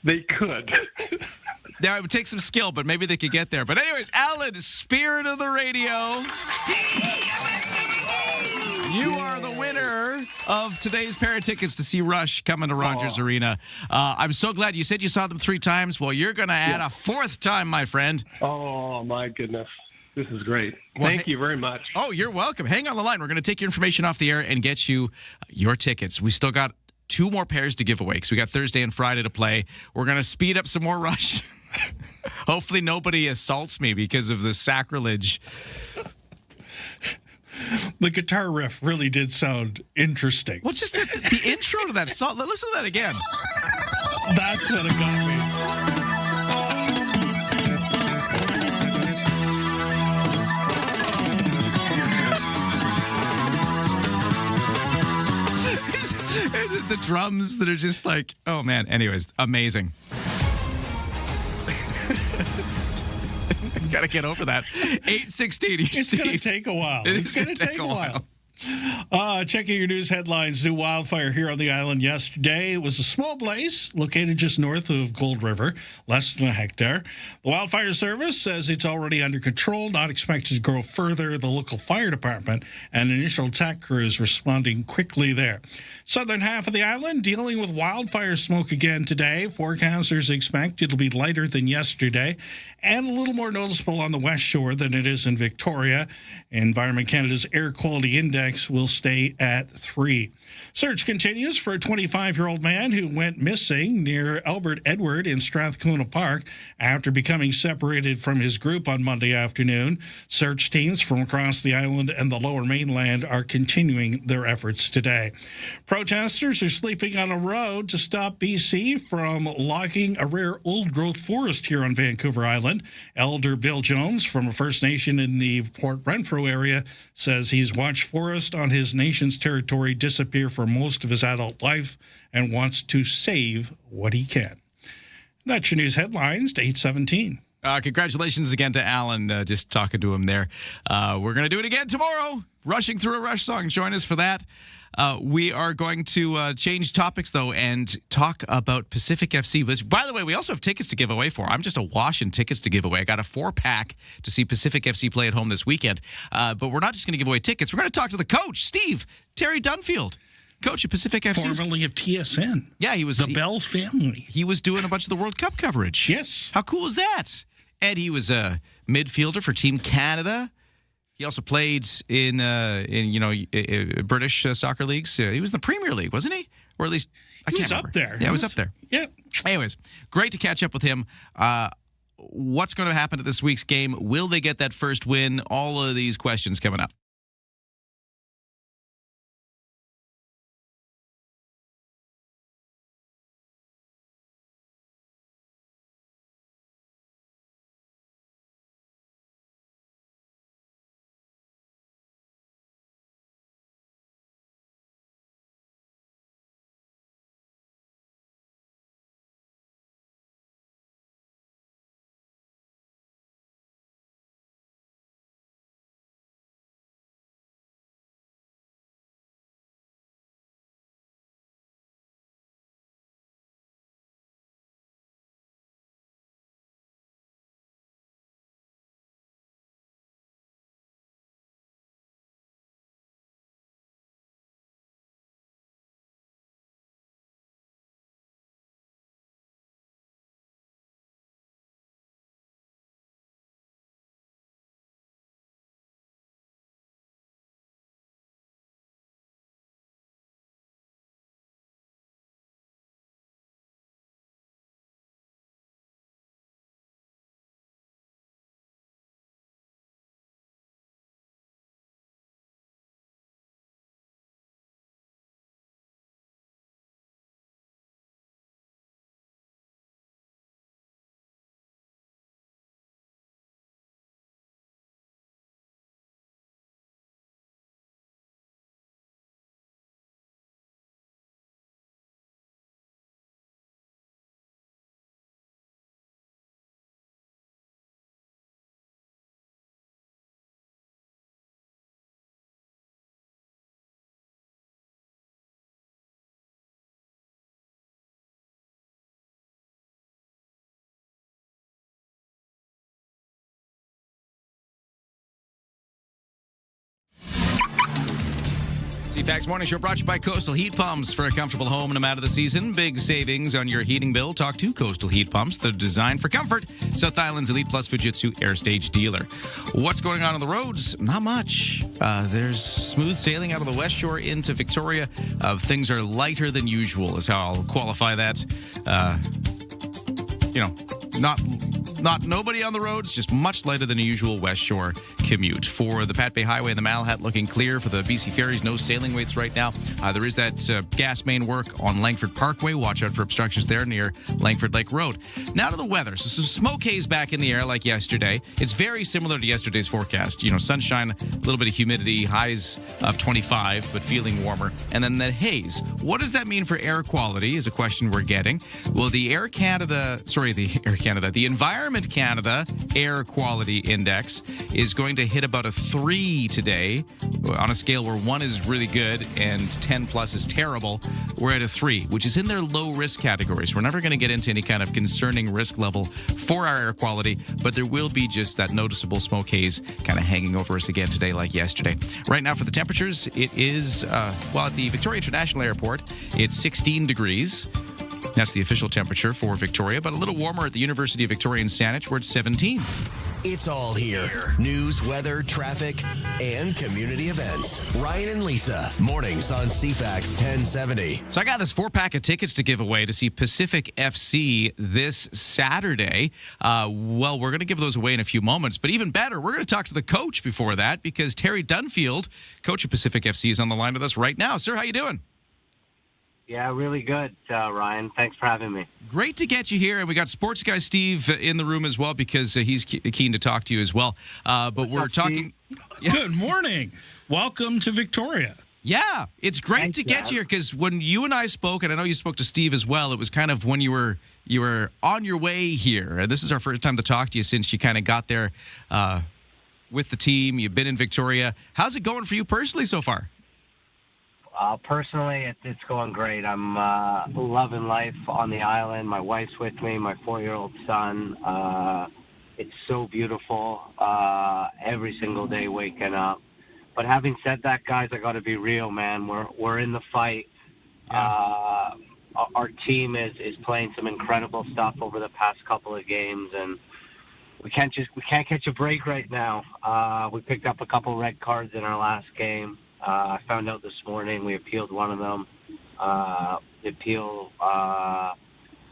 they could. Now, it would take some skill, but maybe they could get there. But anyways, Alan, spirit of the radio. You are the winner of today's pair of tickets to see Rush coming to Rogers Arena. I'm so glad you said you saw them 3 times. Well, you're going to add a 4th time, my friend. Oh, my goodness. This is great. Thank you very much. Oh, you're welcome. Hang on the line. We're going to take your information off the air and get you your tickets. We still got 2 more pairs to give away because we got Thursday and Friday to play. We're going to speed up some more Rush. Hopefully nobody assaults me because of the sacrilege. The guitar riff really did sound interesting. Well, just the intro to that song. Listen to that again. That's what it got me. The drums that are just like, oh man. Anyways, amazing. Got to get over that. 8:16. It's going to take a while. It's going to take a while. Checking your news headlines. New wildfire here on the island yesterday. It was a small blaze located just north of Gold River, less than a hectare. The wildfire service says it's already under control, not expected to grow further. The local fire department and initial attack crews responding quickly there. Southern half of the island dealing with wildfire smoke again today. Forecasters expect it'll be lighter than yesterday and a little more noticeable on the west shore than it is in Victoria. Environment Canada's Air Quality Index Halifax will stay at 3. Search continues for a 25-year-old man who went missing near Albert Edward in Strathcona Park after becoming separated from his group on Monday afternoon. Search teams from across the island and the Lower Mainland are continuing their efforts today. Protesters are sleeping on a road to stop BC from logging a rare old-growth forest here on Vancouver Island. Elder Bill Jones from a First Nation in the Port Renfrew area says he's watched forest on his nation's territory disappear for most of his adult life and wants to save what he can. That's your news headlines to 8:17. Congratulations again to Alan, just talking to him there. We're going to do it again tomorrow. Rushing Through a Rush song. Join us for that. We are going to change topics, though, and talk about Pacific FC. By the way, we also have tickets to give away for. I'm just awash in tickets to give away. I got a 4-pack to see Pacific FC play at home this weekend. But we're not just going to give away tickets. We're going to talk to the coach, Terry Dunfield. Coach of Pacific FC. Formerly of TSN. Yeah, he was. The Bell family. He was doing a bunch of the World Cup coverage. Yes. How cool is that? And he was a midfielder for Team Canada. He also played in British soccer leagues. He was in the Premier League, wasn't he? Or at least, I can't remember. Up there. Yeah, he was up there. Yeah. Anyways, great to catch up with him. What's going to happen at this week's game? Will they get that first win? All of these questions coming up. CFAX Morning Show brought to you by Coastal Heat Pumps. For a comfortable home no matter the season, big savings on your heating bill. Talk to Coastal Heat Pumps. They're designed for comfort. South Island's Elite Plus Fujitsu Air Stage dealer. What's going on the roads? Not much. There's smooth sailing out of the West Shore into Victoria. Things are lighter than usual is how I'll qualify that. Not nobody on the roads, just much lighter than a usual West Shore commute. For the Pat Bay Highway and the Malahat looking clear. For the BC Ferries, no sailing waits right now. There is that gas main work on Langford Parkway. Watch out for obstructions there near Langford Lake Road. Now to the weather. So some smoke haze back in the air like yesterday. It's very similar to yesterday's forecast. Sunshine, a little bit of humidity, highs of 25, but feeling warmer. And then the haze. What does that mean for air quality is a question we're getting. Well, the Environment Canada Air Quality Index is going to hit about a 3 today. On a scale where 1 is really good and 10 plus is terrible, we're at a 3, which is in their low risk category. So we're never going to get into any kind of concerning risk level for our air quality, but there will be just that noticeable smoke haze kind of hanging over us again today like yesterday. Right now for the temperatures, it is, at the Victoria International Airport, it's 16 degrees. That's the official temperature for Victoria, but a little warmer at the University of Victoria in Saanich, where it's 17. It's all here. News, weather, traffic, and community events. Ryan and Lisa, mornings on CFAX 1070. So I got this 4-pack of tickets to give away to see Pacific FC this Saturday. Well, we're going to give those away in a few moments, but even better, we're going to talk to the coach before that because Terry Dunfield, coach of Pacific FC, is on the line with us right now. Sir, how you doing? Yeah, really good, Ryan. Thanks for having me. Great to get you here. And we got sports guy Steve in the room as well because he's keen to talk to you as well. But we're talking. Yeah. Good morning. Welcome to Victoria. Yeah, it's great to get you here because when you and I spoke, and I know you spoke to Steve as well, it was kind of when you were on your way here. This is our first time to talk to you since you kind of got there with the team. You've been in Victoria. How's it going for you personally so far? Personally, it's going great. I'm loving life on the island. My wife's with me, my 4-year-old son. It's so beautiful every single day waking up. But having said that, guys, I got to be real, man. We're in the fight. Yeah. Our team is playing some incredible stuff over the past couple of games, and we can't catch a break right now. We picked up a couple red cards in our last game. I found out this morning we appealed one of them. The appeal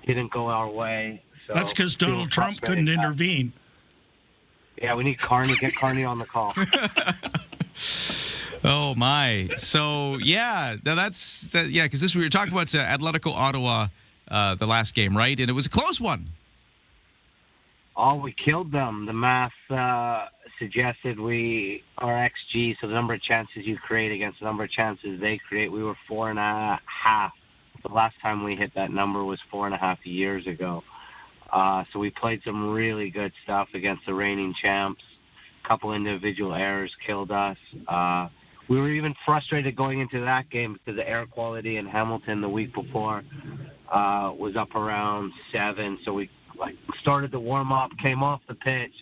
didn't go our way. So that's because Donald Trump couldn't intervene. Yeah, we need Carney. Get Carney on the call. Oh, my. So, yeah, because we were talking about Atletico Ottawa the last game, right? And it was a close one. Oh, we killed them. The math suggested our XG, so the number of chances you create against the number of chances they create, we were 4.5. The last time we hit that number was 4.5 years ago. So we played some really good stuff against the reigning champs. A couple individual errors killed us. We were even frustrated going into that game because the air quality in Hamilton the week before was up around 7. So we started the warm-up, came off the pitch.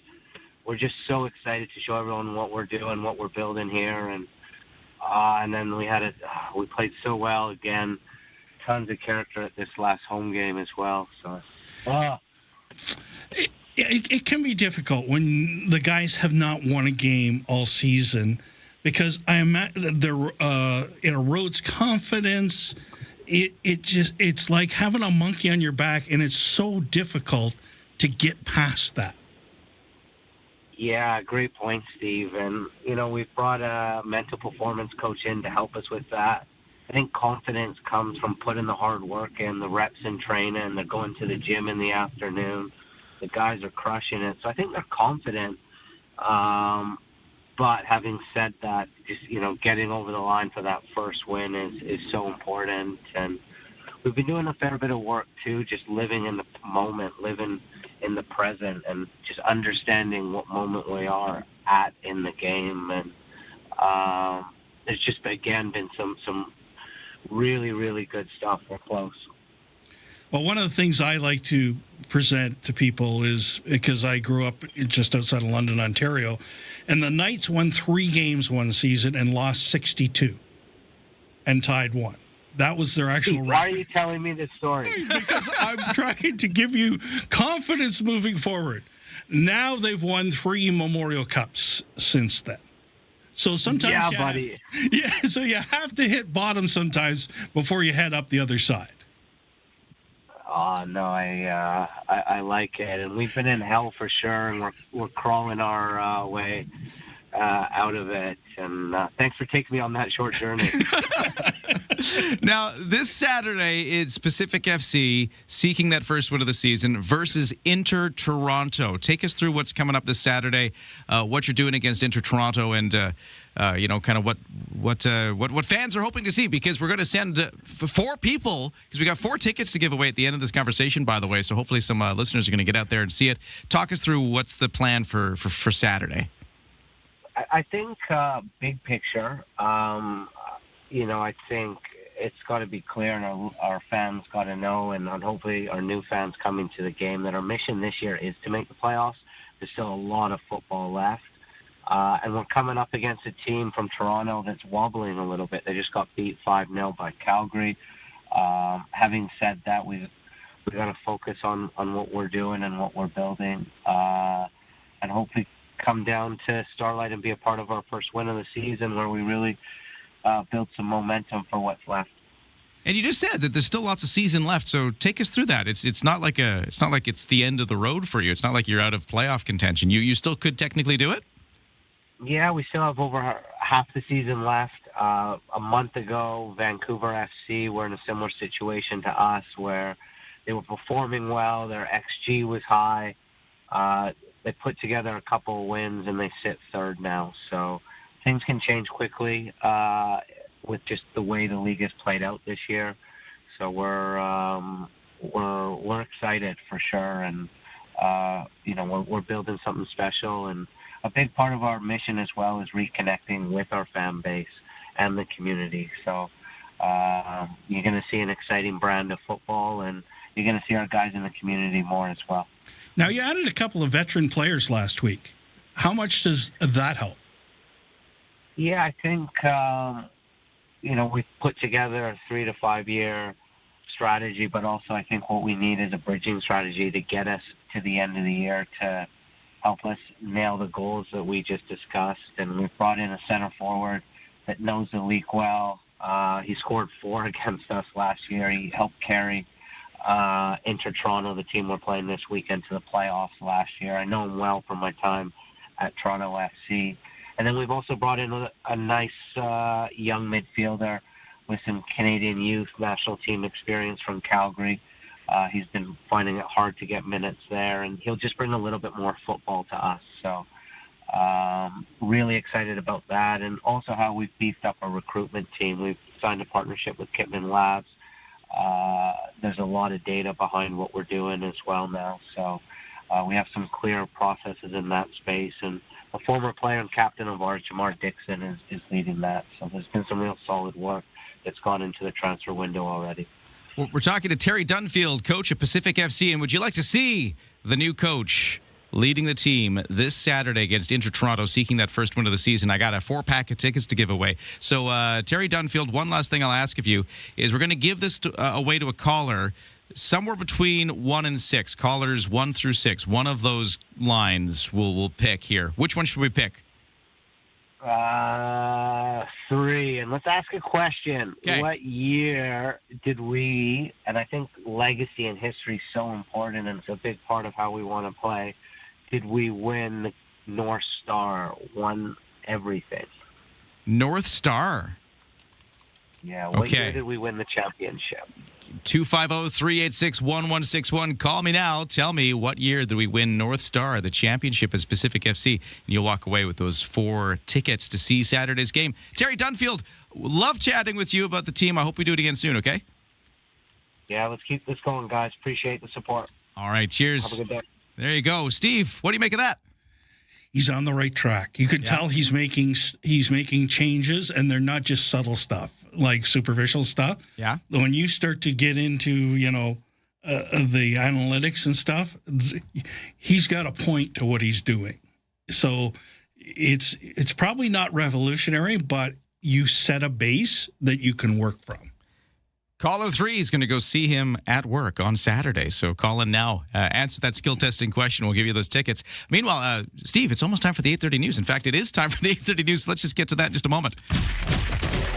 We're just so excited to show everyone what we're doing, what we're building here, and then we played so well again. Tons of character at this last home game as well. So, it can be difficult when the guys have not won a game all season because I imagine they're it erodes confidence. It's like having a monkey on your back, and it's so difficult to get past that. Yeah, great point, Steve. And, we've brought a mental performance coach in to help us with that. I think confidence comes from putting the hard work in, the reps in training. They're going to the gym in the afternoon. The guys are crushing it. So I think they're confident. But having said that, just, getting over the line for that first win is so important. And we've been doing a fair bit of work, too, just living in the moment, living in the present, and just understanding what moment we are at in the game. And there's just, again, been some really, really good stuff. We're close. Well, one of the things I like to present to people is, because I grew up just outside of London, Ontario, and the Knights won 3 games one season and lost 62 and tied 1. That was their actual record. Why are you telling me this story? Because I'm trying to give you confidence moving forward. Now they've won 3 Memorial Cups since then. So sometimes buddy. So you have to hit bottom sometimes before you head up the other side. Oh, no, I like it. And we've been in hell for sure, and we're crawling our way out of it. And thanks for taking me on that short journey. Now, this Saturday, it's Pacific FC seeking that first win of the season versus Inter Toronto. Take us through what's coming up this Saturday, what you're doing against Inter Toronto, and kind of what fans are hoping to see, because we're going to send 4 people, because we got 4 tickets to give away at the end of this conversation, by the way. So hopefully some listeners are going to get out there and see it. Talk us through what's the plan for Saturday. I think big picture, I think it's got to be clear, and our fans got to know, and hopefully our new fans coming to the game, that our mission this year is to make the playoffs. There's still a lot of football left. And we're coming up against a team from Toronto that's wobbling a little bit. They just got beat 5-0 by Calgary. Having said that, we've got to focus on what we're doing and what we're building. and hopefully come down to Starlight and be a part of our first win of the season, where we really build some momentum for what's left. And you just said that there's still lots of season left, so take us through that. It's not like it's the end of the road for you. It's not like you're out of playoff contention. You still could technically do it? Yeah, we still have over half the season left. A month ago, Vancouver FC were in a similar situation to us, where they were performing well. Their XG was high. They put together a couple of wins, and they sit third now. So things can change quickly with just the way the league has played out this year. So we're excited for sure, and we're building something special. And a big part of our mission as well is reconnecting with our fan base and the community. So you're going to see an exciting brand of football, and you're going to see our guys in the community more as well. Now, you added a couple of veteran players last week. How much does that help? Yeah, I think we've put together a 3 to 5 year strategy, but also I think what we need is a bridging strategy to get us to the end of the year to help us nail the goals that we just discussed. And we've brought in a center forward that knows the league well. He scored 4 against us last year. He helped carry Inter Toronto, the team we're playing this weekend, to the playoffs last year. I know him well from my time at Toronto FC. And then we've also brought in a nice young midfielder with some Canadian youth national team experience from Calgary. He's been finding it hard to get minutes there, and he'll just bring a little bit more football to us. So really excited about that, and also how we've beefed up our recruitment team. We've signed a partnership with Kitman Labs. There's a lot of data behind what we're doing as well now. So we have some clear processes in that space, and a former player and captain of ours, Jamar Dixon, is leading that. So there's been some real solid work that's gone into the transfer window already. We're talking to Terry Dunfield, coach of Pacific FC, and would you like to see the new coach leading the team this Saturday against Inter Toronto, seeking that first win of the season? I got a 4-pack of tickets to give away. So, Terry Dunfield, one last thing I'll ask of you is we're going to give this away to a caller somewhere between 1 and 6, callers 1 through 6. One of those lines we'll pick here. Which one should we pick? 3. And let's ask a question. Okay. What year did we, and I think legacy and history is so important, and it's a big part of how we want to play, did we win the North Star, won everything? North Star. Yeah, what Okay. year did we win the championship? 250-386-1161. Call me now. Tell me, what year did we win North Star, the championship as Pacific FC? And you'll walk away with those 4 tickets to see Saturday's game. Terry Dunfield, love chatting with you about the team. I hope we do it again soon, okay? Yeah, let's keep this going, guys. Appreciate the support. All right, cheers. Have a good day. There you go. Steve, what do you make of that? He's on the right track. You can tell he's making changes, and they're not just subtle stuff, like superficial stuff. Yeah. When you start to get into, the analytics and stuff, he's got a point to what he's doing. So it's probably not revolutionary, but you set a base that you can work from. Caller 3 is going to go see him at work on Saturday. So call in now. Answer that skill testing question. We'll give you those tickets. Meanwhile, Steve, it's almost time for the 8:30 news. In fact, it is time for the 8:30 news. Let's just get to that in just a moment.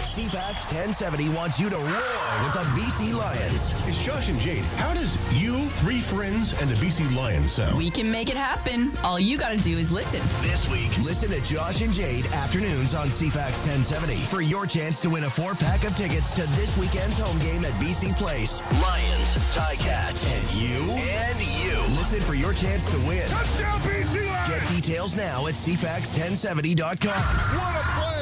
CFAX 1070 wants you to roar with the BC Lions. It's Josh and Jade. How does you, 3 friends, and the BC Lions sound? We can make it happen. All you got to do is listen. This week, listen to Josh and Jade afternoons on CFAX 1070 for your chance to win a 4-pack of tickets to this weekend's home game at BC Place. Lions, Ticats, and you. Listen for your chance to win. Touchdown, BC Lions! Get details now at CFAX1070.com. What a play!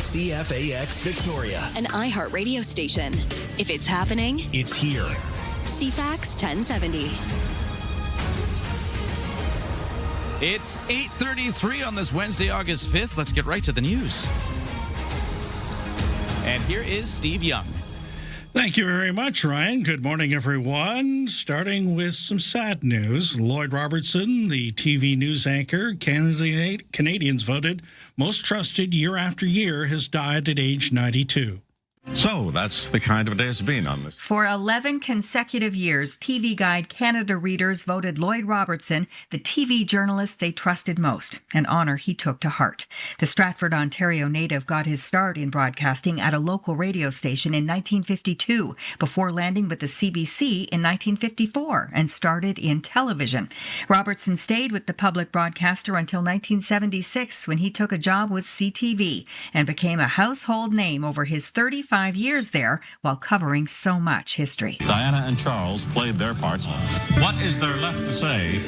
CFAX Victoria. An iHeart radio station. If it's happening, It's here. CFAX 1070. It's 8:33 on this Wednesday, August 5th. Let's get right to the news. And here is Steve Young. Thank you very much, Ryan. Good morning, everyone. Starting with some sad news. Lloyd Robertson, the TV news anchor, Canadians voted most trusted year after year, has died at age 92. So that's the kind of day it's been on this. For 11 consecutive years, TV Guide Canada readers voted Lloyd Robertson the TV journalist they trusted most, an honor he took to heart. The Stratford, Ontario native got his start in broadcasting at a local radio station in 1952, before landing with the CBC in 1954 and started in television. Robertson stayed with the public broadcaster until 1976, when he took a job with CTV and became a household name over his 35 years there while covering so much history. Diana and Charles played their parts. What is there left to say?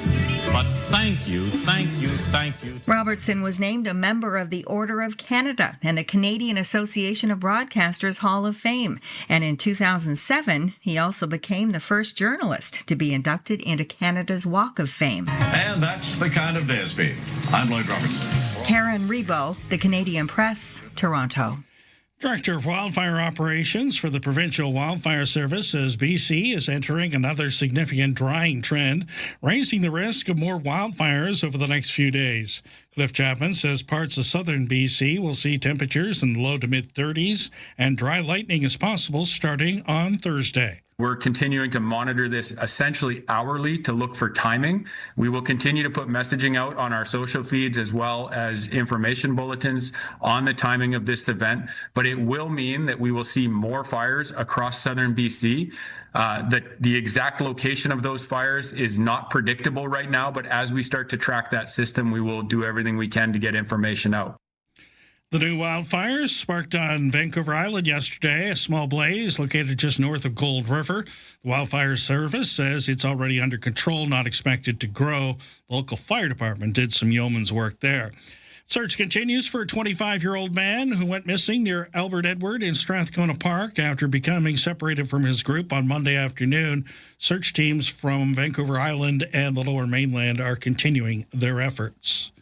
But thank you, thank you, thank you. Robertson was named a member of the Order of Canada and the Canadian Association of Broadcasters Hall of Fame. And in 2007, he also became the first journalist to be inducted into Canada's Walk of Fame. And that's the kind of day it's been. I'm Lloyd Robertson. Karen Rebo, The Canadian Press, Toronto. Director of Wildfire Operations for the Provincial Wildfire Service says BC is entering another significant drying trend, raising the risk of more wildfires over the next few days. Cliff Chapman says parts of southern BC will see temperatures in the low to mid-30s and dry lightning is possible starting on Thursday. We're continuing to monitor this essentially hourly to look for timing. We will continue to put messaging out on our social feeds as well as information bulletins on the timing of this event, but it will mean that we will see more fires across southern BC. The exact location of those fires is not predictable right now, but as we start to track that system, we will do everything we can to get information out. The new wildfires sparked on Vancouver Island yesterday, a small blaze located just north of Gold River. The Wildfire Service says it's already under control, not expected to grow. The local fire department did some yeoman's work there. Search continues for a 25-year-old man who went missing near Albert Edward in Strathcona Park after becoming separated from his group on Monday afternoon. Search teams from Vancouver Island and the Lower Mainland are continuing their efforts.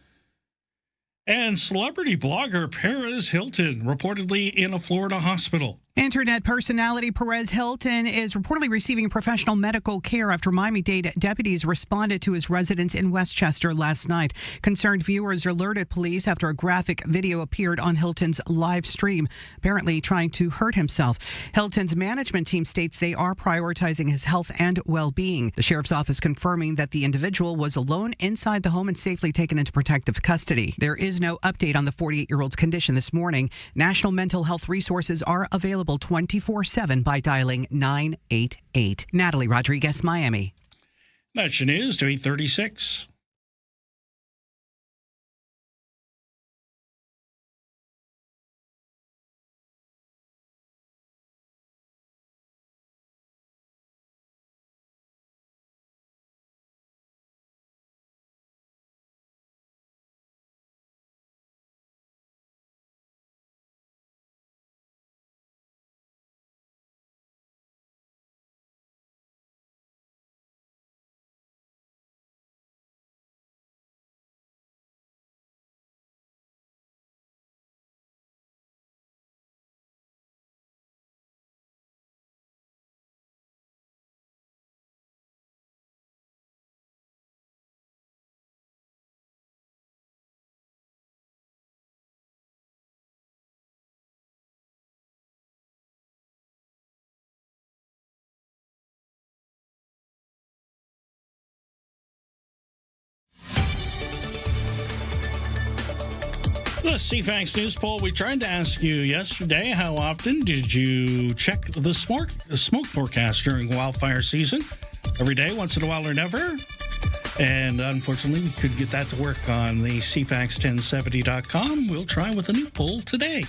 And celebrity blogger Perez Hilton reportedly in a Florida hospital. Internet personality Perez Hilton is reportedly receiving professional medical care after Miami-Dade deputies responded to his residence in Westchester last night. Concerned viewers alerted police after a graphic video appeared on Hilton's live stream, apparently trying to hurt himself. Hilton's management team states they are prioritizing his health and well-being. The sheriff's office confirming that the individual was alone inside the home and safely taken into protective custody. There is no update on the 48-year-old's condition this morning. National mental health resources are available 24/7 by dialing 988. Natalie Rodriguez, Miami. That's your news to 8:36. The CFAX News Poll, we tried to ask you yesterday, how often did you check the smoke forecast during wildfire season? Every day, once in a while, or never? And unfortunately, we couldn't get that to work on the CFAX1070.com. We'll try with a new poll today.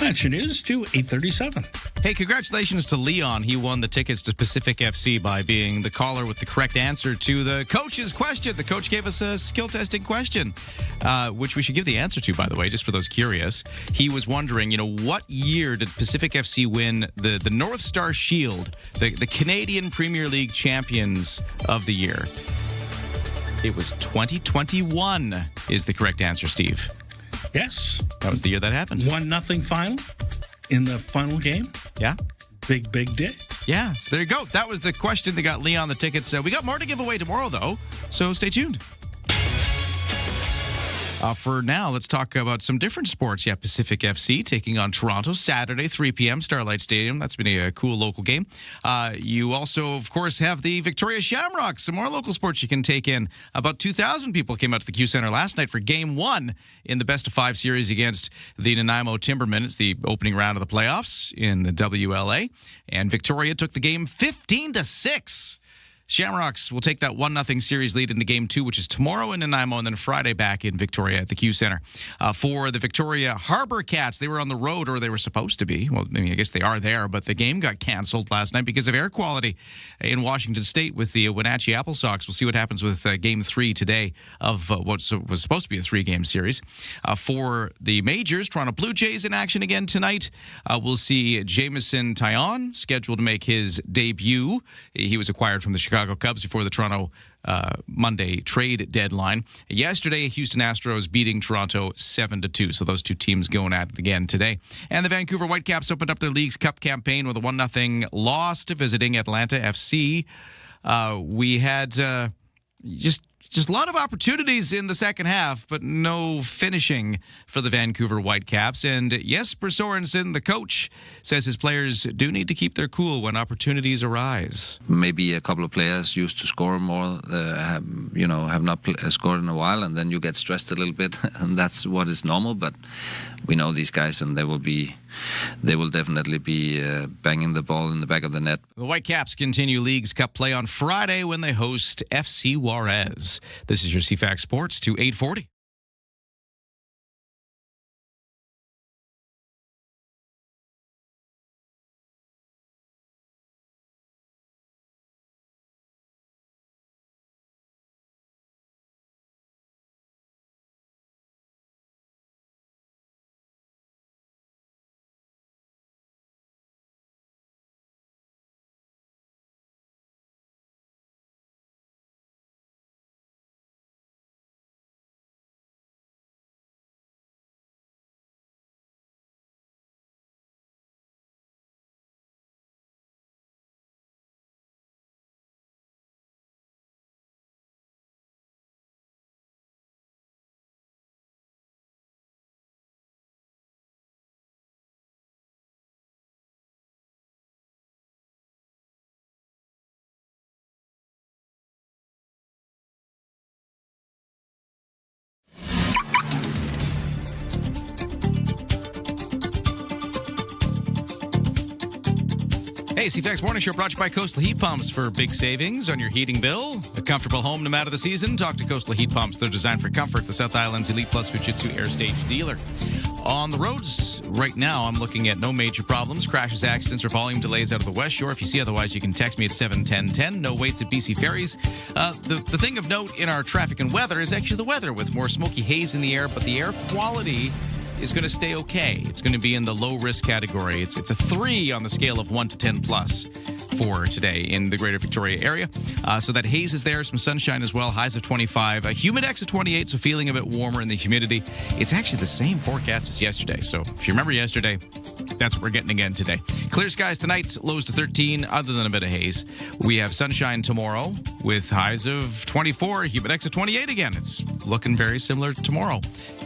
That's your news to 8:37. Hey, congratulations to Leon. He won the tickets to Pacific FC by being the caller with the correct answer to the coach's question. The coach gave us a skill testing question, which we should give the answer to, by the way, just for those curious. He was wondering, what year did Pacific FC win the North Star Shield, the Canadian Premier League champions of the year? It was 2021 is the correct answer, Steve. Yes. That was the year that happened. 1-0 final in the final game. Yeah. Big day. Yeah, so there you go. That was the question that got Leon the tickets. We got more to give away tomorrow, though, so stay tuned. For now, let's talk about some different sports. Yeah, Pacific FC taking on Toronto Saturday, 3 p.m., Starlight Stadium. That's been a cool local game. You also, of course, have the Victoria Shamrocks, some more local sports you can take in. About 2,000 people came out to the Q Center last night for Game 1 in the best-of-5 series against the Nanaimo Timbermen. It's the opening round of the playoffs in the WLA, and Victoria took the game 15-6. Shamrocks will take that 1-0 series lead into Game 2, which is tomorrow in Nanaimo, and then Friday back in Victoria at the Q Center. For the Victoria Harbour Cats, they were on the road, or they were supposed to be. Well, I guess they are there, but the game got canceled last night because of air quality in Washington State with the Wenatchee Apple Sox. We'll see what happens with Game 3 today of what was supposed to be a 3-game series. For the majors, Toronto Blue Jays in action again tonight. We'll see Jameson Taillon scheduled to make his debut. He was acquired from the Chicago Cubs before the Toronto Monday trade deadline. Yesterday, Houston Astros beating Toronto 7-2. So those two teams going at it again today. And the Vancouver Whitecaps opened up their League's Cup campaign with a 1-0 loss to visiting Atlanta FC. We had just a lot of opportunities in the second half, but no finishing for the Vancouver Whitecaps. And Jesper Sorensen, the coach, says his players do need to keep their cool when opportunities arise. Maybe a couple of players used to score more, have not scored in a while, and then you get stressed a little bit, and that's what is normal. But we know these guys, and they will definitely be banging the ball in the back of the net. The Whitecaps continue League's Cup play on Friday when they host FC Juarez. This is your CFAX Sports to 840. Hey, CFAX Morning Show brought to you by Coastal Heat Pumps. For big savings on your heating bill, a comfortable home no matter the season, talk to Coastal Heat Pumps. They're designed for comfort. The South Island's Elite Plus Fujitsu Air Stage dealer. On the roads right now, I'm looking at no major problems, crashes, accidents, or volume delays out of the West Shore. If you see otherwise, you can text me at 71010. No waits at BC Ferries. The thing of note in our traffic and weather is actually the weather, with more smoky haze in the air, but the air quality is going to stay okay. It's going to be in the low risk category. It's a 3 on the scale of 1 to 10 plus for today in the greater Victoria area. So that haze is there, some sunshine as well, highs of 25, a humidex of 28, so feeling a bit warmer in the humidity. It's actually the same forecast as yesterday. So if you remember yesterday, that's what we're getting again today. Clear skies tonight, lows to 13, other than a bit of haze. We have sunshine tomorrow with highs of 24, humidex of 28 again. It's looking very similar to tomorrow.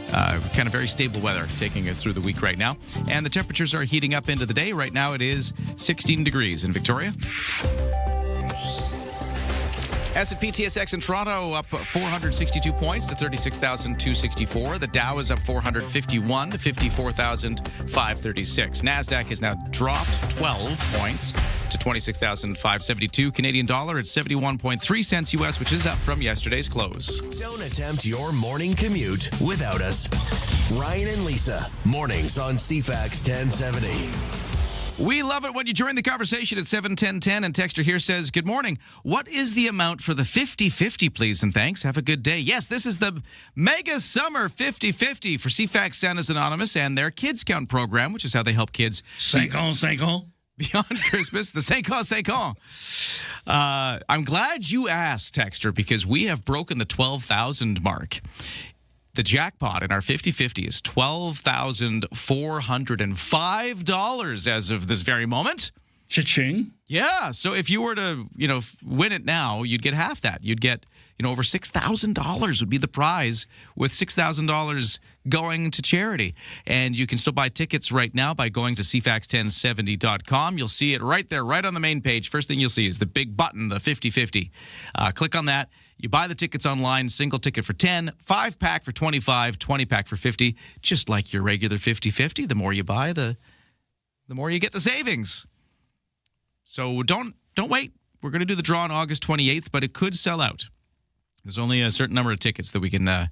Kind of very stable weather taking us through the week right now. And the temperatures are heating up into the day. Right now it is 16 degrees in Victoria. S&P TSX in Toronto up 462 points to 36,264. The Dow is up 451 to 54,536. NASDAQ has now dropped 12 points to 26,572 Canadian dollar. It's 71.3 cents US, which is up from yesterday's close. Don't attempt your morning commute without us. Ryan and Lisa, mornings on CFAX 1070. We love it when you join the conversation at 71010, and texter here says, good morning. What is the amount for the 50-50, please, and thanks. Have a good day. Yes, this is the Mega Summer 50-50 for CFAX Santa's Anonymous and their Kids Count program, which is how they help kids. 5 ans. Beyond Christmas, the 5 ans. I'm glad you asked, texter, because we have broken the 12,000 mark. The jackpot in our 50-50 is $12,405 as of this very moment. Cha-ching. Yeah. So if you were to, win it now, you'd get half that. You'd get, over $6,000 would be the prize, with $6,000 going to charity. And you can still buy tickets right now by going to cfax1070.com. You'll see it right there, right on the main page. First thing you'll see is the big button, the 50-50. Click on that. You buy the tickets online, single ticket for 10, 5-pack for 25, 20-pack for 50, just like your regular 50-50. The more you buy, the more you get the savings. So don't wait. We're going to do the draw on August 28th, but it could sell out. There's only a certain number of tickets that we can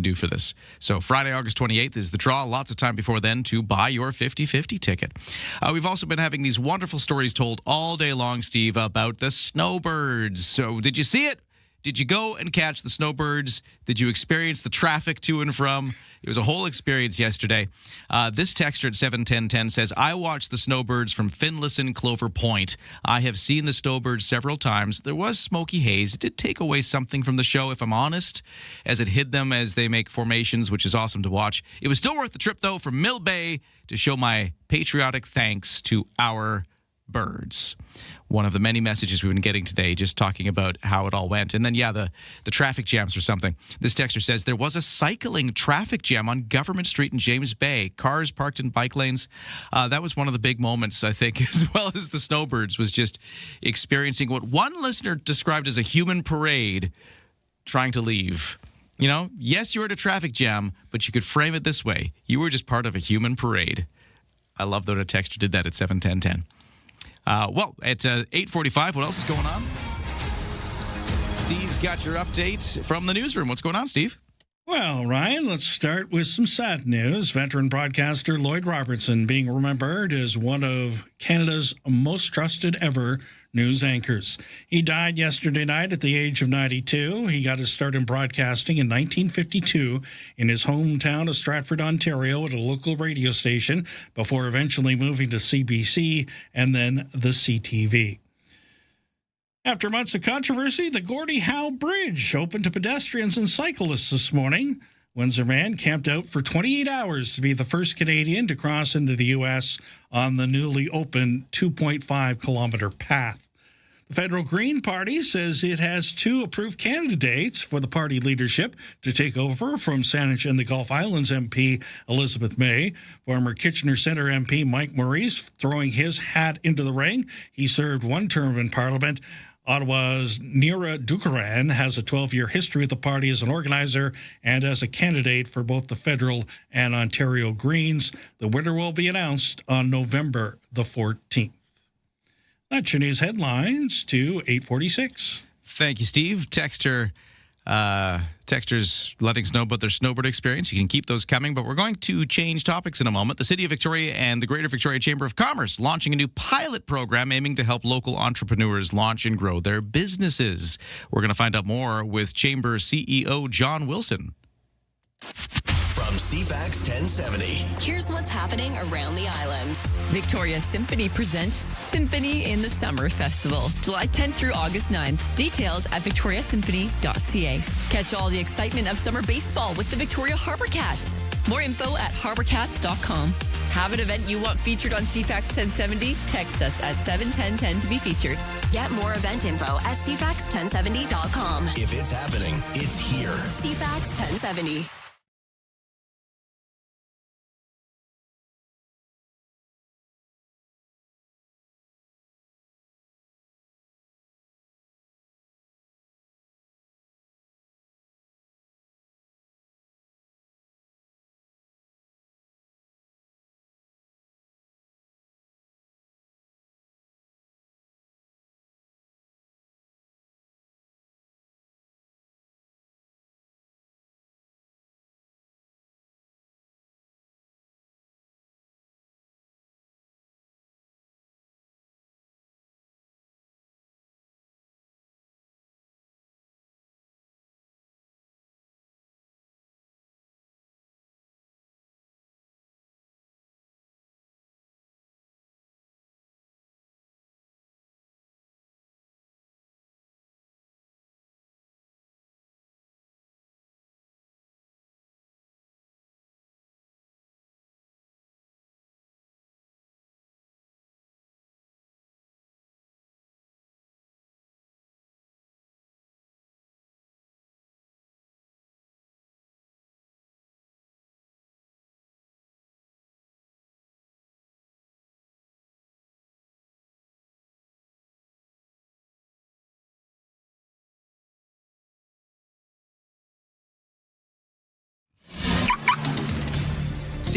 do for this. So Friday, August 28th is the draw. Lots of time before then to buy your 50-50 ticket. We've also been having these wonderful stories told all day long, Steve, about the snowbirds. So did you see it? Did you go and catch the snowbirds? Did you experience the traffic to and from? It was a whole experience yesterday. This texter at 71010 says, I watched the snowbirds from Finlayson, Clover Point. I have seen the snowbirds several times. There was smoky haze. It did take away something from the show, if I'm honest, as it hid them as they make formations, which is awesome to watch. It was still worth the trip, though, from Mill Bay to show my patriotic thanks to our birds. One of the many messages we've been getting today, just talking about how it all went. And then, the traffic jams or something. This texter says there was a cycling traffic jam on Government Street in James Bay. Cars parked in bike lanes. That was one of the big moments, I think, as well as the snowbirds, was just experiencing what one listener described as a human parade trying to leave. Yes, you were at a traffic jam, but you could frame it this way. You were just part of a human parade. I love that a texter did that at 71010. At 8:45, what else is going on? Steve's got your update from the newsroom. What's going on, Steve? Well, Ryan, let's start with some sad news. Veteran broadcaster Lloyd Robertson being remembered as one of Canada's most trusted ever news anchors. He died yesterday night at the age of 92. He got his start in broadcasting in 1952 in his hometown of Stratford, Ontario, at a local radio station before eventually moving to CBC and then the CTV. After months of controversy, the Gordie Howe Bridge opened to pedestrians and cyclists this morning. Windsor man camped out for 28 hours to be the first Canadian to cross into the U.S. on the newly opened 2.5-kilometer path. The Federal Green Party says it has 2 approved candidates for the party leadership to take over from Saanich and the Gulf Islands MP Elizabeth May. Former Kitchener Centre MP Mike Maurice throwing his hat into the ring. He served 1 term in Parliament. Ottawa's Neera Dookaran has a 12-year history with the party as an organizer and as a candidate for both the federal and Ontario Greens. The winner will be announced on November the 14th. That's your news headlines to 8:46. Thank you, Steve. Texters letting us know about their snowbird experience. You can keep those coming, but we're going to change topics in a moment. The City of Victoria and the Greater Victoria Chamber of Commerce launching a new pilot program aiming to help local entrepreneurs launch and grow their businesses. We're going to find out more with Chamber CEO John Wilson. From CFAX 1070. Here's what's happening around the island. Victoria Symphony presents Symphony in the Summer Festival, July 10th through August 9th. Details at victoriasymphony.ca. Catch all the excitement of summer baseball with the Victoria Harbour Cats. More info at harbourcats.com. Have an event you want featured on CFAX 1070? Text us at 71010 to be featured. Get more event info at cfax1070.com. If it's happening, it's here. CFAX 1070.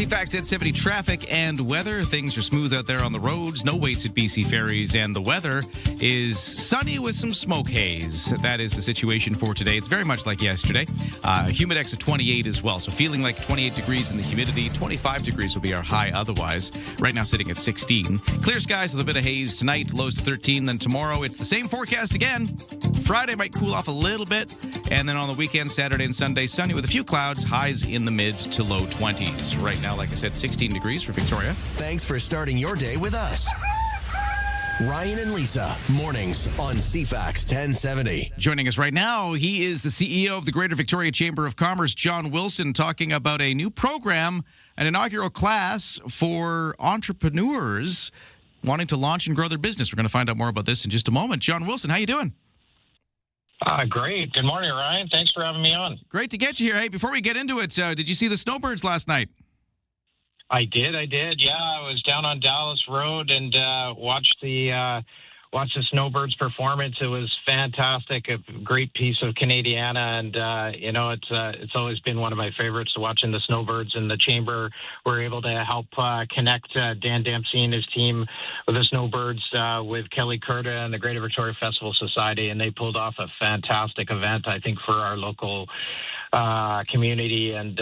CFAX 1070 traffic and weather. Things are smooth out there on the roads. No waits at BC Ferries. And the weather is sunny with some smoke haze. That is the situation for today. It's very much like yesterday. Humidex at 28 as well. So feeling like 28 degrees in the humidity. 25 degrees will be our high otherwise. Right now sitting at 16. Clear skies with a bit of haze tonight. Lows to 13. Then tomorrow it's the same forecast again. Friday might cool off a little bit. And then on the weekend, Saturday and Sunday, sunny with a few clouds. Highs in the mid to low 20s. Right now, like I said, 16 degrees for Victoria. Thanks for starting your day with us. Ryan and Lisa, mornings on CFAX 1070. Joining us right now, he is the CEO of the Greater Victoria Chamber of Commerce, John Wilson, talking about a new program, an inaugural class for entrepreneurs wanting to launch and grow their business. We're going to find out more about this in just a moment. John Wilson, how you doing? Great. Good morning, Ryan. Thanks for having me on. Great to get you here. Hey, before we get into it, did you see the Snowbirds last night? I did. Yeah, I was down on Dallas Road and watched the Snowbirds performance. It was fantastic. A great piece of Canadiana, and it's always been one of my favorites, watching the Snowbirds. And the Chamber were able to help connect Dan Dempsey and his team with the Snowbirds with Kelly Curta and the Greater Victoria Festival Society, and they pulled off a fantastic event, I think, for our local community, and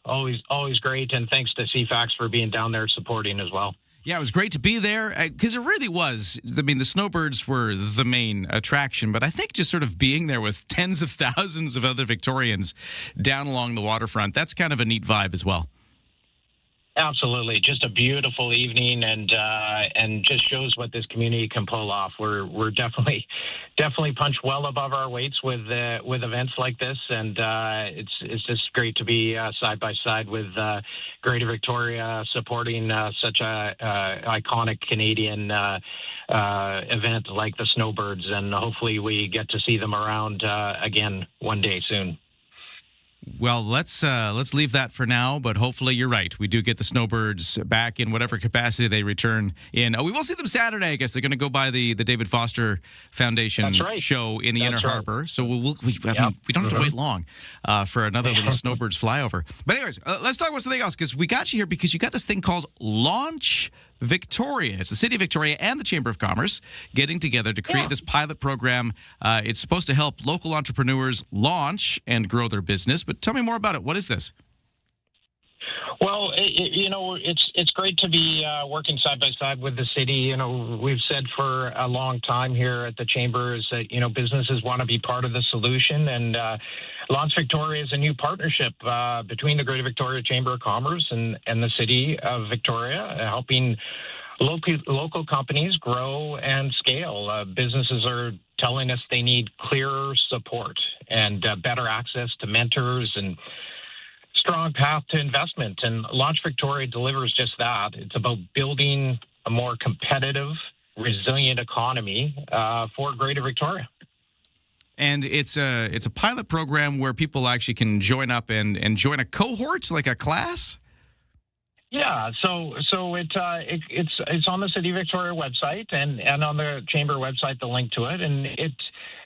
always great. And thanks to CFAX for being down there supporting as well. Yeah, it was great to be there because it really was. I mean, the Snowbirds were the main attraction, but I think just sort of being there with tens of thousands of other Victorians down along the waterfront, that's kind of a neat vibe as well. Absolutely, just a beautiful evening, and just shows what this community can pull off. We're definitely punched well above our weights with events like this, and it's just great to be side by side with Greater Victoria supporting such a iconic Canadian event like the Snowbirds, and hopefully we get to see them around again one day soon. Well, let's leave that for now, but hopefully you're right. We do get the Snowbirds back in whatever capacity they return in. We will see them Saturday, I guess. They're going to go by the David Foster Foundation show in the Inner Harbor. So we don't have to wait long for another little Snowbirds flyover. But anyways, let's talk about something else, because we got you here because you got this thing called Launch Victoria. It's the City of Victoria and the Chamber of Commerce getting together to create this pilot program. It's supposed to help local entrepreneurs launch and grow their business. But tell me more about it. What is this? Well, it's great to be working side by side with the city. We've said for a long time here at the Chamber is that, businesses want to be part of the solution. And Launch Victoria is a new partnership between the Greater Victoria Chamber of Commerce and the City of Victoria, helping local companies grow and scale. Businesses are telling us they need clearer support and better access to mentors and strong path to investment. And Launch Victoria delivers just that. It's about building a more competitive, resilient economy for Greater Victoria. And it's a pilot program where people actually can join up and join a cohort, like a class? Yeah, so it's on the City of Victoria website and on the Chamber website, the link to it. And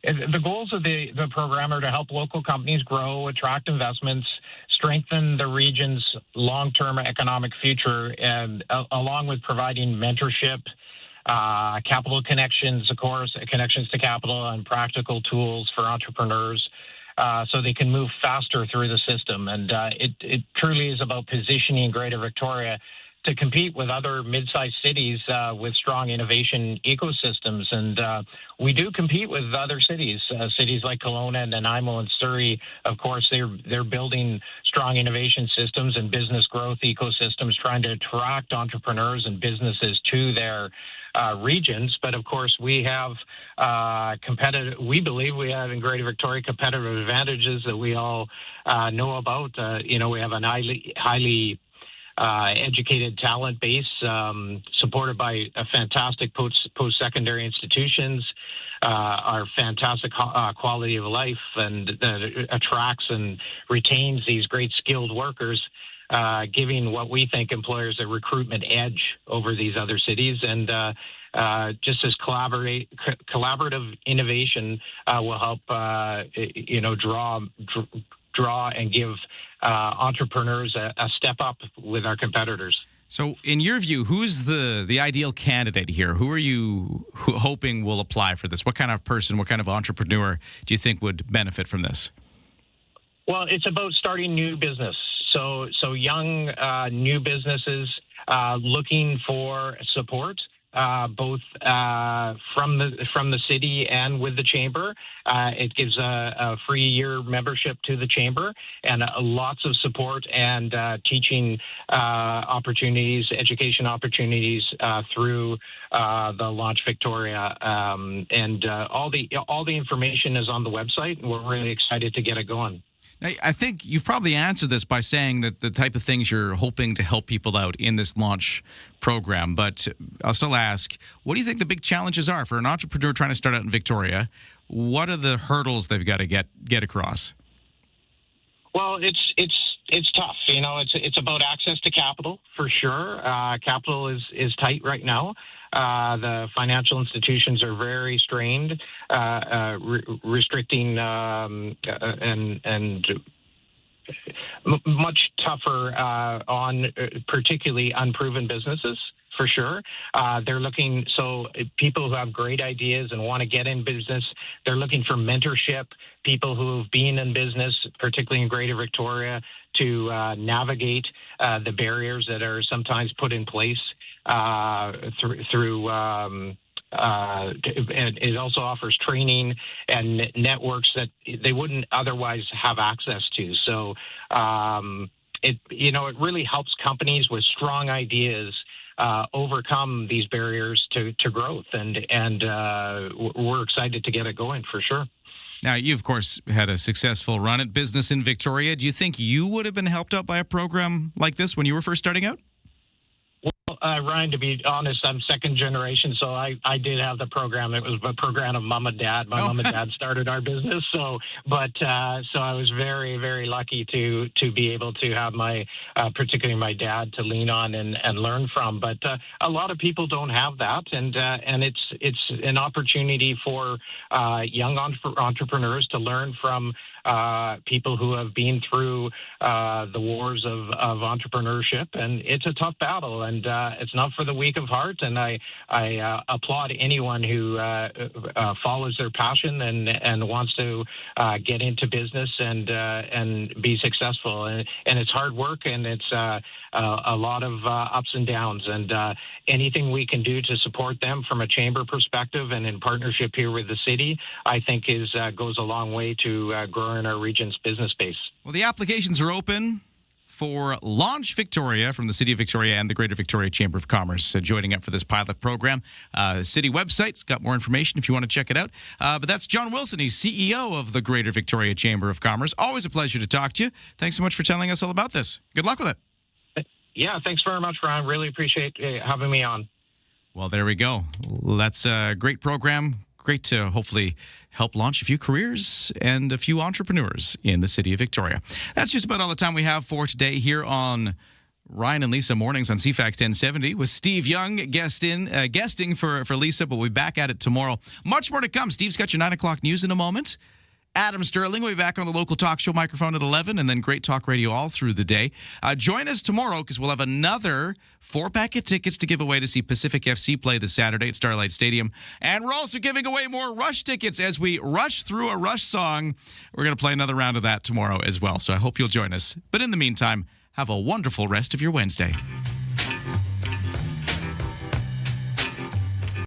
the goals of the program are to help local companies grow, attract investments, strengthen the region's long-term economic future, and along with providing mentorship, capital connections, of course, connections to capital and practical tools for entrepreneurs. So they can move faster through the system. And it truly is about positioning Greater Victoria to compete with other mid-sized cities with strong innovation ecosystems. And we do compete with other cities like Kelowna and Nanaimo and Surrey. Of course, they're building strong innovation systems and business growth ecosystems, trying to attract entrepreneurs and businesses to their regions. But of course, we have we believe we have in Greater Victoria competitive advantages that we all know about. We have an highly educated talent base supported by a fantastic post-secondary institutions, our fantastic quality of life, and that attracts and retains these great skilled workers, giving what we think employers a recruitment edge over these other cities. And just as collaborative innovation will help, draw and give entrepreneurs a step up with our competitors. So, in your view, who's the ideal candidate here? Who are you hoping will apply for this? What kind of person, what kind of entrepreneur do you think would benefit from this? Well, it's about starting new business. So young new businesses looking for support, both from the city and with the chamber. It gives a free year membership to the chamber and lots of support and teaching opportunities, education opportunities through the Launch Victoria, and all the information is on the website. We're really excited to get it going. I think you've probably answered this by saying that the type of things you're hoping to help people out in this launch program, but I'll still ask, what do you think the big challenges are for an entrepreneur trying to start out in Victoria? What are the hurdles they've got to get across? Well, it's tough. You know, it's about access to capital for sure. Capital is tight right now. The financial institutions are very strained, restricting and much tougher on particularly unproven businesses. For sure. They're looking, so people who have great ideas and want to get in business, they're looking for mentorship, people who have been in business, particularly in Greater Victoria, to navigate the barriers that are sometimes put in place through and it also offers training and networks that they wouldn't otherwise have access to. So it really helps companies with strong ideas overcome these barriers to growth, and we're excited to get it going for sure. Now, you, of course, had a successful run at business in Victoria. Do you think you would have been helped out by a program like this when you were first starting out? Well, Ryan, to be honest, I'm second generation, so I did have the program. It was a program of mom and dad. My mom and dad started our business, so I was very, very lucky to be able to have particularly my dad to lean on and learn from. But a lot of people don't have that, and it's an opportunity for young entrepreneurs to learn from people who have been through the wars of entrepreneurship, and it's a tough battle, and it's not for the weak of heart. And I applaud anyone who follows their passion and wants to get into business and be successful. And it's hard work, and it's a lot of ups and downs. And anything we can do to support them from a chamber perspective and in partnership here with the city, I think goes a long way to growing our region's business base. Well, the applications are open for Launch Victoria from the City of Victoria and the Greater Victoria Chamber of Commerce joining up for this pilot program. City website's got more information if you want to check it out. But that's John Wilson. He's CEO of the Greater Victoria Chamber of Commerce. Always a pleasure to talk to you. Thanks so much for telling us all about this. Good luck with it. Yeah, thanks very much, Ryan. Really appreciate having me on. Well, there we go. That's a great program. Great to hopefully help launch a few careers and a few entrepreneurs in the City of Victoria. That's just about all the time we have for today here on Ryan and Lisa Mornings on CFAX 1070 with Steve Young guesting for Lisa, but we'll be back at it tomorrow. Much more to come. Steve's got your 9 o'clock news in a moment. Adam Sterling will be back on the local talk show microphone at 11, and then great talk radio all through the day. Join us tomorrow because we'll have another 4-pack of tickets to give away to see Pacific FC play this Saturday at Starlight Stadium. And we're also giving away more Rush tickets as we rush through a Rush song. We're going to play another round of that tomorrow as well, so I hope you'll join us. But in the meantime, have a wonderful rest of your Wednesday.